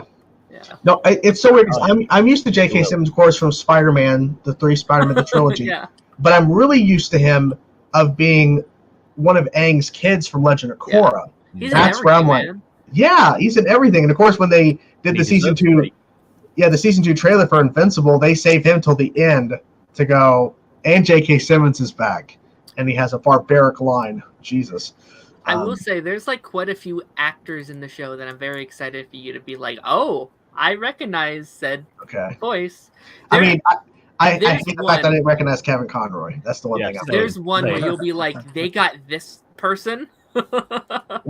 Yeah. No, it's so weird because I'm used to J.K. Simmons, of course, from Spider-Man, the 3 Spider-Man the trilogy. Yeah. But I'm really used to him of being one of Aang's kids from Legend of Korra. He's That's where I'm like, man. yeah, he's in everything. And of course, when they did the season 2, the season 2 trailer for Invincible, they saved him till the end to go, and J.K. Simmons is back, and he has a barbaric line. Jesus. I will say, there's like quite a few actors in the show that I'm very excited for you to be like, oh, I recognize said voice. I mean, I hate the fact that I didn't recognize Kevin Conroy. That's the one thing. There's one where you'll be like, they got this person. Well,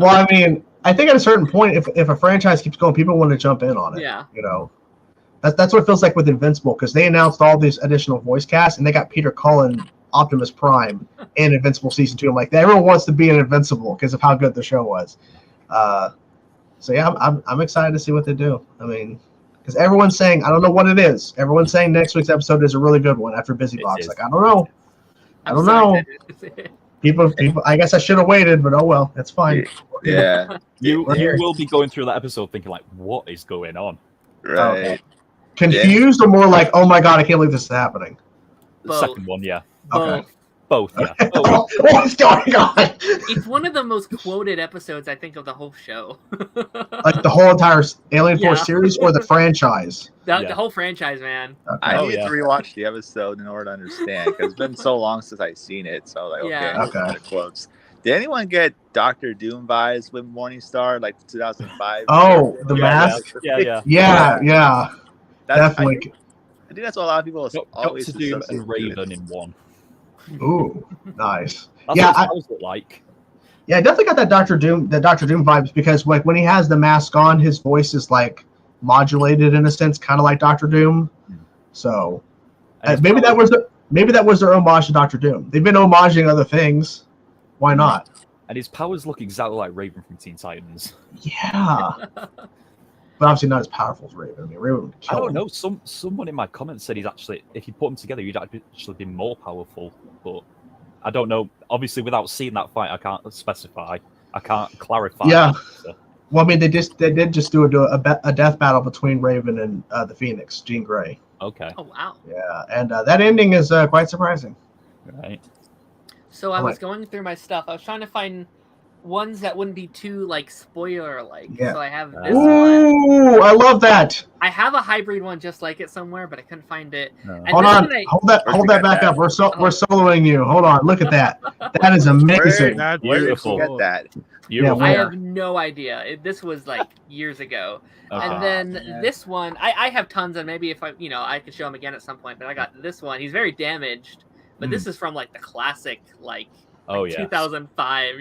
I mean, I think at a certain point, if a franchise keeps going, people want to jump in on it. Yeah. That's what it feels like with Invincible, because they announced all these additional voice casts, and they got Peter Cullen, Optimus Prime, and Invincible season 2. I'm like, everyone wants to be in Invincible because of how good the show was. So yeah, I'm excited to see what they do. I mean, because everyone's saying, I don't know what it is. Everyone's saying next week's episode is a really good one after Busy Box. Like, I don't know. I don't know. People. I guess I should have waited, but oh well, it's fine. Yeah. You will be going through that episode thinking like, what is going on? Right. Okay. Confused or more like, oh my god, I can't believe this is happening. The second one, yeah. Okay. Both, yeah. What's going on? It's one of the most quoted episodes, I think, of the whole show. Like the whole entire Alien Force series or the franchise? The whole franchise, man. Okay. I need to rewatch the episode in order to understand, because it's been so long since I've seen it. So like, okay. Quotes. Did anyone get Doctor Doom vibes with Morningstar, like 2005? Oh, the mask? Yeah. Definitely. I think that's what a lot of people always Doctor Doom and Raven in one. Ooh, nice. That's what it look like. Yeah, I definitely got that Doctor Doom vibes, because like when he has the mask on, his voice is like modulated in a sense, kind of like Doctor Doom. So maybe that was their homage to Doctor Doom. They've been homaging other things. Why not? And his powers look exactly like Raven from Teen Titans. Yeah. But obviously not as powerful as Raven. I mean, Raven would kill him. know. Someone in my comments said he's actually, if you put them together, he'd actually be more powerful. But I don't know. Obviously, without seeing that fight, I can't specify. I can't clarify. Yeah. Well, I mean, they did just do a death battle between Raven and the Phoenix, Jean Grey. Okay. Oh wow. Yeah, and that ending is quite surprising. Right. So I was going through my stuff. I was trying to find ones that wouldn't be too like spoiler like. Yeah. So I have this one. Ooh, I love that. I have a hybrid one just like it somewhere, but I couldn't find it. No. And Hold on, hold that back up. We're soloing you. Hold on, look at that. That is amazing. That's Where did you beautiful. get that? Yeah, I have no idea. This was like years ago. And then this one, I have tons, and maybe if I could show him again at some point. But I got this one. He's very damaged, but this is from like the classic, like 2005.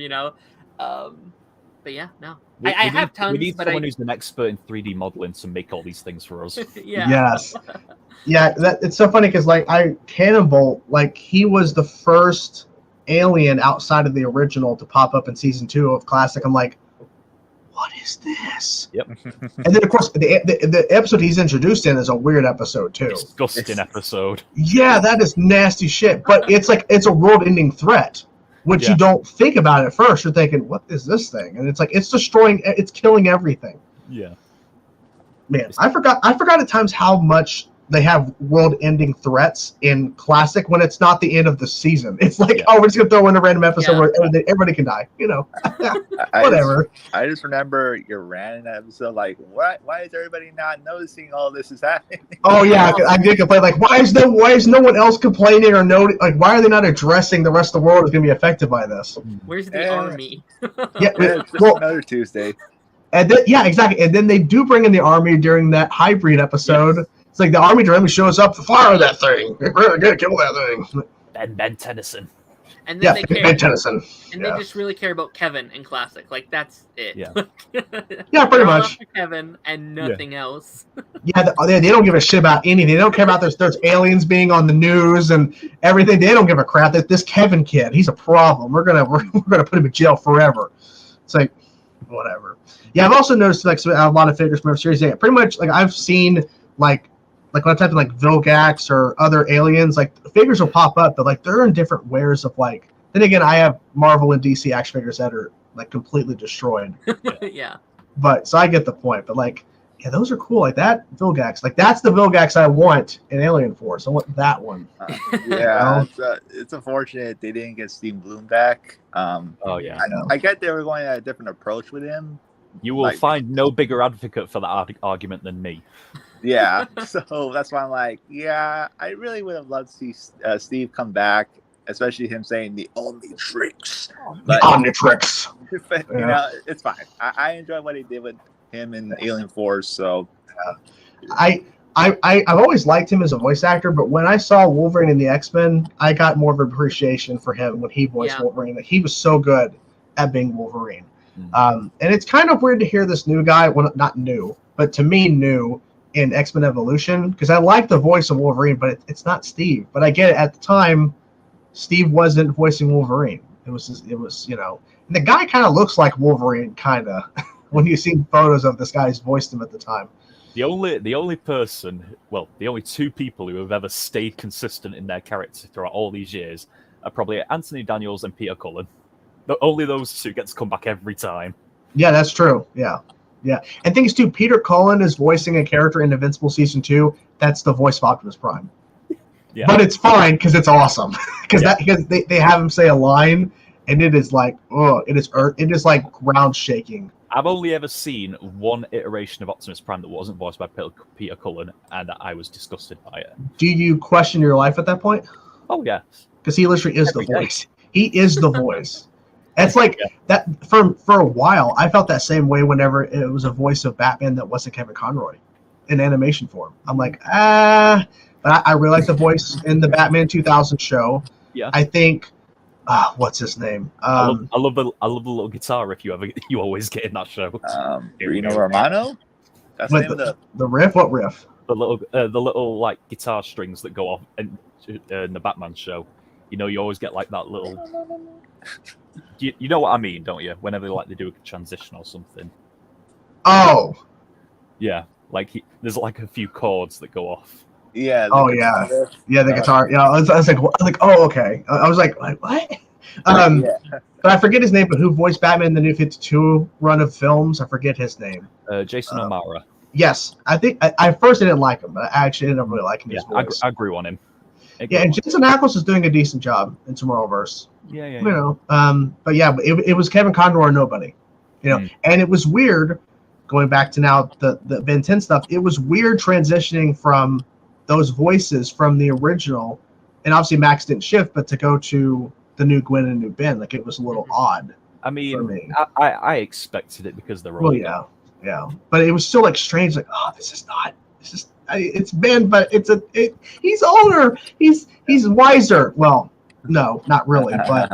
But yeah, no, I have tons. We need but someone who's an expert in 3D modeling to make all these things for us. Yeah. Yes. Yeah, it's so funny because like Cannonball, like he was the first alien outside of the original to pop up in season 2 of Classic. I'm like, what is is this? Yep. And then, of course, the episode he's introduced in is a weird episode, too. Disgusting episode. Yeah, that is nasty shit. But it's like, it's a world-ending threat, which you don't think about at first. You're thinking, what is this thing? And it's like, it's destroying, it's killing everything. Yeah. Man, I forgot at times how much they have world-ending threats in Classic when it's not the end of the season. It's like, oh, we're just going to throw in a random episode where everybody can die, you know. Whatever. I just remember your random episode, like, why is everybody not noticing all this is happening? Oh, yeah, I did complain. Like, why is no one else complaining or like, why are they not addressing the rest of the world is going to be affected by this? Where's the army? It's just another Tuesday. And then, yeah, exactly. And then they do bring in the army during that hybrid episode. Yes. It's like the army directly shows up to fire that thing. We're gonna kill that thing. Ben Tennyson. And then Ben Tennyson. And they just really care about Kevin in Classic. Like, that's it. Yeah, yeah, pretty much. Kevin and nothing else. Yeah, they don't give a shit about anything. They don't care about there's aliens being on the news and everything. They don't give a crap. This Kevin kid, he's a problem. We're gonna put him in jail forever. It's like, whatever. Yeah, I've also noticed like a lot of figures from every series. Yeah, pretty much like I've seen like when I type in like Vilgax or other aliens, like figures will pop up, but like they're in different wares of like. Then again, I have Marvel and DC action figures that are like completely destroyed. Yeah. But so I get the point. But like, yeah, those are cool. Like that Vilgax, like that's the Vilgax I want in Alien Force. I want that one. Yeah, it's unfortunate they didn't get Steve Bloom back. Oh yeah, I get they were going at a different approach with him. You will find no bigger advocate for that argument than me. Yeah, so that's why I'm like, yeah, I really would have loved to see Steve come back, especially him saying the Omnitrix. The Omnitrix. But, you know, it's fine. I enjoy what he did with him in Alien Force. So, I've always liked him as a voice actor, but when I saw Wolverine in the X-Men, I got more of an appreciation for him when he voiced Wolverine. Like, he was so good at being Wolverine. And it's kind of weird to hear this new guy, well, not new, but to me new in X-Men Evolution, because I like the voice of Wolverine, but it's not Steve. But I get it. At the time, Steve wasn't voicing Wolverine. It was you know, and the guy kind of looks like Wolverine, kind of, when you see photos of this guy who's voiced him at the time. The only person, well, the only two people who have ever stayed consistent in their character throughout all these years are probably Anthony Daniels and Peter Cullen. Only those two get to come back every time. Yeah, that's true. Yeah. And things too, Peter Cullen is voicing a character in Invincible Season 2. That's the voice of Optimus Prime. Yeah. But it's fine because it's awesome. Because they have him say a line, and it is like, it is like ground shaking. I've only ever seen one iteration of Optimus Prime that wasn't voiced by Peter Cullen, and I was disgusted by it. Do you question your life at that point? Oh, yes. Because he literally is the voice. He is the voice. It's like that for a while. I felt that same way whenever it was a voice of Batman that wasn't Kevin Conroy in animation form. I'm like, but I really like the voice in the Batman 2000 show. Yeah. I think, what's his name? I love the little guitar riff you always get in that show. Reno Romano. That's the riff. What riff? The little like guitar strings that go off in the Batman show. You know, you always get like that little. You know what I mean, don't you? Whenever they do a transition or something. Oh. Yeah, like there's like a few chords that go off. Yeah. The guitar. Yeah, I was like, oh, okay. I was like what? But I forget his name. But who voiced Batman in the New 52 run of films? I forget his name. Jason O'Mara. Yes, I think I first didn't like him, but I actually didn't really like him. Yeah, I grew on him. Yeah, and Jensen Ackles is doing a decent job in Tomorrowverse. Yeah. You know, but it was Kevin Conroy or nobody. You know, and it was weird going back to now the Ben 10 stuff. It was weird transitioning from those voices from the original, and obviously Max didn't shift, but to go to the new Gwen and new Ben, like it was a little odd. I mean, I expected it because they're all. Well, yeah, but it was still like strange. Like, it's Ben, but he's older. He's wiser. Well, no, not really. But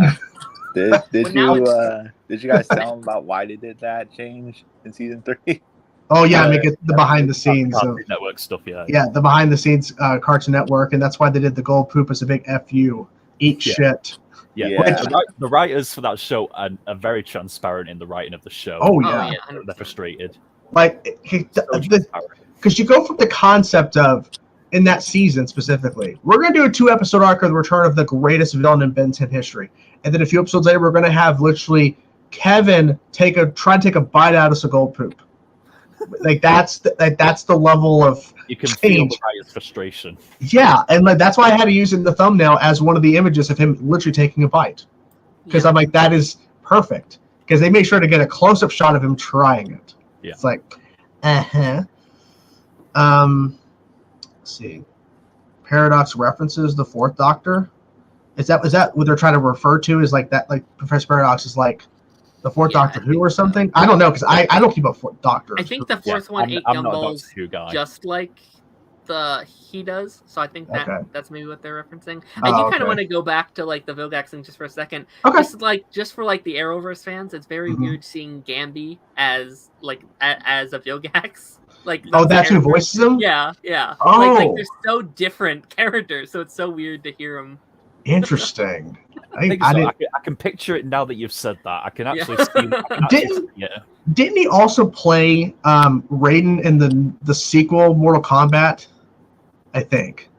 did you guys tell him about why they did that change in season 3? Oh yeah, make it the behind the scenes network stuff. Yeah, the behind the scenes Cartoon Network, and that's why they did the gold poop as a big FU eat shit. Yeah, Yeah. The writers for that show are very transparent in the writing of the show. Oh Oh yeah, yeah, They're 100%. frustrated. like So transparent. because you go from the concept of in that season specifically, we're gonna do a 2-episode arc of the return of the greatest villain in Ben 10 history, and then a few episodes later, we're gonna have literally Kevin try to take a bite out of some gold poop. Like that's the level of You can change. feel the writer's frustration. Yeah, and like that's why I had to use it in the thumbnail as one of the images of him literally taking a bite, because Yeah. I'm like, that is perfect, because they make sure to get a close-up shot of him trying it. Yeah. It's like, let's see, Paradox references the Fourth Doctor. Is that what they're trying to refer to? Is like that, like Professor Paradox is like the Fourth Yeah, Doctor I Who think or something? I don't know, because I don't keep up with Doctors. I think the Yeah, fourth one ate I'm not a gumballs Doctor Who guy. just like he does. So I think that's maybe what they're referencing. I do kind of want to go back to like the Vilgax thing just for a second. Okay. Just for like the Arrowverse fans, it's very weird seeing Gamby as like as a Vilgax. Like That's who voices him? Yeah. Oh. Like they're so different characters, so it's so weird to hear them. Interesting. I can picture it now that you've said that. I can actually see. Didn't he also play Raiden in the sequel Mortal Kombat? I think.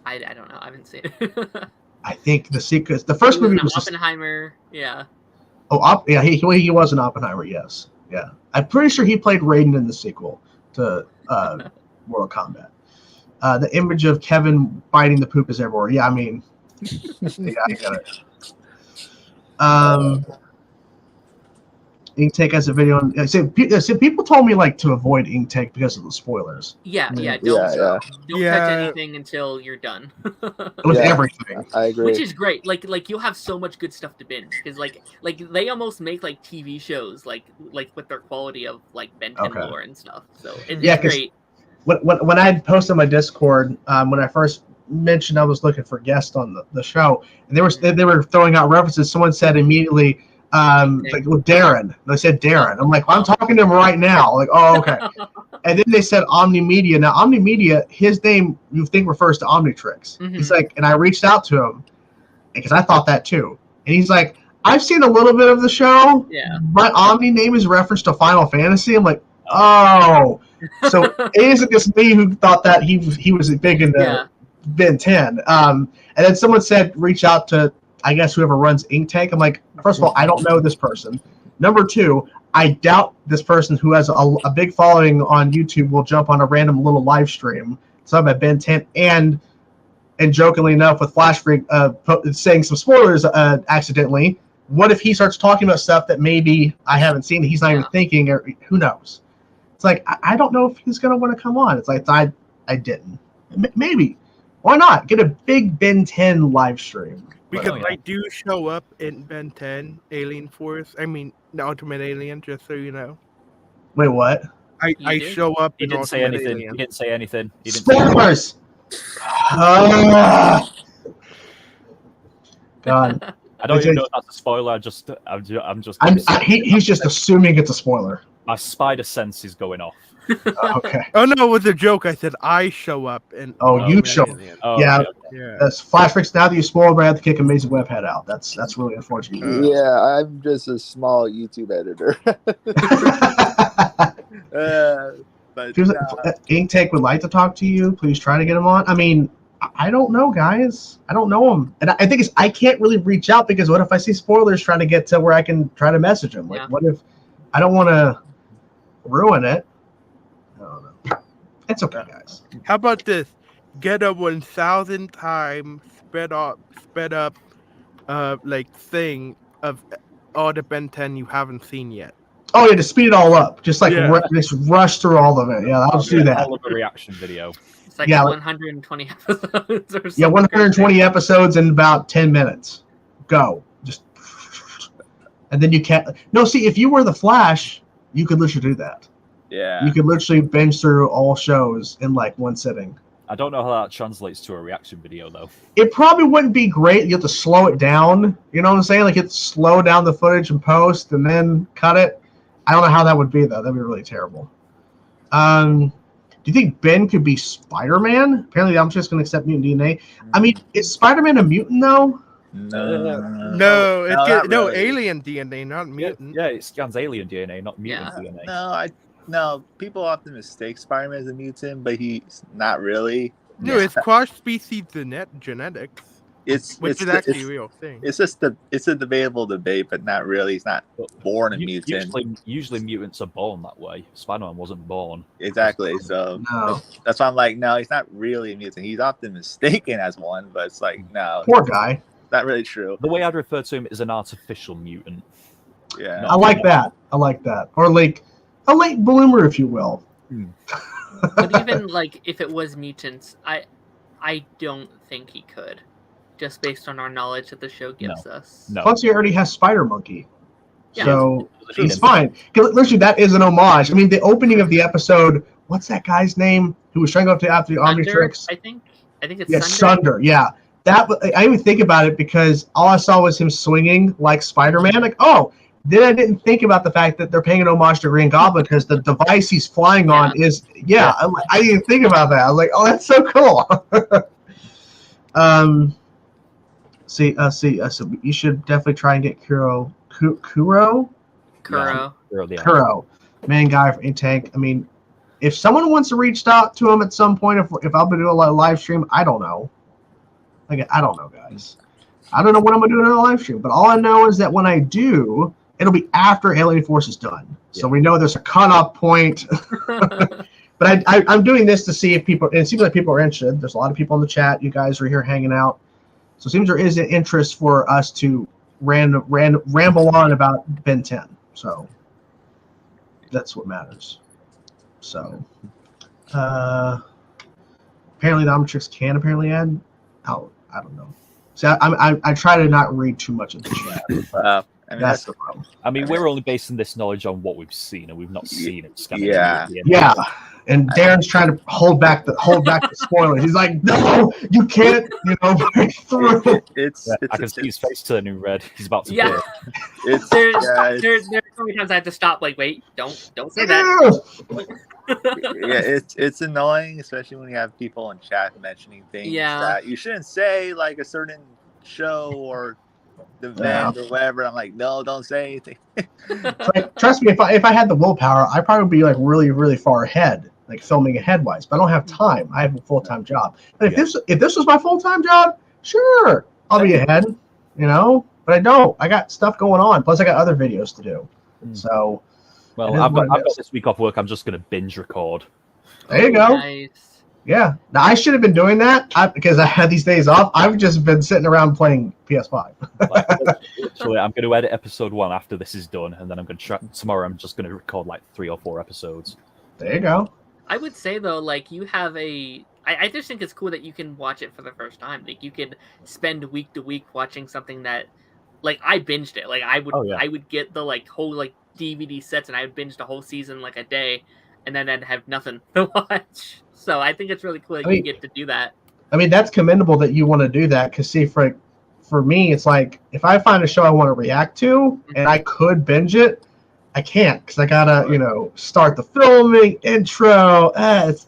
I don't know. I haven't seen it. I think the sequel, the first movie was Oppenheimer. Yeah. Oh, yeah, he was an Oppenheimer. Yes, yeah. I'm pretty sure he played Raiden in the sequel to Mortal Kombat. The image of Kevin biting the poop is everywhere. Yeah, I mean, yeah, I get it. Intake has a video. So people told me like to avoid intake because of the spoilers. Yeah. Don't Yeah. touch anything until you're done. With everything. I agree. Which is great. Like you'll have so much good stuff to binge because like they almost make like TV shows like with their quality of like Ben 10 lore and stuff. So it's great. When I posted on my Discord, when I first mentioned I was looking for guests on the show, and they were throwing out references. Someone said immediately, like, well, Darren. They said Darren. I'm like, well, I'm talking to him right now. Like, oh, okay. And then they said Omnimedia. Now, Omnimedia, his name you think refers to Omnitrix. Mm-hmm. He's like, and I reached out to him because I thought that too. And he's like, I've seen a little bit of the show. Yeah. My Omni name is reference to Final Fantasy. I'm like, oh. So it isn't just me who thought that he was big into Ben 10. And then someone said, reach out to, I guess, whoever runs Ink Tank. I'm like, first of all, I don't know this person. Number two, I doubt this person who has a big following on YouTube will jump on a random little live stream talking about Ben 10 and jokingly enough with Flash Freak saying some spoilers accidentally. What if he starts talking about stuff that maybe I haven't seen, he's not even thinking, or who knows? It's like, I don't know if he's going to want to come on. It's like, I didn't. Maybe. Why not? Get a big Ben 10 live stream. Because I do show up in Ben 10, Alien Force. I mean, the Ultimate Alien, just so you know. Wait, what? I show up He in didn't say Ultimate anything. Alien. He didn't say anything. Spoilers! God. I don't even know if that's a spoiler. He's just assuming it's a spoiler. My spider sense is going off. Okay. Oh no, it was a joke. I said I show up in. You show. Oh, yeah. okay. Yeah. That's Flash Freaks. Now that you spoiled, I have to kick Amazing Web head out. That's really unfortunate. Yeah, I'm just a small YouTube editor. But Ink Tank would like to talk to you. Please try to get him on. I mean, I don't know, guys. I don't know him, and I think I can't really reach out because what if I see spoilers trying to get to where I can try to message him? Like, what if I don't want to ruin it? I don't know. It's okay, guys. How about this? Get a 1,000 times sped up, like thing of all the Ben 10 you haven't seen yet. Oh yeah, to speed it all up, just like just rush through all of it. Yeah, I'll just do that. All of a reaction video. It's like 120 episodes or something. Yeah, 120 episodes in about 10 minutes. Go. Just and then you can't. No, see, if you were the Flash, you could literally do that. Yeah. You could literally binge through all shows in like one sitting. I don't know how that translates to a reaction video though. It probably wouldn't be great. You have to slow it down. You know what I'm saying? Like you have to slow down the footage and post and then cut it. I don't know how that would be though. That'd be really terrible. you think Ben could be Spider-Man? Apparently, I'm just going to accept mutant DNA. I mean, is Spider-Man a mutant though? No, not no really. alien DNA, not Yeah, mutant. yeah, it scans alien DNA, not mutant DNA. No, people often mistake Spider-Man as a mutant, but he's not really. No, it's cross-species genetics, which is actually a real thing. It's just it's a debatable debate, but not really. He's not born a mutant. Usually mutants are born that way. Spider-Man wasn't born. Exactly. So that's why I'm like, no, he's not really a mutant. He's often mistaken as one, but it's like, no. Poor guy. Not really true. The way I'd refer to him is an artificial mutant. Yeah. I like that. Or like a late bloomer, if you will. But even like if it was mutants, I don't think he could, just based on our knowledge that the show gives us. No. Plus, he already has Spider Monkey, so Yeah. he's fine. Literally, that is an homage. I mean, the opening of the episode. What's that guy's name who was trying to go up to after the Omnitrix? I think it's Sunder. Yeah, that I didn't even think about it because all I saw was him swinging like Spider-Man. Like, oh. Then I didn't think about the fact that they're paying an homage to Green Goblin because the device he's flying on is I didn't think about that. I was like, oh, that's so cool. So you should definitely try and get Kuro. Main guy for A-Tank. I mean, if someone wants to reach out to him at some point, if I'll be doing a live stream, I don't know. Like, I don't know, guys. I don't know what I'm gonna do in a live stream, but all I know is that when I do, it'll be after Alien Force is done. So we know there's a cutoff point. But I'm doing this to see if people. It seems like people are interested. There's a lot of people in the chat. You guys are here hanging out. So it seems there is an interest for us to ramble on about Ben 10. So that's what matters. So apparently the Omnitrix can apparently add. Oh, I don't know. See, I try to not read too much of the chat. That's the problem. I mean, we're only basing this knowledge on what we've seen, and we've not seen it. Yeah. And Darren's trying to hold back the spoilers. He's like, "No, you can't, break through." I can see his face turning red. He's about to. Yeah. There's so many times I have to stop. Like, wait, don't say that. It's annoying, especially when you have people in chat mentioning things that you shouldn't say, like a certain show or the event or whatever. I'm like, no, don't say anything. Like, trust me, if I had the willpower, I'd probably be like really, really far ahead, like filming ahead wise. But I don't have time. I have a full-time job. But if this was my full-time job, sure, I'll be ahead. But I don't. I got stuff going on. Plus, I got other videos to do. So. Well, I've got this week off work. I'm just going to binge record. There you go. Nice. Yeah. Now, I should have been doing that because I had these days off. I've just been sitting around playing PS5. Literally, I'm going to edit episode 1 after this is done, and then I'm going to tomorrow I'm just going to record like 3 or 4 episodes. There you go. I would say, though, like, you have I just think it's cool that you can watch it for the first time. Like, you could spend week to week watching something that, like, I binged it. Like, I would get the, like, whole, like, DVD sets, and I would binge the whole season like a day, and then I'd have nothing to watch. So I think it's really cool that you get to do that. I mean, that's commendable that you want to do that, because see, for me, it's like if I find a show I want to react to and I could binge it, I can't because I gotta start the filming intro. It's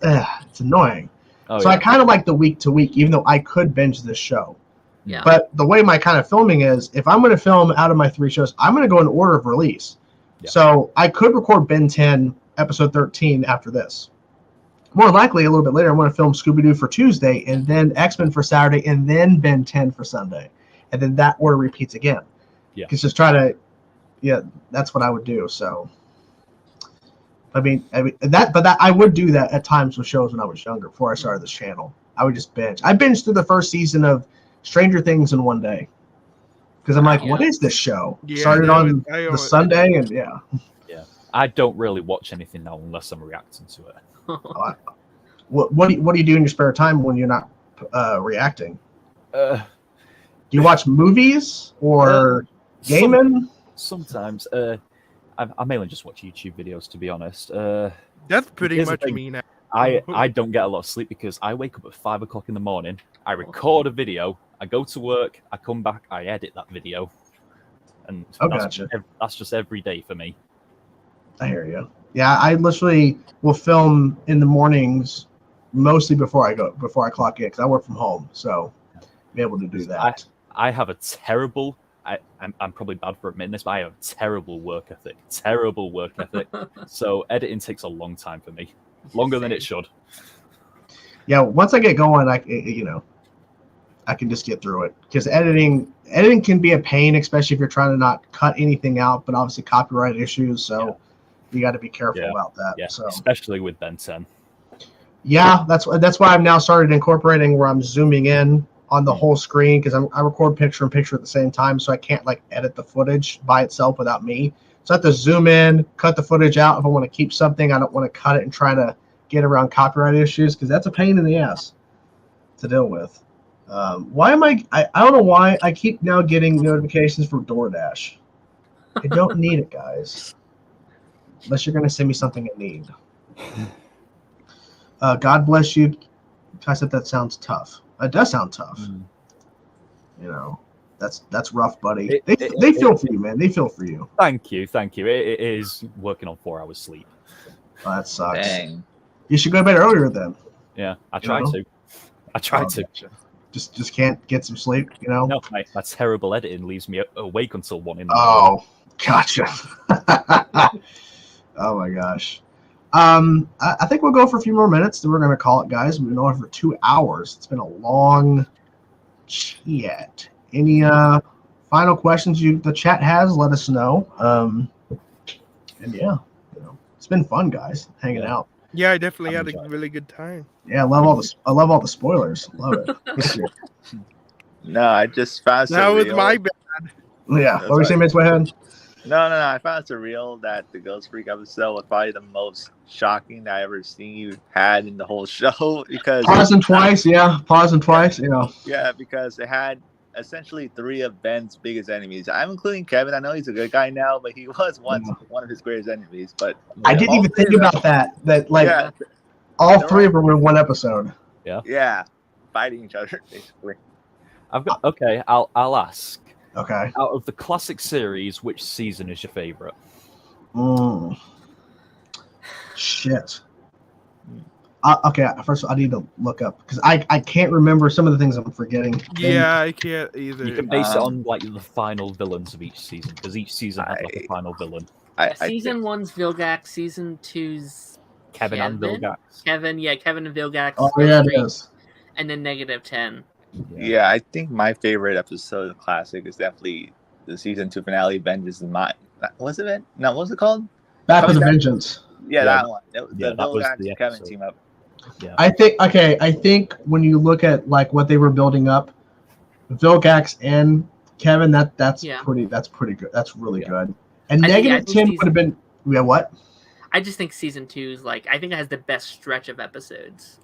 annoying. So I kind of like the week to week, even though I could binge this show. Yeah. But the way my kind of filming is, if I'm going to film out of my 3 shows, I'm going to go in order of release. Yeah. So I could record Ben 10 episode 13 after this. More likely, a little bit later, I'm going to film Scooby-Doo for Tuesday, and then X-Men for Saturday, and then Ben 10 for Sunday. And then that order repeats again. Yeah. Just try to, that's what I would do. So, I would do that at times with shows when I was younger, before I started this channel. I would just binge. I binged through the first season of Stranger Things in one day. Because I'm like, what is this show? Started on the Sunday, and Yeah. I don't really watch anything now unless I'm reacting to it. What do you do in your spare time when you're not reacting? Do you watch movies or gaming? Sometimes. I mainly just watch YouTube videos, to be honest. That's pretty much me now. I don't get a lot of sleep because I wake up at 5 o'clock in the morning. I record a video. I go to work. I come back. I edit that video, and that's just every day for me. I hear you. Yeah, I literally will film in the mornings, mostly before I clock in, because I work from home, so be able to do that. I have a terrible. I'm probably bad for admitting this, but I have a terrible work ethic. Terrible work ethic. So editing takes a long time for me, longer than it should. Yeah, once I get going, I can just get through it, because editing can be a pain, especially if you're trying to not cut anything out, but obviously copyright issues, so you got to be careful about that. Yeah, so especially with Ben 10. Yeah, that's why I've now started incorporating where I'm zooming in on the whole screen, because I record picture and picture at the same time, so I can't like edit the footage by itself without me. So I have to zoom in, cut the footage out. If I want to keep something, I don't want to cut it and try to get around copyright issues, because that's a pain in the ass to deal with. Why am I don't know why I keep now getting notifications from DoorDash. I don't need it, guys. Unless you're going to send me something I need. God bless you. I said that sounds tough. It does sound tough. You know, that's rough, buddy. They feel for you, man. They feel for you. Thank you. It is working on 4 hours sleep. Oh, that sucks. Dang. You should go to bed earlier then. Yeah, I try to. Just can't get some sleep, you know? No, that terrible editing leaves me awake until 1 in the Oh, morning. gotcha. Oh my gosh. I think we'll go for a few more minutes, then we're going to call it, guys. We've been on for 2 hours. It's been a long chat. Any final questions the chat has, let us know. And yeah, it's been fun, guys, hanging out. Yeah, I definitely had a really good time. Yeah, I love all the spoilers. Love it. No, I just found That was surreal. my bad. Yeah, what were you saying, Mitch? Go ahead. No, I found it surreal that the Ghost Freak episode was probably the most shocking that I ever seen you had in the whole show, because Pausing twice, yeah. Yeah, because it had essentially 3 of Ben's biggest enemies. I'm including Kevin. I know he's a good guy now, but he was once one of his greatest enemies. But I didn't even think about that. That like all 3 of them in one episode. Yeah, fighting each other basically. I'll ask. Okay. Out of the classic series, which season is your favorite? Shit. Okay, first I need to look up, because I can't remember some of the things I'm forgetting. Yeah, I can't either. You can base it on like the final villains of each season, because each season has like a final villain. Season 1's Vilgax, season 2's Kevin and Vilgax. Kevin and Vilgax. Oh yeah, it is. And then -10. Yeah, I think my favorite episode of the classic is definitely the season 2 finale, Vengeance is Mine. Was it? No, what was it called? Back with a Vengeance. Yeah, that one. The Vilgax and Kevin team up. Yeah. I think when you look at like what they were building up, Vilgax and Kevin, that's pretty good. That's really good. And -10 would have been what? I just think season 2 is I think it has the best stretch of episodes.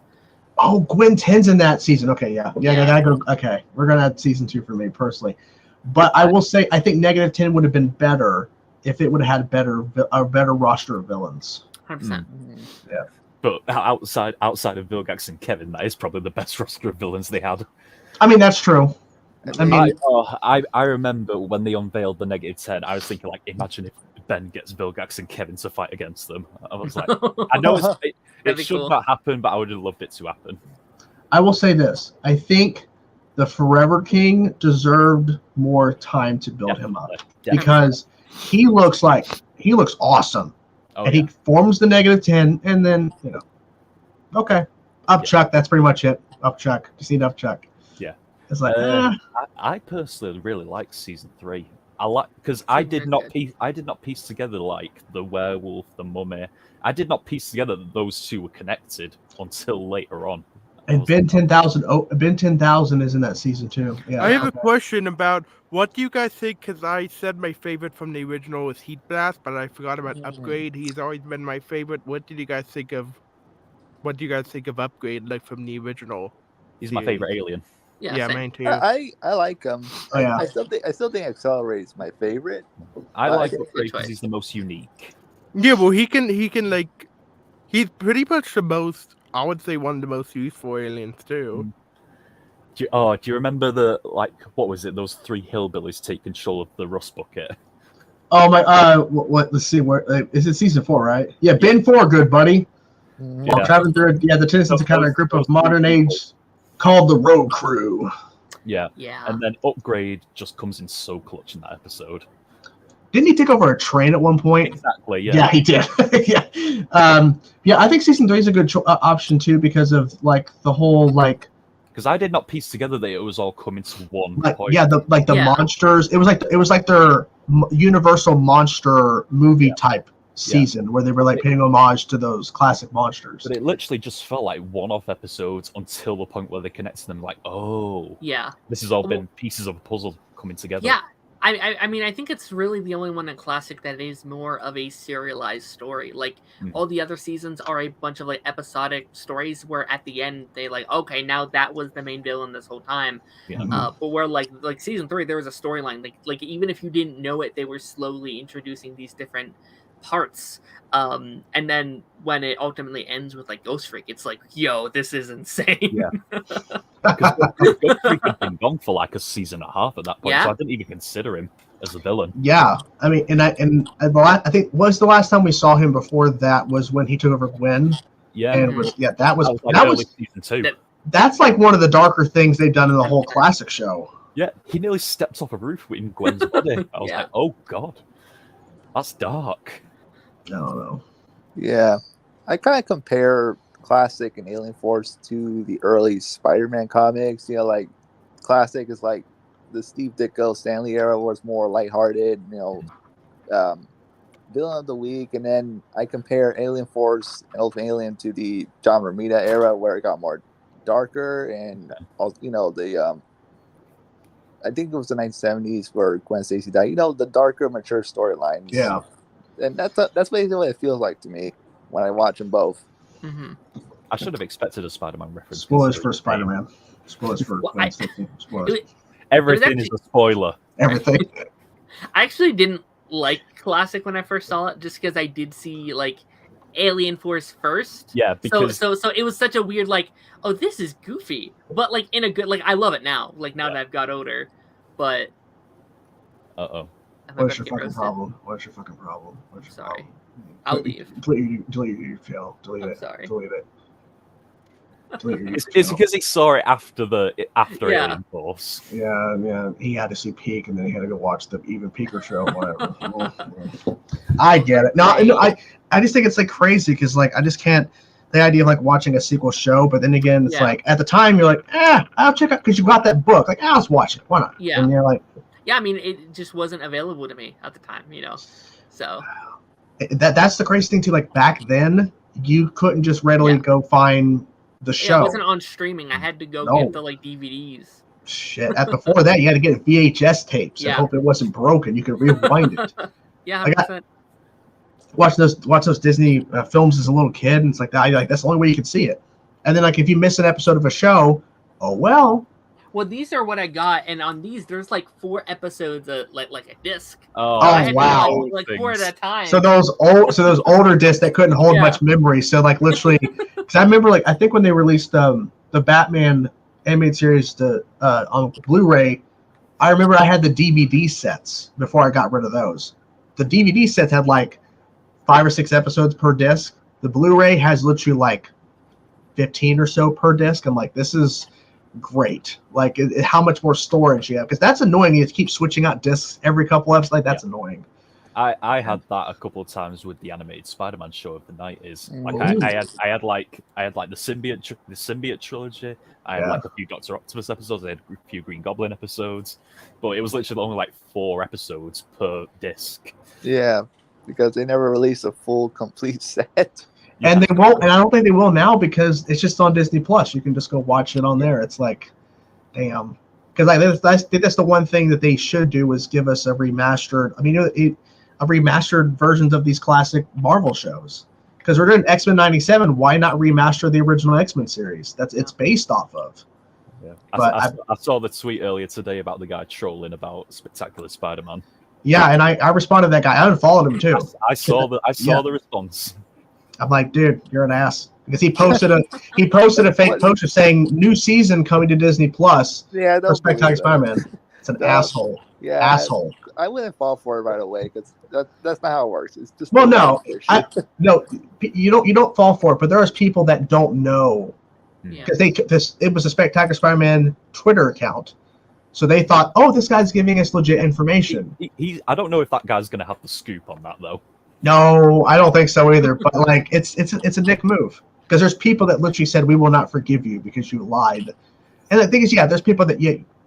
Oh, Gwen 10's in that season. Okay, yeah. I gotta go. Okay, we're gonna have season 2 for me personally, but I will say I think -10 would have been better if it would have had a better roster of villains. 100%. Yeah. But outside of Vilgax and Kevin, that is probably the best roster of villains they had. I mean, that's true. I remember when they unveiled the -10, I was thinking imagine if Ben gets Vilgax and Kevin to fight against them. I was like, I know it should not happen, but I would have loved it to happen. I will say this: I think the Forever King deserved more time to build him up, because he looks awesome. And he forms the -10, and then okay, Upchuck. That's pretty much it. Upchuck. Just need Upchuck. Yeah, it's like I personally really like season 3. Because I did not piece together the werewolf, the mummy. I did not piece together that those 2 were connected until later on. And Ben 10,000. Oh, Ben 10,000 is in that season too. Yeah. I have a question about what do you guys think? Because I said my favorite from the original was Heat Blast, but I forgot about Upgrade. He's always been my favorite. What do you guys think of Upgrade, from the original? He's my favorite alien. Yeah, mine too. I like him. Oh, yeah. I still think Accelerate's my favorite. I like Upgrade because he's the most unique. Yeah, well, he can he's pretty much the most. I would say one of the most useful aliens too. Do you remember what was it? Those 3 hillbillies take control of the rust bucket. Oh my! What? Let's see. Where is it? Season 4, right? Yeah, Ben 4, good buddy. Mhm. While traveling through, the Tennysons encounter a group of modern age called the Road Crew. Yeah. Yeah. And then Upgrade just comes in so clutch in that episode. Didn't he take over a train at one point? Exactly. Yeah. Yeah, he did. Yeah. I think season 3 is a good option too because of like the whole like. Because I did not piece together that it was all coming to one Like, point. yeah, the monsters. It was like their Universal monster movie type season where they were like paying homage to those classic monsters. But it literally just felt like one-off episodes until the point where they connected them. Like, oh, Yeah. this has all been pieces of a puzzle coming together. Yeah. I mean, I think it's really the only one in Classic that is more of a serialized story. Like, all the other seasons are a bunch of, like, episodic stories where at the end, they, like, okay, now that was the main villain this whole time. Yeah. But where, like season 3, there was a storyline. Like, even if you didn't know it, they were slowly introducing these different parts. And then when it ultimately ends with, like, Ghost Freak, it's like, yo, this is insane. Yeah. Because Ghost Freak had been gone for like a season and a half at that point, so I didn't even consider him as a villain. Yeah, I mean, I think was the last time we saw him before that was when he took over Gwen. Yeah, and that was season 2. That's like one of the darker things they've done in the whole classic show. Yeah, he nearly stepped off a roof in Gwen's body. I was like, oh god, that's dark. I don't know. Yeah, I kind of compare Classic and Alien Force to the early Spider-Man comics. You know, like Classic is like the Steve Ditko, Stanley era was more lighthearted. You know, villain of the week, and then I compare Alien Force and Ultimate Alien to the John Romita era, where it got more darker, and you know the I think it was the 1970s where Gwen Stacy died. You know, the darker, mature storylines. Yeah, and that's basically what it feels like to me when I watch them both. Mm-hmm. I should have expected a Spider-Man reference. Spoilers for Spider-Man. Spoilers for Gwen Stacy. Spoilers. Everything is a spoiler. Everything. I actually didn't like Classic when I first saw it, just because I did see like Alien Force first. Yeah, because so it was such a weird like, oh, this is goofy, but like in a good like I love it now. Like now that I've got older, but What's your fucking problem? What's your fucking problem? Sorry, I'll leave. Delete your fail. Delete it. Sorry. Delete it. It's because he saw it after Alien Force. Yeah. He had to see Peak, and then he had to go watch the Even Peaker show. Whatever. I get it. No, I just think it's like crazy because like I just can't. The idea of like watching a sequel show, but then again, it's like at the time you're like, I'll check out because you got that book. Like, let's watch it. Why not? Yeah. And you're like, yeah. I mean, it just wasn't available to me at the time, you know. So that's the crazy thing too. Like back then, you couldn't just readily go find the show. It wasn't on streaming. I had to go get the like DVDs. Shit. Before that, you had to get VHS tapes and hope it wasn't broken. You could rewind it. Yeah, 100%. Watch those Disney films as a little kid, and it's like that. That's the only way you can see it. And then like if you miss an episode of a show, oh well. Well, these are what I got, and on these there's like 4 episodes like a disc. Oh wow! To, like 4 at a time. So those older discs that couldn't hold much memory. So like literally, because I remember like I think when they released the Batman animated series on Blu-ray, I remember I had the DVD sets before I got rid of those. The DVD sets had like 5 or 6 episodes per disc. The Blu-ray has literally like 15 or so per disc. I'm like, this is great. Like how much more storage you have, because that's annoying. You keep switching out discs every couple episodes. Like that's annoying. I had that a couple of times with the animated Spider-Man show of the 90s. Like I had the symbiote trilogy. I had like a few Dr. Octopus episodes. I had a few Green Goblin episodes, but it was literally only like 4 episodes per disc. Yeah, because they never released a full complete set. And they won't, and I don't think they will now because it's just on Disney Plus. You can just go watch it on there. It's like, damn. Because I think that's the one thing that they should do is give us a remastered. I mean, a remastered versions of these classic Marvel shows. Because we're doing X-Men '97, why not remaster the original X-Men series? It's based off of. Yeah, I saw the tweet earlier today about the guy trolling about Spectacular Spider-Man. Yeah, and I responded to that guy. I unfollowed him too. I saw the response. I'm like, dude, you're an ass. Because he posted a fake post saying new season coming to Disney Plus for Spectacular Spider-Man. It's an asshole. Yeah, asshole. I wouldn't fall for it right away because that's not how it works. It's just Well, no, you don't fall for it, but there's people that don't know Yeah. because it was a Spectacular Spider-Man Twitter account, so they thought, oh, this guy's giving us legit information. I don't know if that guy's going to have the scoop on that though. No, I don't think so either. But like, it's a dick move because there's people that literally said we will not forgive you because you lied. And the thing is, yeah, there's people that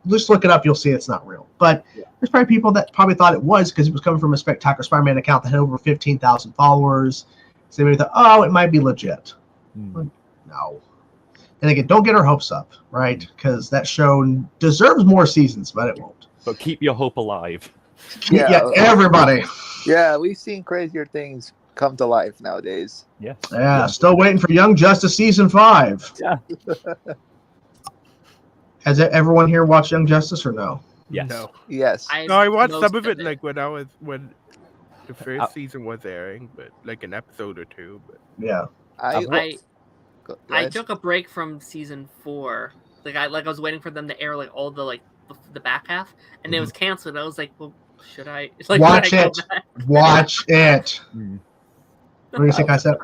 just look it up, you'll see it's not real. But there's probably people that probably thought it was because it was coming from a Spectacular Spider-Man account that had over 15,000 followers. So maybe thought, oh, it might be legit. But no. And again, don't get our hopes up, right? Because that show deserves more seasons, but it won't. But keep your hope alive. Yeah, everybody. Yeah, we've seen crazier things come to life nowadays. Yes. Yeah, still waiting for Young Justice season 5. Yeah. Has everyone here watched Young Justice or no? Yes. No. Yes. I watched most some of it it. like when the first season was airing, but like an episode or two. But Yeah. I Go I ahead. took a break from season 4. I was waiting for them to air like all the the back half, and it was canceled. I was like, well, should I Watch should I go it. back? Watch it. Hmm. What do you think I said?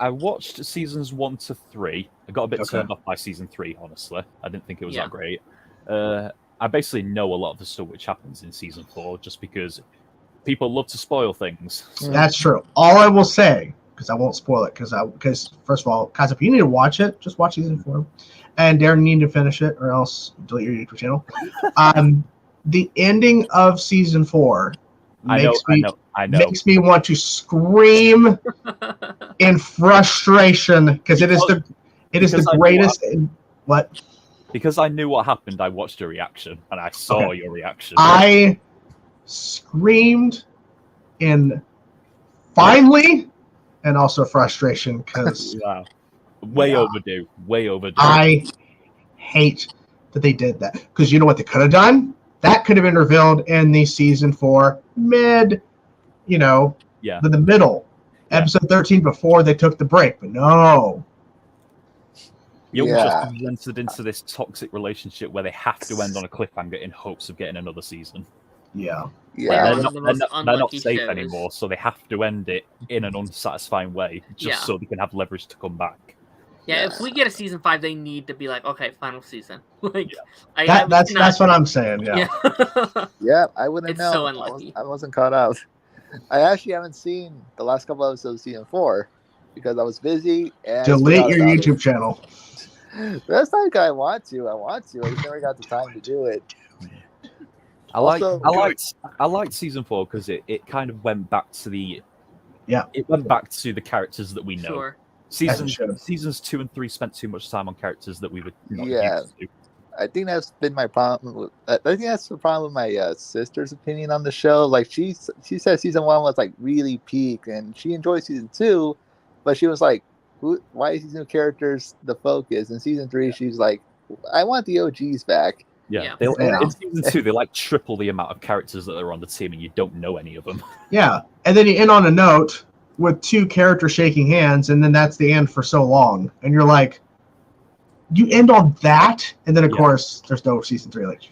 I watched seasons 1 to 3. I got a bit Okay. turned off by season 3, honestly. I didn't think it was Yeah. that great. I basically know a lot of the stuff which happens in season 4 just because people love to spoil things. That's true. All I will say, because I won't spoil it, because first of all, guys, if you need to watch it, just watch season 4. And Darren, you need to finish it, or else delete your YouTube channel. The ending of season 4 I know. makes me want to scream in frustration because it is the greatest. What? Because I knew what happened, I watched your reaction, and I saw your reaction. I screamed in finally and also frustration because Wow. Way overdue. Way overdue. I hate that they did that. Because you know what they could have done? That could have been revealed in the season 4 mid, the middle, episode 13 before they took the break. But no. Young Justice entered into this toxic relationship where they have to end on a cliffhanger in hopes of getting another season. Yeah. Yeah. One of the most They're not unlucky safe shows. anymore, so they have to end it in an unsatisfying way, just so they can have leverage to come back. Yeah, if we get a season 5, they need to be like, okay, final season. That's what I'm saying. Yeah. Yeah, I wouldn't It's know. so unlucky. I wasn't caught out. I actually haven't seen the last couple episodes of season 4 because I was busy. And Delete your YouTube channel. That's not like I want to. I just never got the time to do it. I liked season 4 because it kind of went back to the characters that we know. Sure. Seasons 2 and 3 spent too much time on characters that we were not used to. I think that's been my problem. I think that's the problem with my sister's opinion on the show. Like she said, season 1 was like really peak, and she enjoyed season 2, but she was like, "Why is these new characters the focus?" And season 3, she's like, "I want the OGs back." Yeah. In season 2, they like triple the amount of characters that are on the team, and you don't know any of them. Yeah, and then you end on a note with 2 characters shaking hands, and then that's the end for so long, and you're like, you end on that, and then of course there's no season 3. Like,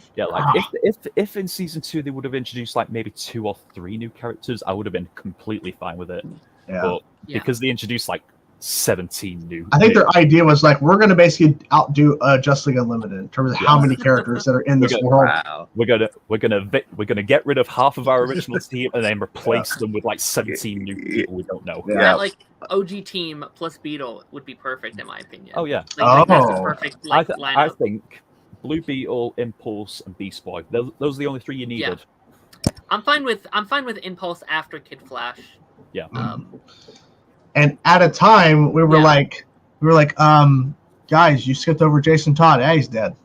if in season 2 they would have introduced like maybe 2 or 3 new characters, I would have been completely fine with it. Yeah. But because they introduced like 17 new. I think their idea was like, we're going to basically outdo Just League Unlimited in terms of how many characters that are in this world. Wow. We're gonna get rid of half of our original team and then replace them with like 17 new people we don't know. Yeah. Like OG team plus Beetle would be perfect in my opinion. Oh yeah. Like, that's the perfect I lineup. think Blue Beetle, Impulse, and Beast Boy. Those are the only 3 you needed. I'm fine with Impulse after Kid Flash. Yeah. And at a time, we were like, guys, you skipped over Jason Todd. Yeah, he's dead.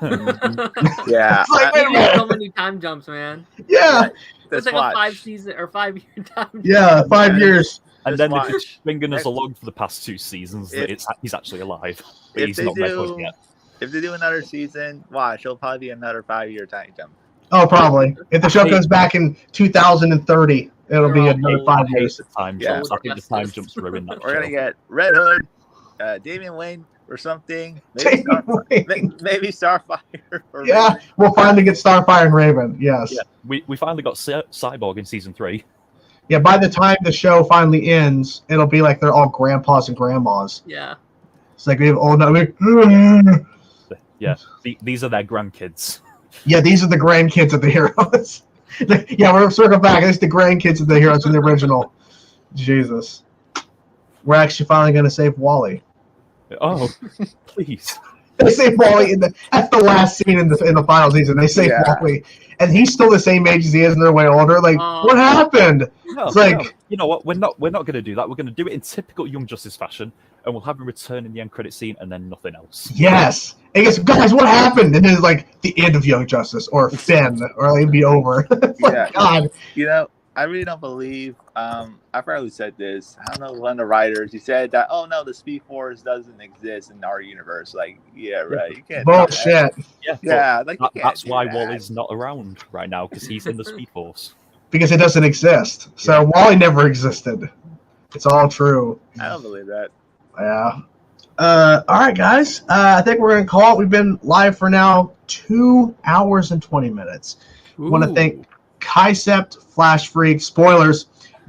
Yeah. It's like, wait a There's minute. so many time jumps, man. Yeah. It's like a 5-year time jump. Yeah, 5 years. And then they've watch. been stringing us along for the past 2 seasons that he's actually alive. But he's not Michael yet. If they do another season, watch, it'll probably be another 5-year time jump. Oh, probably. If the show comes back in 2030, it'll be another 5 years. Time Yeah. jumps. I think the time jumps ruin that We're show. gonna get Red Hood, Damian Wayne, or something. Take me away. Maybe Starfire. Or Yeah, Raven. we'll finally get Starfire and Raven. Yes. Yeah, we finally got Cyborg in season 3. Yeah, by the time the show finally ends, it'll be like they're all grandpas and grandmas. Yeah. It's like we have old. Yeah, these are their grandkids. Yeah, these are the grandkids of the heroes. Yeah, we're circle back. It's the grandkids of the heroes in the original. Jesus. We're actually finally going to save Wally. Oh, please. They save Wally that's the last scene in the final season. They save Wally, and he's still the same age as he is, and they're way older. Like, what happened? No, It's like, no. You know what? We're not going to do that. We're going to do it in typical Young Justice fashion, and we'll have him return in the end credit scene, and then nothing else. yes. And he goes, guys, what happened? And then it's like the end of Young Justice, or Finn, or it'd be over. It's like, God. You know, I really don't believe. I probably said this. I don't know, one of the writers. He said that, oh no, the Speed Force doesn't exist in our universe. Like, yeah, right. You can't. Bullshit. Yeah, like that's why Wally's not around right now, because he's in the Speed Force. Because it doesn't exist. So Wally never existed. It's all true. I don't believe that. Yeah. All right, guys. I think we're going to call it. We've been live for now 2 hours and 20 minutes. I want to thank Kycept, Flash Freak, spoilers,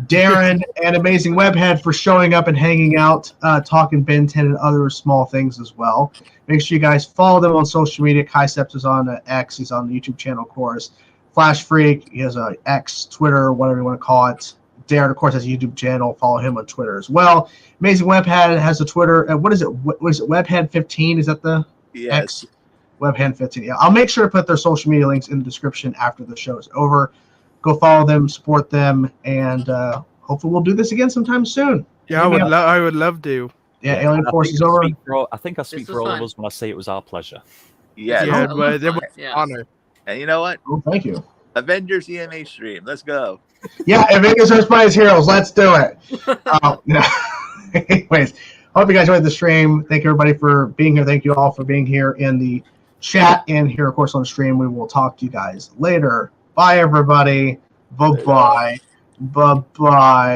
Darren, and Amazing Webhead for showing up and hanging out, talking Ben 10 and other small things as well. Make sure you guys follow them on social media. Kycept is on X. He's on the YouTube channel, of course. Flash Freak, he has a X, Twitter, whatever you want to call it. Darren, of course, has a YouTube channel. Follow him on Twitter as well. Amazing Webhead has a Twitter. What is it? What is it? Webhead 15? Is that the X? Webhead 15. Yeah, I'll make sure to put their social media links in the description after the show is over. Go follow them, support them, and hopefully we'll do this again sometime soon. Yeah, I would love to. Yeah, Alien Force is over. I think I speak for all of us when I say it was our pleasure. Yes. Yeah, but it was an honor. And you know what? Oh, thank you. Avengers EMA stream. Let's go. Yeah, Avengers Earth by his heroes. Let's do it. Anyways, hope you guys enjoyed the stream. Thank everybody for being here. Thank you all for being here in the chat and here, of course, on the stream. We will talk to you guys later. Bye, everybody. Bye-bye. Bye-bye.